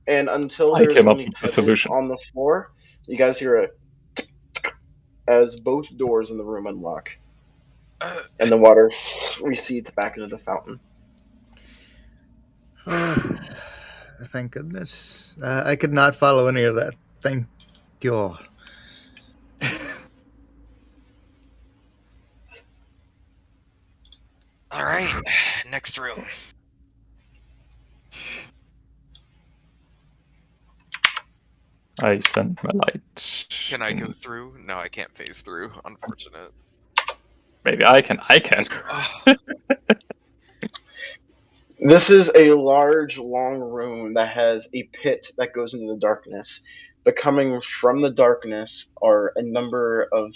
And until I there's came up only with the pebbles solution. on the floor, you guys hear a as both doors in the room unlock, and the water recedes back into the fountain. Thank goodness. I could not follow any of that. Thank you all. All right, next room. I sent my light. Can I go through? No, I can't phase through. Unfortunate. Maybe I can. I can. Oh, This is a large, long room that has a pit that goes into the darkness. But coming from the darkness are a number of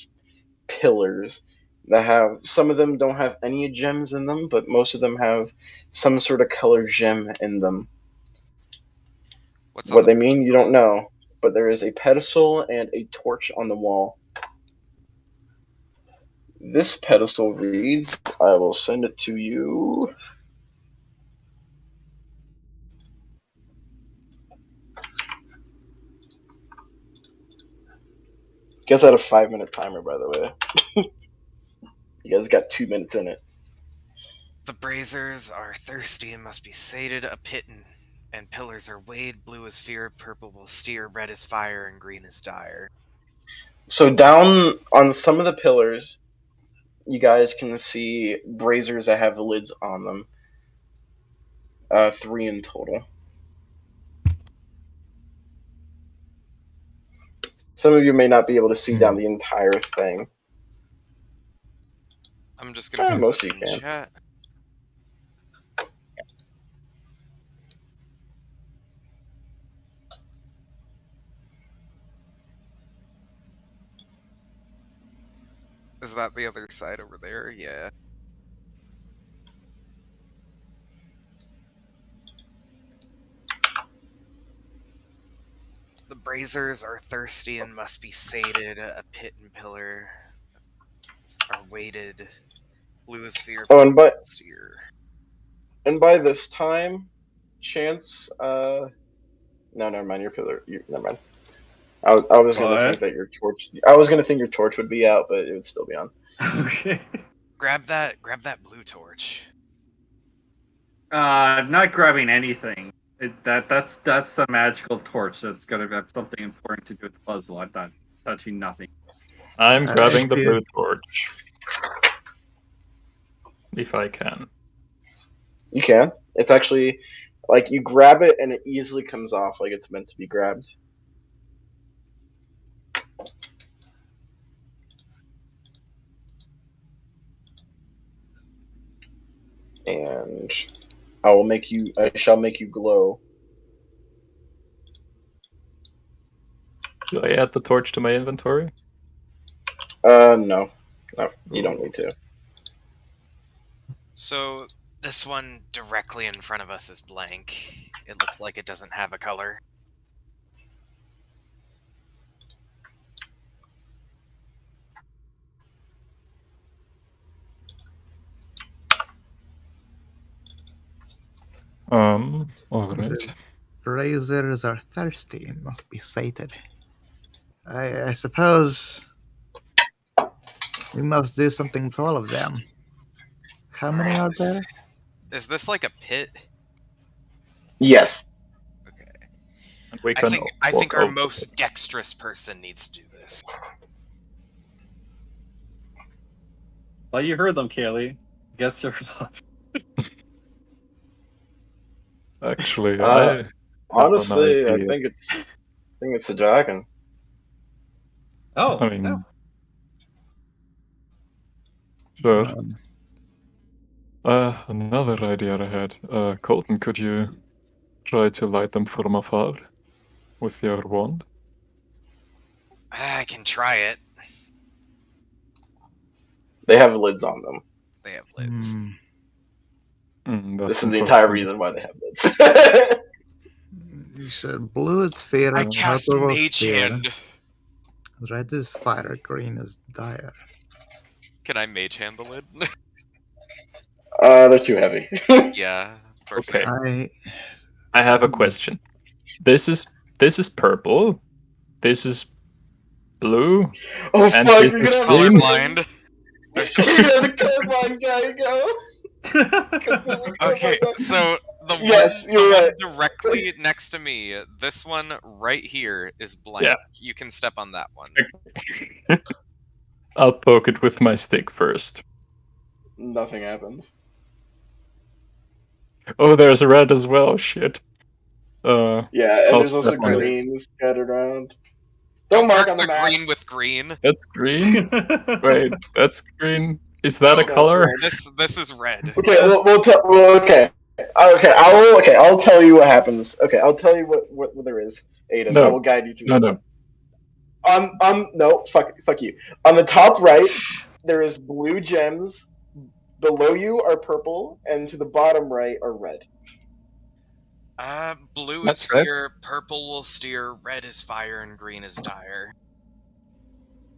pillars that have, some of them don't have any gems in them, but most of them have some sort of color gem in them. what's on What the they mean, you don't know, but there is a pedestal and a torch on the wall. This pedestal reads, I will send it to you. You guys had a 5-minute timer, by the way. You guys got 2 minutes in it. The braziers are thirsty and must be sated. A pit and pillars are weighed. Blue is fear, purple will steer, red is fire, and green is dire. So down on some of the pillars, you guys can see braziers that have lids on them. 3 in total. Some of you may not be able to see down the entire thing. I'm just gonna put most this of you in can. chat. Is that the other side over there? Yeah. The braziers are thirsty and must be sated. A pit and pillar are weighted. Blue is fear, Oh, purple is steer. and by this time, Chance, no, never mind. Your pillar, never mind. I was gonna think that your torch. I was gonna think your torch would be out, but it would still be on. Okay. Grab that blue torch. Not grabbing anything. That's a magical torch that's gonna have something important to do with the puzzle. I'm not touching nothing. I'm grabbing the see blue it. torch. If I can. You can. It's actually like you grab it and it easily comes off like it's meant to be grabbed. And I shall make you glow. Do I add the torch to my inventory? No, you don't need to. So this one directly in front of us is blank. It looks like it doesn't have a color. Alright. Braziers are thirsty and must be sated. I suppose we must do something with all of them. How many are there? Is this like a pit? Yes. Okay. And we I can think walk our over most it. dexterous person needs to do this. Well, you heard them, Kaylee. Guess you're up. Actually, I Honestly, have an I idea. think it's a dragon. Oh, I mean, no. sure. Another idea I had. Colton, could you try to light them from afar with your wand? I can try it. They have lids on them. They have lids. This That's is the entire interesting. reason why they have lids. You said blue is fear. I cast purple is Mage fear, Hand. Red is fire. Green is dire. Can I Mage Hand the lid? They're too heavy. Yeah, of course Okay. I am. I have a question. This is purple. This is blue. Oh And fuck, this you're is gonna green. Colorblind. You're the colorblind guy, go. Completely Okay, colorblind guy. so the Yes, one, you're the one right. directly next to me, this one right here is blank. Yeah. You can step on that one. I'll poke it with my stick first. Nothing happens. Oh, there's a red as well. Shit. Yeah, and I'll there's also step on it. green scattered around. Don't mark mark on the the map. green with green. That's green. Wait, that's green. Is that No, a color? that's This is red. Okay, Yes. okay. I'll tell you what happens. Okay, I'll tell you what there is. Aiden, No. I will guide you through No, this. no. No, fuck you. On the top right, there is blue gems. Below you are purple, and to the bottom right are red. Blue That's is red. fear, purple will steer, red is fire, and green is dire.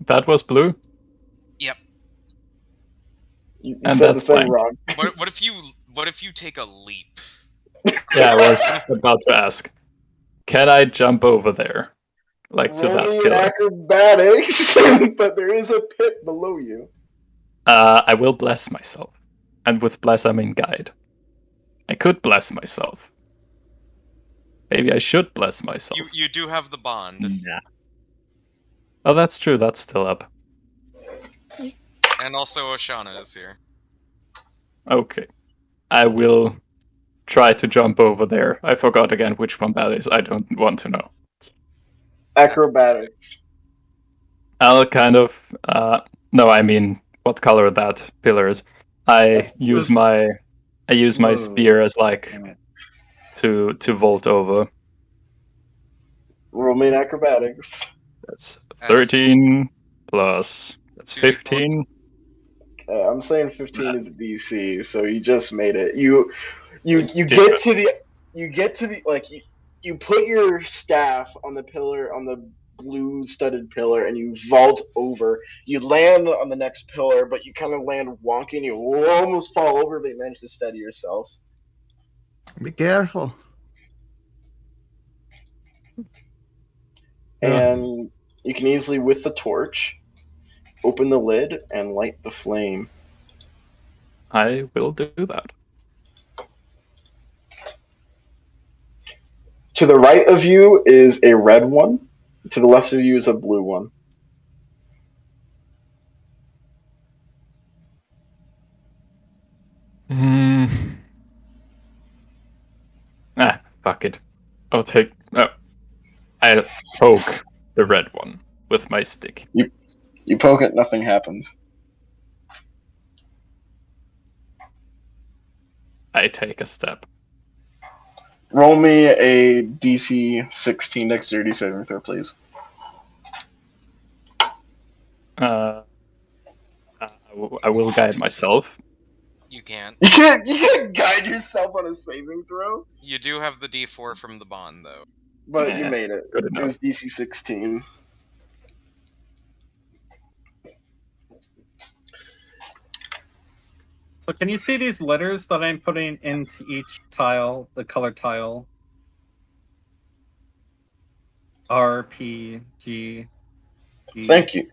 That was blue. Yep. You And said that's the thing blank. wrong. What if you take a leap? Yeah, I was about to ask. Can I jump over there? Like to Roll that me an pillar? acrobatics, but there is a pit below you. I will bless myself. And with bless, I mean guide. I could bless myself. Maybe I should bless myself. You do have the bond, Nah. Oh, that's true. That's still up. and also Oshana is here. Okay. I will try to jump over there. I forgot again which one that is. I don't want to know. Acrobatics. I'll kind of... no, I mean what color that pillar is. I That's use blue. my Whoa. spear as like Damn it. to vault over. Roll me an acrobatics. That's And 13 plus... That's 2d4. 15. I'm saying 15 is a DC, so you just made it. You Did get to the like you put your staff on the pillar, on the blue studded pillar, and you vault over. You land on the next pillar, but you kind of land wonky and you almost fall over, but you manage to steady yourself. Be careful. And you can easily, with the torch, open the lid and light the flame. I will do that. To the right of you is a red one. To the left of you is a blue one. Fuck it. I'll take... I'll poke the red one with my stick. You poke it, nothing happens. I take a step. Roll me a DC 16 dexterity saving throw, please. I will guide myself. You can't. You can't guide yourself on a saving throw, You do have the D4 from the bond, though. but Yeah, you made it. good It enough. was DC 16. So can you see these letters that I'm putting into each tile, the color tile? R, P, G, E. Thank you,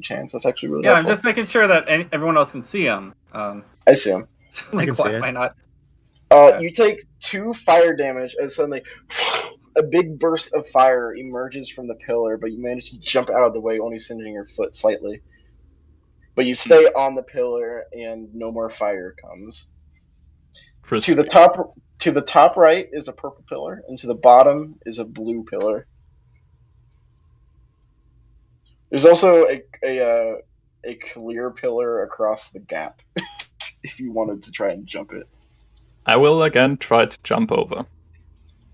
Chance. That's actually really Yeah, I'm helpful. just making sure that everyone else can see them. I see him. Like, can see why, it. why not? You take 2 fire damage as suddenly a big burst of fire emerges from the pillar, but you manage to jump out of the way, only singeing your foot slightly. But you stay on the pillar, and no more fire comes. To the top right is a purple pillar, and to the bottom is a blue pillar. There's also a clear pillar across the gap, if you wanted to try and jump it. I will again try to jump over.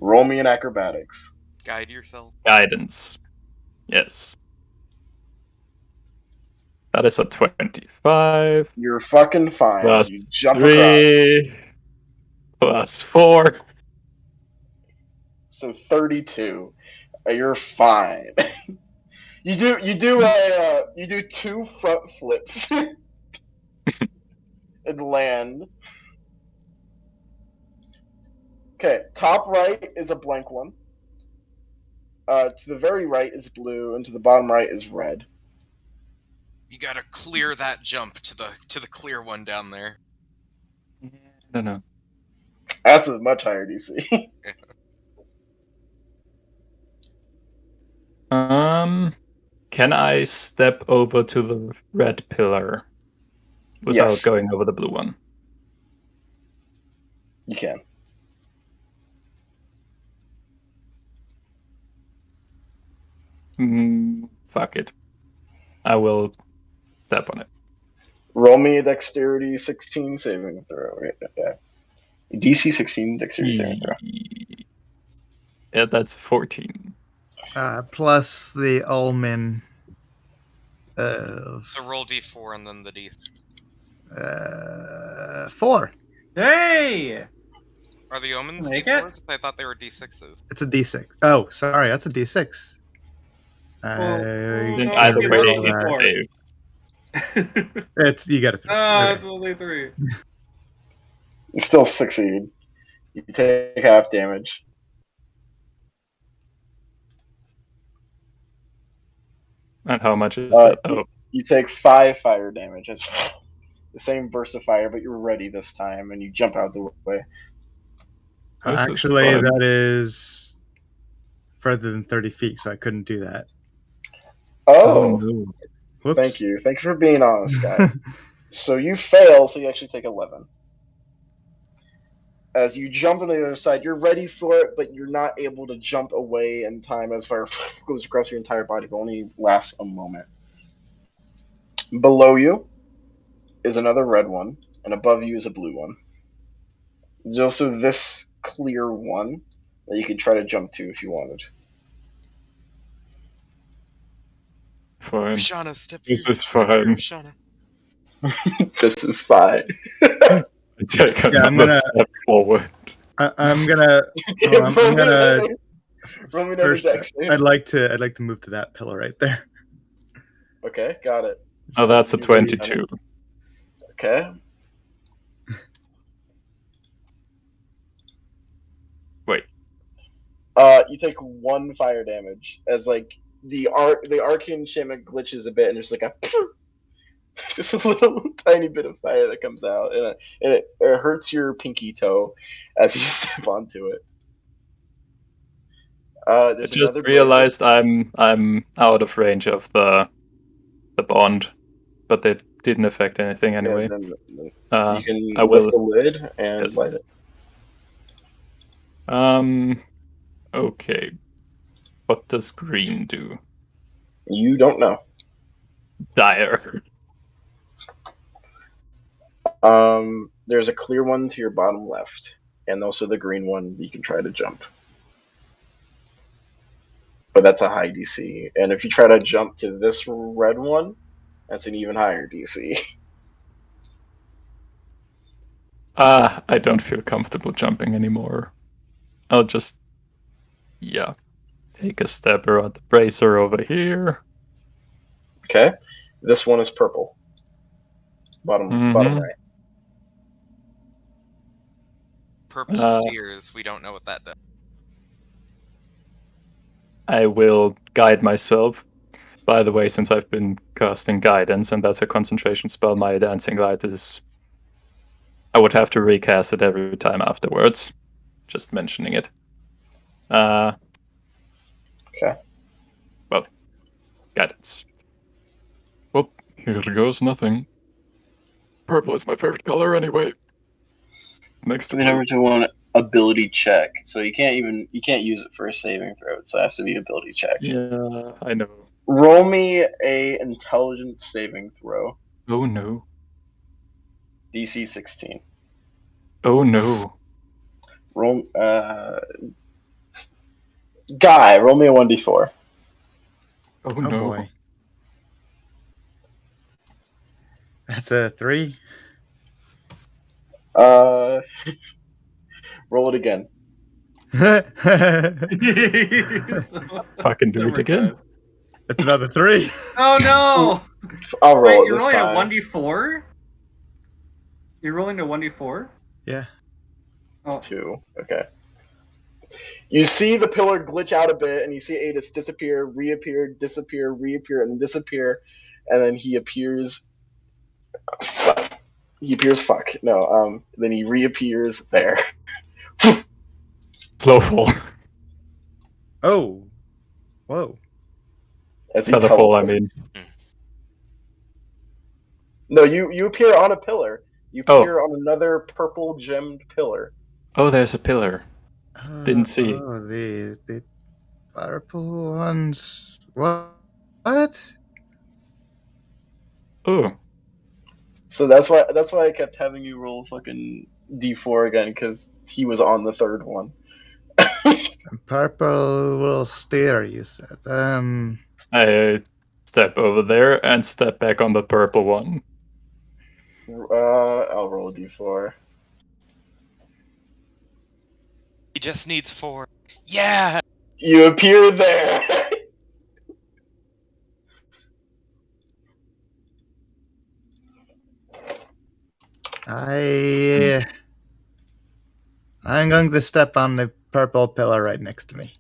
Roll me an acrobatics. Guide yourself. Guidance. Yes. That is a 25. You're fucking fine. Plus You jump across. 3. Plus 4. So 32. You're fine. you do 2 front flips and land. Okay, top right is a blank one. To the very right is blue, and to the bottom right is red. You gotta clear that jump to the clear one down there. I don't know. That's a much higher DC. Can I step over to the red pillar without Yes. going over the blue one? You can. Fuck it. I will step on it. Roll me a dexterity 16 saving throw. Yeah. DC 16 dexterity saving throw. Yeah, that's 14. Plus the Ulmin. So roll d4 and then the d. 4. Hey! Are the omens Make d4s? I thought they were d6s. It's a D6. Oh, sorry, that's a D6. Well, I think no, either it way is it D4. saves. It's you got a 3. Oh, it's only 3. You still succeed. You take half damage. And how much is that? Oh, You take 5 fire damage. It's the same burst of fire, but you're ready this time, and you jump out the way. This is Actually, fun. that is further than 30 feet, so I couldn't do that. Oh, no. Whoops. thank you. Thank you for being honest, guy. So you fail, so you actually take 11. As you jump on the other side, you're ready for it, but you're not able to jump away in time as fire goes across your entire body, but only lasts a moment. Below you is another red one, and above you is a blue one. There's also this clear one that you could try to jump to if you wanted. Fine. Roshana, step This here. is Step here, fine. Roshana. This is fine. I take Yeah, I'm another gonna- step forward. I'm gonna. Well, I'm gonna. Roll me another First, dex save. I'd like to move to that pillar right there. Okay, got it. Oh, that's a You ready, 22. Okay. Wait. You take 1 fire damage as like the arcane enchantment glitches a bit, and there's like a just a little tiny bit of fire that comes out, and it hurts your pinky toe as you step onto it. I There's just another realized I'm out of range of the bond, but it didn't affect anything blazer. anyway. Yeah, then Uh, you can I lift will. the lid and Yes. light it. Okay. What does green do? You don't know. Dire. There's a clear one to your bottom left, and also the green one you can try to jump. But that's a high DC. And if you try to jump to this red one, that's an even higher DC. I don't feel comfortable jumping anymore. I'll just, yeah, take a step around the bracer over here. Okay? This one is purple. Bottom Mhm. right. Purple spheres. We don't know what that does. I will guide myself. By the way, since I've been casting guidance, and that's a concentration spell, my dancing light is. I would have to recast it every time afterwards. Just mentioning it. Okay. Well, guidance. Well, here goes nothing. Purple is my favorite color anyway. Next to We never do one ability check, so you can't use it for a saving throw. So it has to be ability check. Yeah, I know. Roll me a intelligence saving throw. Oh no. DC 16. Oh no. Roll Guy, roll me a 1d4. Oh Oh no. boy. That's a 3. Roll it again. It's So- Fucking so do it we're again. good. another 3. Oh no! I'll roll Wait, it you're this rolling a time. 1d4? You're rolling a 1d4? Yeah. Oh, 2. Okay. You see the pillar glitch out a bit, and you see Adis disappear, reappear, disappear, reappear, and disappear, and then he appears. He appears. Fuck no. Then he reappears there. Slow fall. Oh. Whoa. As he Feather fall, I mean. teleports. No, you appear on a pillar. You Oh. appear on another purple gemmed pillar. Oh, there's a pillar. Didn't see. Oh, the purple ones. What? Oh, So that's why I kept having you roll fucking d4 again, because he was on the third one. Purple will steer, you said. I step over there and step back on the purple one. I'll roll d4. He just needs 4. Yeah. You appear there. I'm going to step on the purple pillar right next to me.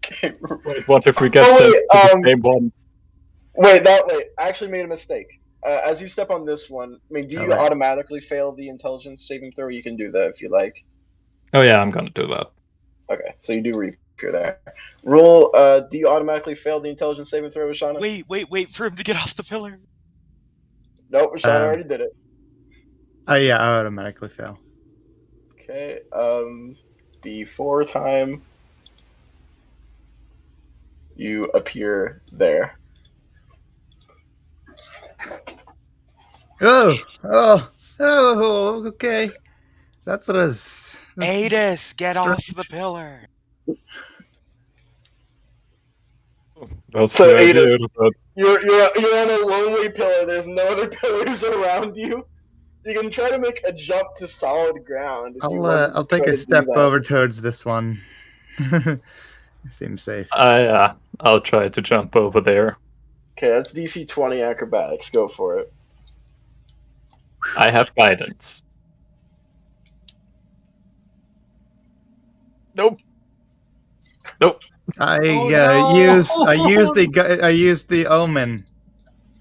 Okay. Wait, what if we get Oh, sent wait, to the same one? Wait, I actually made a mistake. As you step on this one, I mean, do you Alright. automatically fail the intelligence saving throw? You can do that if you like. Oh yeah, I'm gonna do that. Okay, so you do reappear there. Roll. Do you automatically fail the intelligence saving throw, Rashana? Wait for him to get off the pillar. Nope, Rashana Um, already did it. Oh yeah, I automatically fail. Okay. D4 time. You appear there. Oh, okay. That was. Adis, get off the pillar. That's So, the idea. Adis- But You're on a lonely pillar. There's no other pillars around you. You can try to make a jump to solid ground. If you want to I'll take try a to do step that. over towards this one. Seems safe. I'll try to jump over there. Okay, that's DC 20 acrobatics. Go for it. I have guidance. Nope. I Oh, no! used the omen.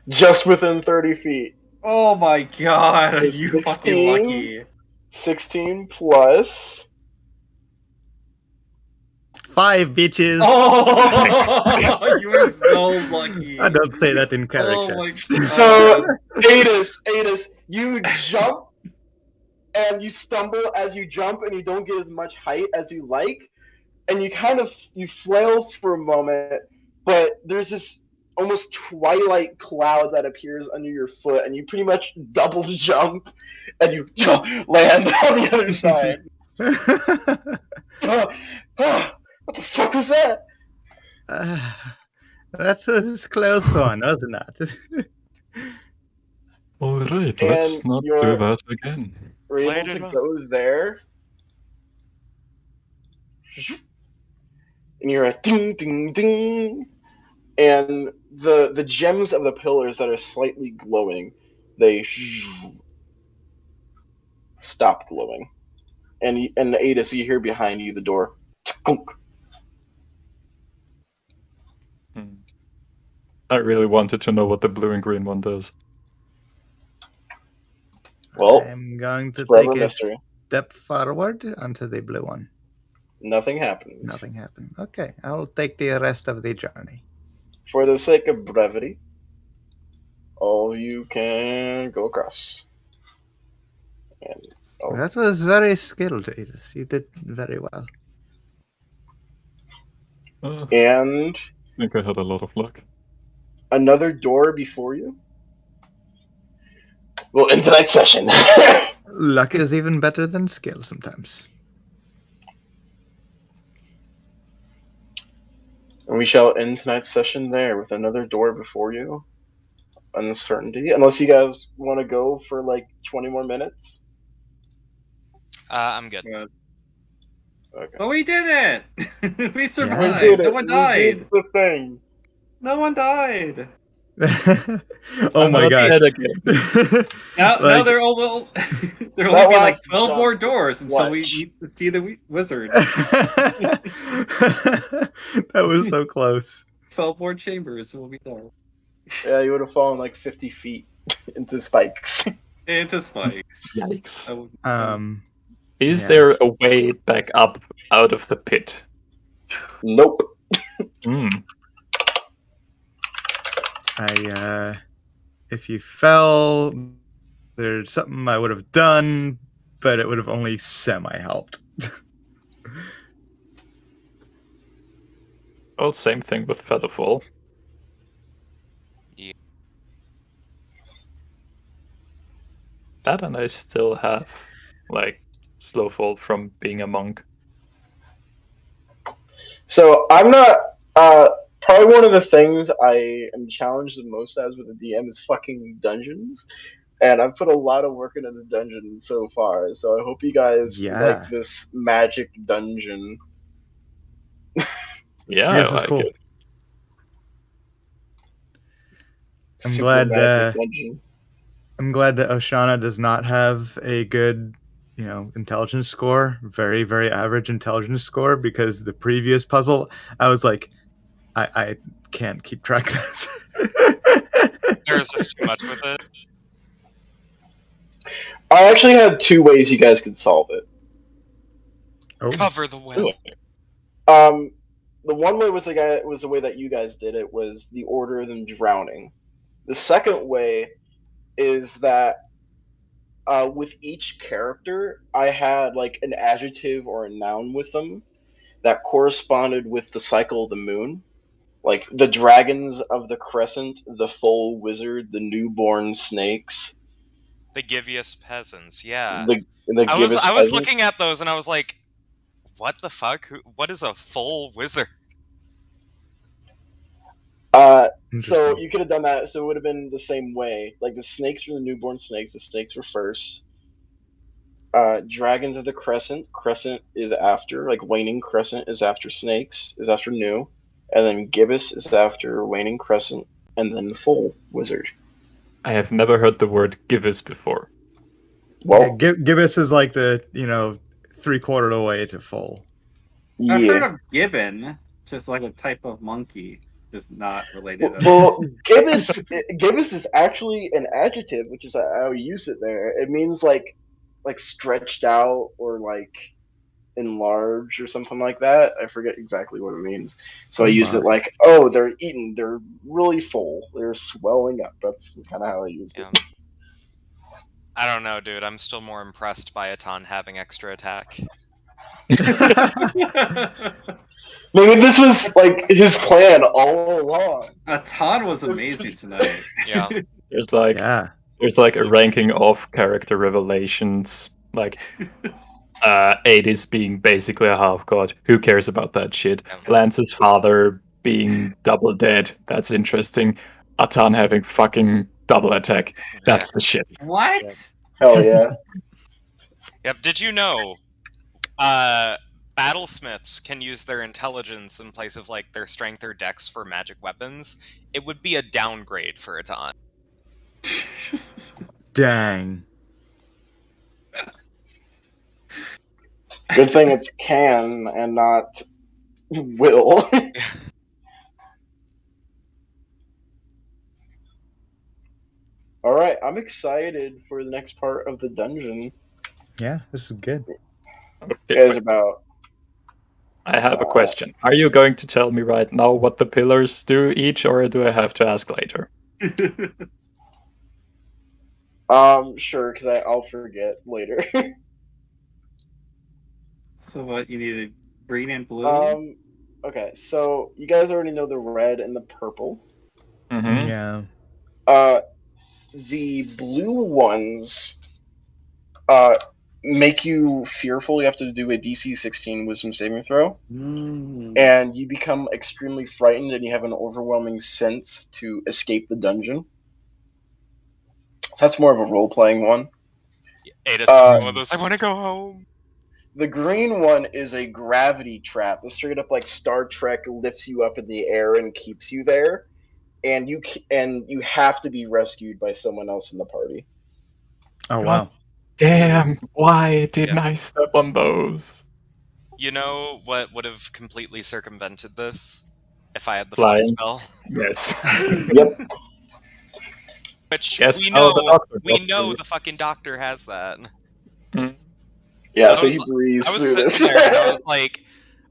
Just within 30 feet. oh my god, There's you 16. fucking lucky. 16 plus. 5 bitches. Oh, you are so lucky. I don't say that in character. Oh my god. So, Adis, you jump and you stumble as you jump and you don't get as much height as you like. And you flail for a moment, but there's this almost twilight cloud that appears under your foot, and you pretty much double jump and you land on the other side. What the fuck was that? That's a close one, wasn't it? Alright, And let's not do you're- that again. We're able Light it to up. go there. And you're a ding ding ding. And the gems of the pillars that are slightly glowing, they stop glowing. And Adis, you hear behind you the door. Tkunk. I really wanted to know what the blue and green one does. Well, I'm going to forever take a mystery. step forward onto the blue one. Nothing happens. Nothing happened. Okay, I'll take the rest of the journey. For the sake of brevity, all you can go across. And oh, That was very skilled, Edith. You did very well. and I think I had a lot of luck. another door before you. We'll end tonight's session. Luck is even better than skill sometimes. And we shall end tonight's session there with another door before you. Uncertainty. Unless you guys want to go for like 20 more minutes. I'm good. Okay. But we did it! We We survived! did No it. one We died! did the thing. No one died! Oh my Not gosh. yet again. Now Like- there will there will That only be like last 12 more jump doors was until we clutch. meet to see the wizard. That was so close. 12 more chambers and we'll be there. Yeah, you would have fallen like 50 feet into spikes. Into spikes. Yikes. That would be Is Yeah. there a way back up out of the pit? Nope. Hmm. If you fell, there's something I would have done, but it would have only semi helped. Well, same thing with Featherfall. Yeah. That and I still have, like, slow fall from being a monk. So I'm not. Probably one of the things I am challenged the most as with the DM is fucking dungeons, and I've put a lot of work into this dungeon so far. So I hope you guys Yeah. like this magic dungeon. Yeah, This I is like cool. it. I'm Super glad, magic dungeon. I'm glad that Oshana does not have a good, intelligence score. Very, very average intelligence score, because the previous puzzle, I was like, I can't keep track of this. There's just too much with it. I actually had two ways you guys could solve it. Oh. Cover the well. The one way was the way that you guys did it, was the order of them drowning. The second way is that with each character, I had like an adjective or a noun with them that corresponded with the cycle of the moon. Like the dragons of the crescent, the full wizard, the newborn snakes, The Givius peasants, yeah. the I was gibbous I was peasants. looking at those and I was like, what the fuck? What is a full wizard? So Interesting. you could have done that. So it would have been the same way. Like the snakes were the newborn snakes. The snakes were first. Dragons of the crescent. Crescent is after. Like waning crescent is after snakes. Is after new, and then gibbous is after waning crescent, and then the full wizard. I have never heard the word gibbous before. Well, Gibbous is like the, 3/4 of the way to full. yeah. I've heard of gibbon, just like a type of monkey, just not related. Well, gibbous is actually an adjective, which is how you use it there. It means like stretched out or like enlarged or something like that. I forget exactly what it means. So I used it like, oh, they're eating, they're really full, they're swelling up. That's kind of how I used Yeah. it. I don't know, dude. I'm still more impressed by Atan having extra attack. Maybe this was like his plan all along. Atan was amazing tonight. Yeah. There's like Yeah. there's like a ranking of character revelations, like 80s being basically a half god. Who cares about that shit? Yeah. Lance's father being double dead. That's interesting. Atan having fucking double attack. That's the shit. What? Hell yeah. Yep. Did you know battlesmiths can use their intelligence in place of like their strength or dex for magic weapons? It would be a downgrade for Atan. Dang. Good thing it's can and not will. All right, I'm excited for the next part of the dungeon. Yeah, this is good. Okay, It's about I have a question. Are you going to tell me right now what the pillars do each, or do I have to ask later? sure, because I'll forget later. So what, you needed green and blue? Okay, so you guys already know the red and the purple. Mm-hmm. Yeah. The blue ones make you fearful. You have to do a DC 16 Wisdom saving throw, and you become extremely frightened, and you have an overwhelming sense to escape the dungeon. So that's more of a role-playing one. Ada's one of those. I want to go home. The green one is a gravity trap. It's straight up like Star Trek lifts you up in the air and keeps you there, and you have to be rescued by someone else in the party. Oh God. wow. Damn, why didn't Yeah. I step on those? You know what would have completely circumvented this? If I had the Flying. fly spell. Yes. Yep. Which Yes, we how the know doctor we got know through. the fucking doctor has that. Mm. Yeah, I so he was- breezes I was through sitting this. there and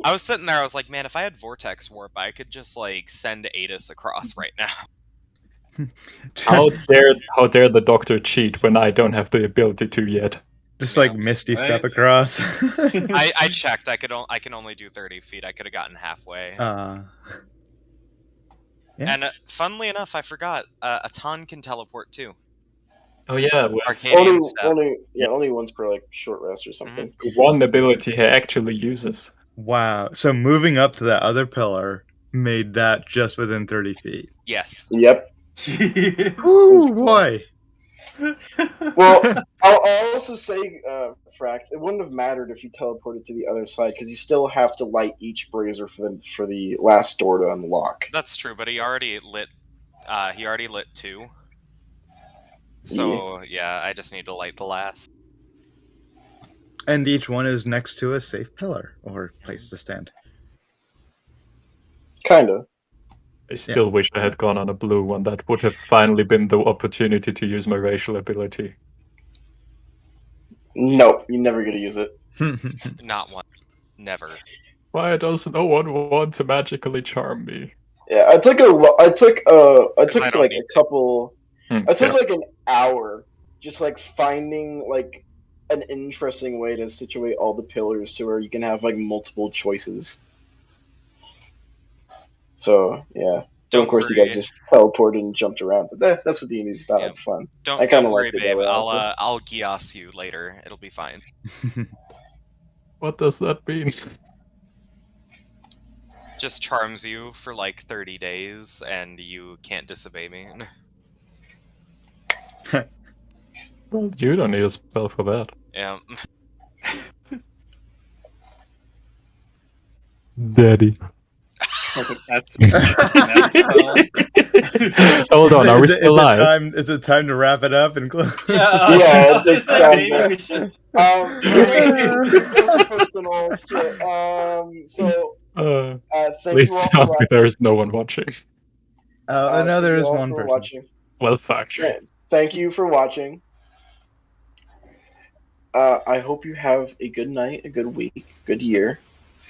I was sitting there, I was like, man, if I had Vortex Warp, I could just like send Adis across right now. How dare the doctor cheat when I don't have the ability to yet? Just Yeah. like Misty step Right. across. I checked. I can only do 30 feet. I could have gotten halfway. Yeah. And funnily enough, I forgot. Atan can teleport too. Oh yeah, with Arcadian step. Only once per like short rest or something. one ability he actually uses. Wow. So moving up to that other pillar made that just within 30 feet. Yes. Yep. Jeez. Ooh, boy. Well, I'll also say, Frax, it wouldn't have mattered if you teleported to the other side because you still have to light each brazier for the last door to unlock. That's true, but he already lit 2. So yeah, I just need to light the last. And each one is next to a safe pillar or place to stand. Kinda. I still wish I had gone on a blue one. That would have finally been the opportunity to use my racial ability. Nope, you're never gonna use it. Not one. Never. Why does no one want to magically charm me? Yeah, I took I don't like need a couple. I Fair. took like an hour just like finding like an interesting way to situate all the pillars to where you can have like multiple choices. So yeah. So Don't of course you worry. guys just teleported and jumped around, but that's what D&D is about. Yeah. It's fun. Don't I kinda don't worry, liked it that babe. way, honestly. I'll Gias you later. It'll be fine. What does that mean? Just charms you for like 30 days, and you can't disobey me. Well, you don't need a spell for that. Yeah. Daddy. That's Hold on, are we Is it- still live? Is it time to wrap it up and close? Yeah, it takes time. Maybe we should. Just personal shit. So thank Please you all tell for me watching. there is no one watching. No, Thank there you is all one for person. watching. Well, fuck. Yeah, thank you for watching. I hope you have a good night, a good week, good year,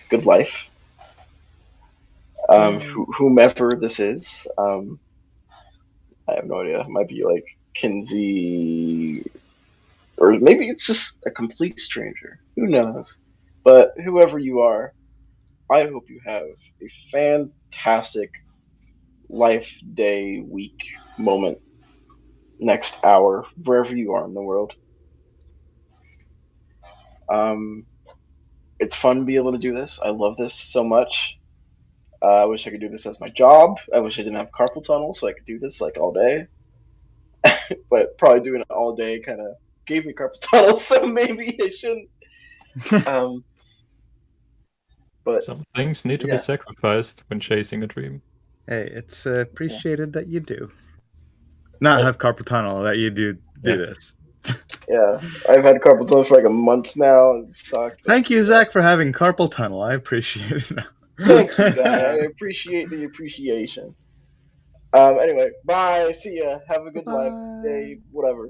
good life. Whomever this is, I have no idea. It might be like Kinsey, or maybe it's just a complete stranger. Who knows? But whoever you are, I hope you have a fantastic life, day, week, moment, next hour, wherever you are in the world. It's fun to be able to do this. I love this so much. I wish I could do this as my job. I wish I didn't have carpal tunnel so I could do this like all day. But probably doing it all day kind of gave me carpal tunnel, so maybe I shouldn't. But Some things need to Yeah. be sacrificed when chasing a dream. Hey, it's appreciated that you do. Not have carpal tunnel, that you do Yeah. this. yeah, I've had carpal tunnel for like a month now. It sucked. Thank you, Zach, for having carpal tunnel. I appreciate it now. Thank you, guy. I appreciate the appreciation. Anyway, bye. See ya. Have a good life, day, whatever.